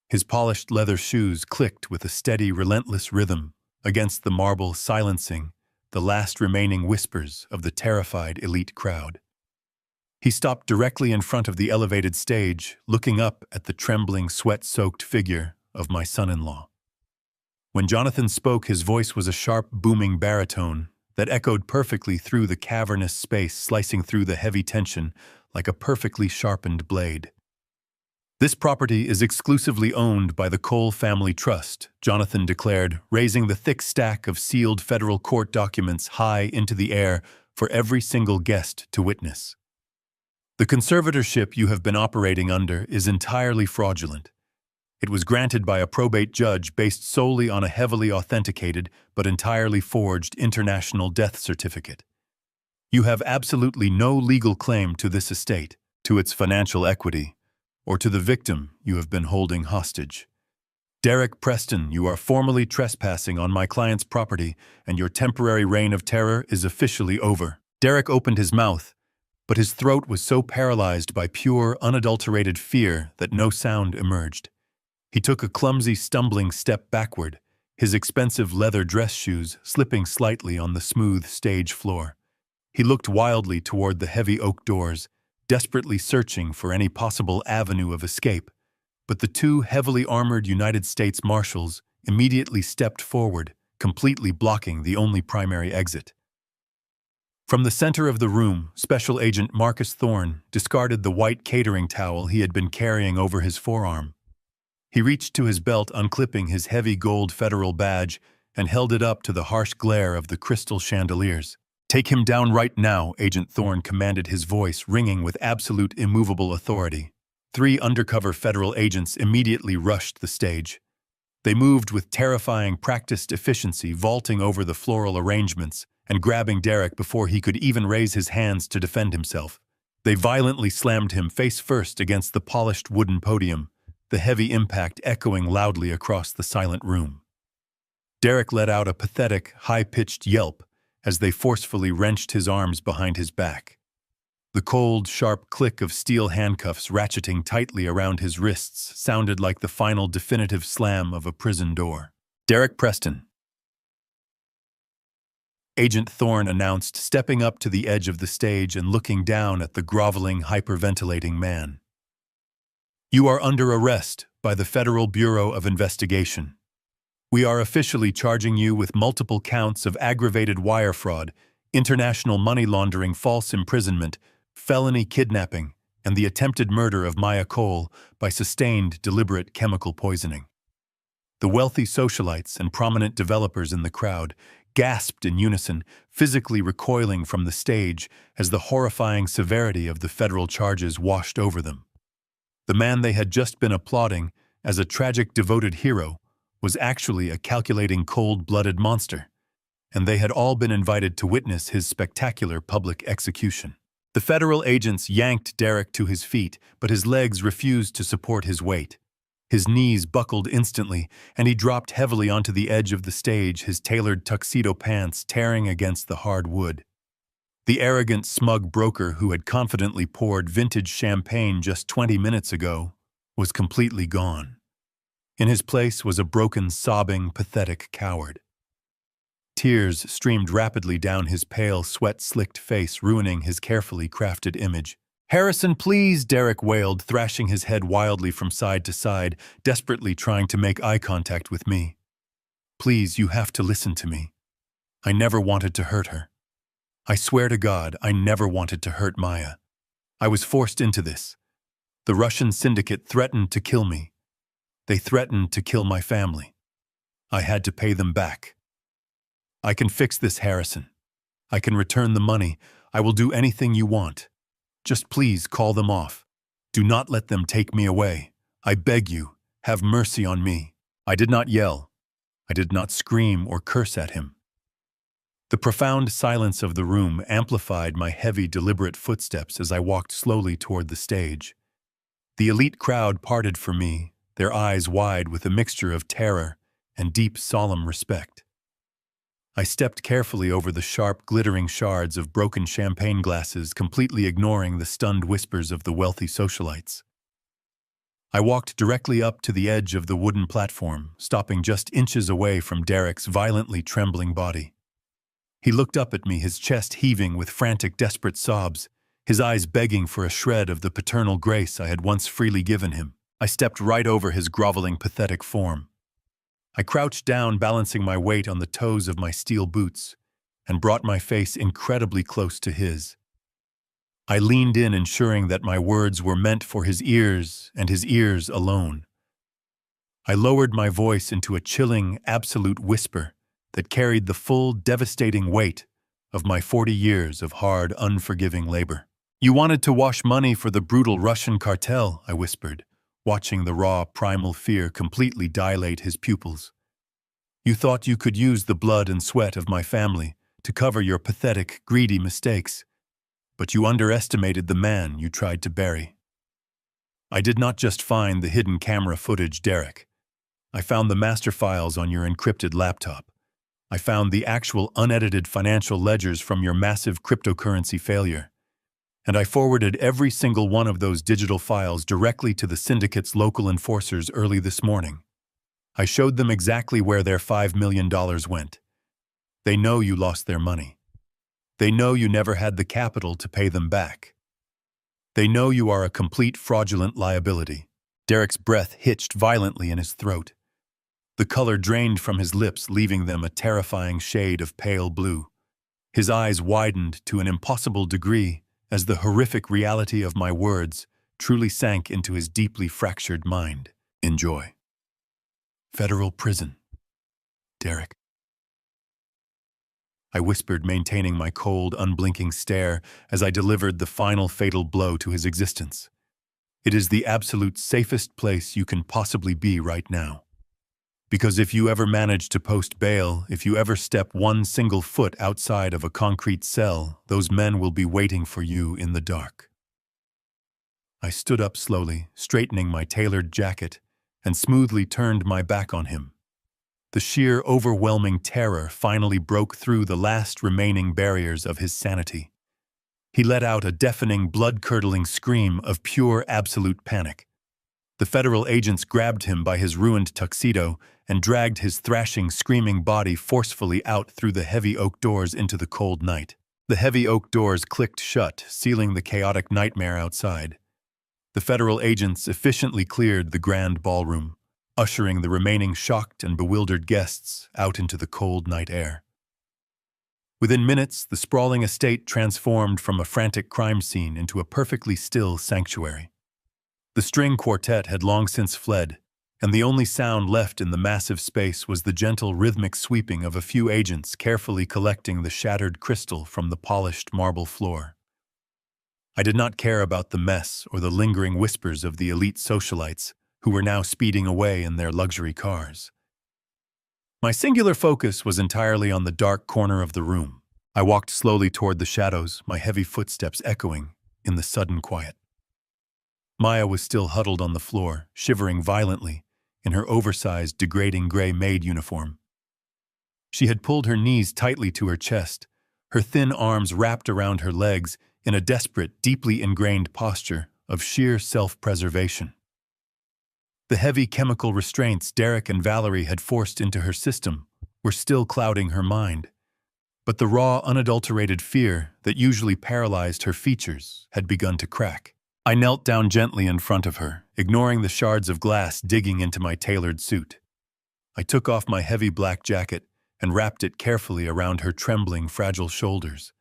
Speaker 1: His polished leather shoes clicked with a steady, relentless rhythm against the marble, silencing the last remaining whispers of the terrified elite crowd. He stopped directly in front of the elevated stage, looking up at the trembling, sweat-soaked figure of my son-in-law. When Jonathan spoke, his voice was a sharp, booming baritone that echoed perfectly through the cavernous space, slicing through the heavy tension like a perfectly sharpened blade. "This property is exclusively owned by the Cole Family Trust," Jonathan declared, raising the thick stack of sealed federal court documents high into the air for every single guest to witness. "The conservatorship you have been operating under is entirely fraudulent. It was granted by a probate judge based solely on a heavily authenticated but entirely forged international death certificate. You have absolutely no legal claim to this estate, to its financial equity, or to the victim you have been holding hostage. Derek Preston, you are formally trespassing on my client's property, and your temporary reign of terror is officially over." Derek opened his mouth, but his throat was so paralyzed by pure, unadulterated fear that no sound emerged. He took a clumsy, stumbling step backward, his expensive leather dress shoes slipping slightly on the smooth stage floor. He looked wildly toward the heavy oak doors, desperately searching for any possible avenue of escape, but the two heavily armored United States Marshals immediately stepped forward, completely blocking the only primary exit. From the center of the room, Special Agent Marcus Thorne discarded the white catering towel he had been carrying over his forearm. He reached to his belt, unclipping his heavy gold federal badge, and held it up to the harsh glare of the crystal chandeliers. "Take him down right now," Agent Thorne commanded, his voice ringing with absolute immovable authority. 3 undercover federal agents immediately rushed the stage. They moved with terrifying, practiced efficiency, vaulting over the floral arrangements and grabbing Derek before he could even raise his hands to defend himself. They violently slammed him face first against the polished wooden podium, the heavy impact echoing loudly across the silent room. Derek let out a pathetic, high-pitched yelp as they forcefully wrenched his arms behind his back. The cold, sharp click of steel handcuffs ratcheting tightly around his wrists sounded like the final definitive slam of a prison door. "Derek Preston," Agent Thorne announced, stepping up to the edge of the stage and looking down at the groveling, hyperventilating man. "You are under arrest by the Federal Bureau of Investigation. We are officially charging you with multiple counts of aggravated wire fraud, international money laundering, false imprisonment, felony kidnapping, and the attempted murder of Maya Cole by sustained deliberate chemical poisoning." The wealthy socialites and prominent developers in the crowd gasped in unison, physically recoiling from the stage as the horrifying severity of the federal charges washed over them. The man they had just been applauding as a tragic, devoted hero was actually a calculating, cold-blooded monster, and they had all been invited to witness his spectacular public execution. The federal agents yanked Derek to his feet, but his legs refused to support his weight. His knees buckled instantly, and he dropped heavily onto the edge of the stage, his tailored tuxedo pants tearing against the hard wood. The arrogant, smug broker who had confidently poured vintage champagne just 20 minutes ago was completely gone. In his place was a broken, sobbing, pathetic coward. Tears streamed rapidly down his pale, sweat-slicked face, ruining his carefully crafted image. "Harrison, please," Derek wailed, thrashing his head wildly from side to side, desperately trying to make eye contact with me. "Please, you have to listen to me. I never wanted to hurt her. I swear to God, I never wanted to hurt Maya. I was forced into this. The Russian syndicate threatened to kill me. They threatened to kill my family. I had to pay them back. I can fix this, Harrison. I can return the money. I will do anything you want. Just please call them off. Do not let them take me away. I beg you, have mercy on me." I did not yell. I did not scream or curse at him. The profound silence of the room amplified my heavy, deliberate footsteps as I walked slowly toward the stage. The elite crowd parted for me, their eyes wide with a mixture of terror and deep, solemn respect. I stepped carefully over the sharp, glittering shards of broken champagne glasses, completely ignoring the stunned whispers of the wealthy socialites. I walked directly up to the edge of the wooden platform, stopping just inches away from Derek's violently trembling body. He looked up at me, his chest heaving with frantic, desperate sobs, his eyes begging for a shred of the paternal grace I had once freely given him. I stepped right over his groveling, pathetic form. I crouched down, balancing my weight on the toes of my steel boots, and brought my face incredibly close to his. I leaned in, ensuring that my words were meant for his ears and his ears alone. I lowered my voice into a chilling, absolute whisper that carried the full, devastating weight of my 40 years of hard, unforgiving labor. "You wanted to wash money for the brutal Russian cartel," I whispered, watching the raw, primal fear completely dilate his pupils. "You thought you could use the blood and sweat of my family to cover your pathetic, greedy mistakes, but you underestimated the man you tried to bury." I did not just find the hidden camera footage, Derek. I found the master files on your encrypted laptop. I found the actual unedited financial ledgers from your massive cryptocurrency failure. And I forwarded every single one of those digital files directly to the syndicate's local enforcers early this morning. I showed them exactly where their $5 million went. They know you lost their money. They know you never had the capital to pay them back. They know you are a complete fraudulent liability. Derek's breath hitched violently in his throat. The color drained from his lips, leaving them a terrifying shade of pale blue. His eyes widened to an impossible degree as the horrific reality of my words truly sank into his deeply fractured mind. "Enjoy. Federal prison. Derek." I whispered, maintaining my cold, unblinking stare as I delivered the final fatal blow to his existence. "It is the absolute safest place you can possibly be right now. Because if you ever manage to post bail, if you ever step one single foot outside of a concrete cell, those men will be waiting for you in the dark." I stood up slowly, straightening my tailored jacket, and smoothly turned my back on him. The sheer, overwhelming terror finally broke through the last remaining barriers of his sanity. He let out a deafening, blood-curdling scream of pure, absolute panic. The federal agents grabbed him by his ruined tuxedo and dragged his thrashing, screaming body forcefully out through the heavy oak doors into the cold night. The heavy oak doors clicked shut, sealing the chaotic nightmare outside. The federal agents efficiently cleared the grand ballroom, ushering the remaining shocked and bewildered guests out into the cold night air. Within minutes, the sprawling estate transformed from a frantic crime scene into a perfectly still sanctuary. The string quartet had long since fled, and the only sound left in the massive space was the gentle, rhythmic sweeping of a few agents carefully collecting the shattered crystal from the polished marble floor. I did not care about the mess or the lingering whispers of the elite socialites who were now speeding away in their luxury cars. My singular focus was entirely on the dark corner of the room. I walked slowly toward the shadows, my heavy footsteps echoing in the sudden quiet. Maya was still huddled on the floor, shivering violently in her oversized, degrading gray maid uniform. She had pulled her knees tightly to her chest, her thin arms wrapped around her legs in a desperate, deeply ingrained posture of sheer self-preservation. The heavy chemical restraints Derek and Valerie had forced into her system were still clouding her mind, but the raw, unadulterated fear that usually paralyzed her features had begun to crack. I knelt down gently in front of her, ignoring the shards of glass digging into my tailored suit. I took off my heavy black jacket and wrapped it carefully around her trembling, fragile shoulders.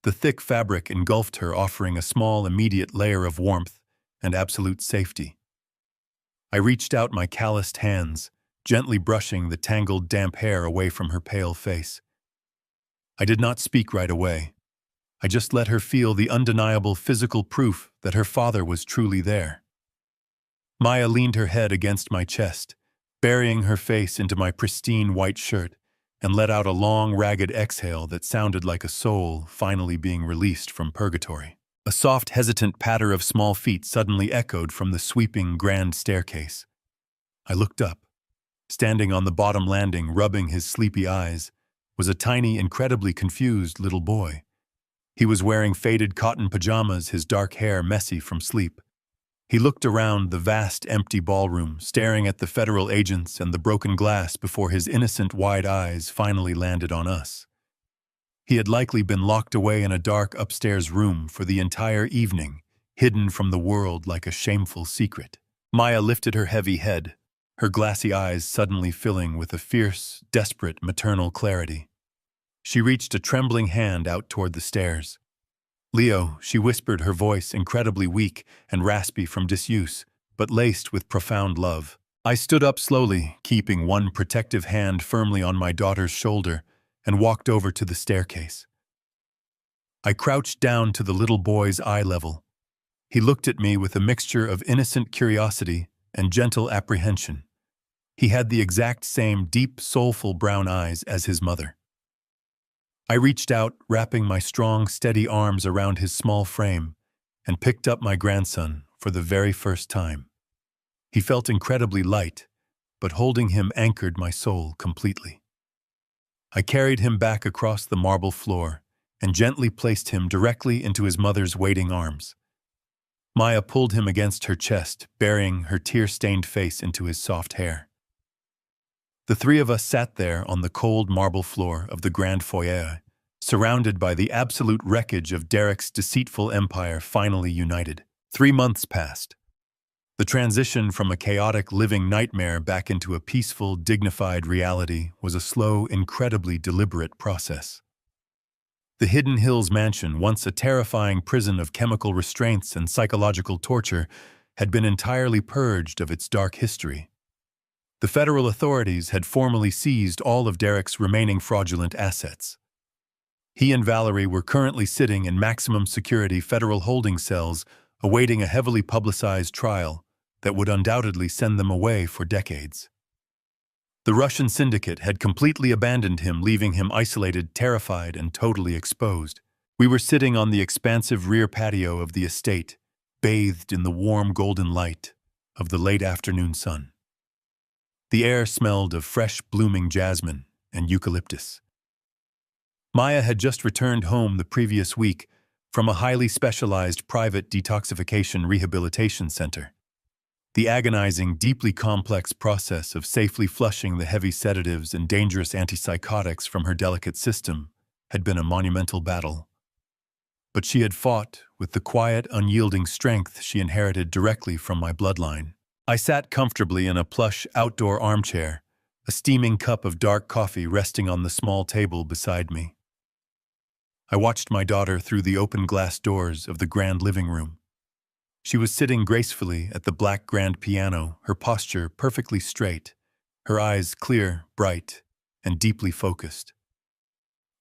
Speaker 1: The thick fabric engulfed her, offering a small, immediate layer of warmth and absolute safety. I reached out my calloused hands, gently brushing the tangled, damp hair away from her pale face. I did not speak right away. I just let her feel the undeniable physical proof that her father was truly there. Maya leaned her head against my chest, burying her face into my pristine white shirt, and let out a long, ragged exhale that sounded like a soul finally being released from purgatory. A soft, hesitant patter of small feet suddenly echoed from the sweeping, grand staircase. I looked up. Standing on the bottom landing, rubbing his sleepy eyes, was a tiny, incredibly confused little boy. He was wearing faded cotton pajamas, his dark hair messy from sleep. He looked around the vast, empty ballroom, staring at the federal agents and the broken glass before his innocent, wide eyes finally landed on us. He had likely been locked away in a dark upstairs room for the entire evening, hidden from the world like a shameful secret. Maya lifted her heavy head, her glassy eyes suddenly filling with a fierce, desperate maternal clarity. She reached a trembling hand out toward the stairs. "Leo," she whispered, her voice incredibly weak and raspy from disuse, but laced with profound love. I stood up slowly, keeping one protective hand firmly on my daughter's shoulder, and walked over to the staircase. I crouched down to the little boy's eye level. He looked at me with a mixture of innocent curiosity and gentle apprehension. He had the exact same deep, soulful brown eyes as his mother. I reached out, wrapping my strong, steady arms around his small frame, and picked up my grandson for the very first time. He felt incredibly light, but holding him anchored my soul completely. I carried him back across the marble floor and gently placed him directly into his mother's waiting arms. Maya pulled him against her chest, burying her tear-stained face into his soft hair. The three of us sat there on the cold marble floor of the grand foyer, surrounded by the absolute wreckage of Derek's deceitful empire finally united. 3 months passed. The transition from a chaotic living nightmare back into a peaceful, dignified reality was a slow, incredibly deliberate process. The Hidden Hills mansion, once a terrifying prison of chemical restraints and psychological torture, had been entirely purged of its dark history. The federal authorities had formally seized all of Derek's remaining fraudulent assets. He and Valerie were currently sitting in maximum security federal holding cells, awaiting a heavily publicized trial that would undoubtedly send them away for decades. The Russian syndicate had completely abandoned him, leaving him isolated, terrified, and totally exposed. We were sitting on the expansive rear patio of the estate, bathed in the warm golden light of the late afternoon sun. The air smelled of fresh, blooming jasmine and eucalyptus. Maya had just returned home the previous week from a highly specialized private detoxification rehabilitation center. The agonizing, deeply complex process of safely flushing the heavy sedatives and dangerous antipsychotics from her delicate system had been a monumental battle. But she had fought with the quiet, unyielding strength she inherited directly from my bloodline. I sat comfortably in a plush outdoor armchair, a steaming cup of dark coffee resting on the small table beside me. I watched my daughter through the open glass doors of the grand living room. She was sitting gracefully at the black grand piano, her posture perfectly straight, her eyes clear, bright, and deeply focused.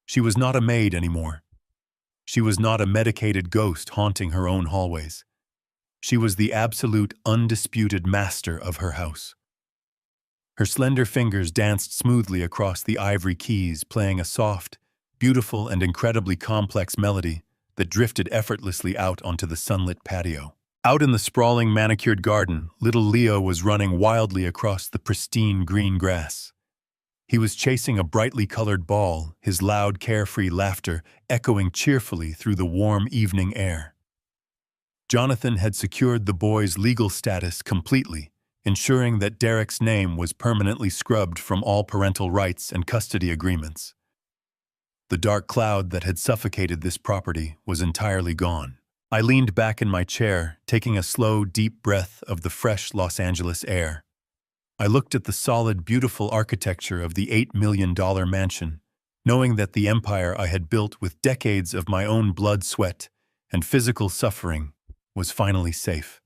Speaker 1: She was not a maid anymore. She was not a medicated ghost haunting her own hallways. She was the absolute, undisputed master of her house. Her slender fingers danced smoothly across the ivory keys, playing a soft, beautiful, and incredibly complex melody that drifted effortlessly out onto the sunlit patio. Out in the sprawling, manicured garden, little Leo was running wildly across the pristine green grass. He was chasing a brightly colored ball, his loud, carefree laughter echoing cheerfully through the warm evening air. Jonathan had secured the boy's legal status completely, ensuring that Derek's name was permanently scrubbed from all parental rights and custody agreements. The dark cloud that had suffocated this property was entirely gone. I leaned back in my chair, taking a slow, deep breath of the fresh Los Angeles air. I looked at the solid, beautiful architecture of the $8 million mansion, knowing that the empire I had built with decades of my own blood, sweat, and physical suffering was finally safe.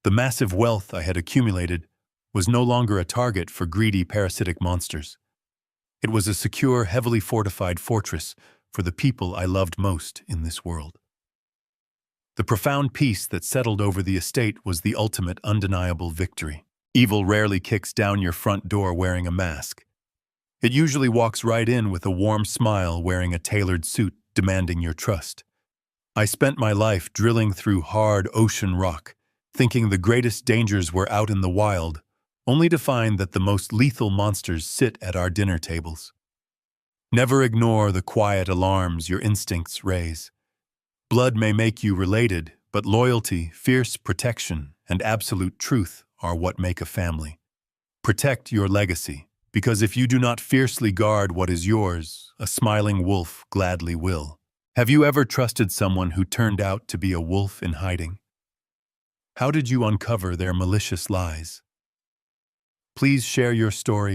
Speaker 1: The massive wealth I had accumulated was no longer a target for greedy, parasitic monsters. It was a secure, heavily fortified fortress for the people I loved most in this world. The profound peace that settled over the estate was the ultimate, undeniable victory. Evil rarely kicks down your front door wearing a mask. It usually walks right in with a warm smile, wearing a tailored suit, demanding your trust. I spent my life drilling through hard ocean rock, thinking the greatest dangers were out in the wild, only to find that the most lethal monsters sit at our dinner tables. Never ignore the quiet alarms your instincts raise. Blood may make you related, but loyalty, fierce protection, and absolute truth are what make a family. Protect your legacy, because if you do not fiercely guard what is yours, a smiling wolf gladly will. Have you ever trusted someone who turned out to be a wolf in hiding? How did you uncover their malicious lies? Please share your story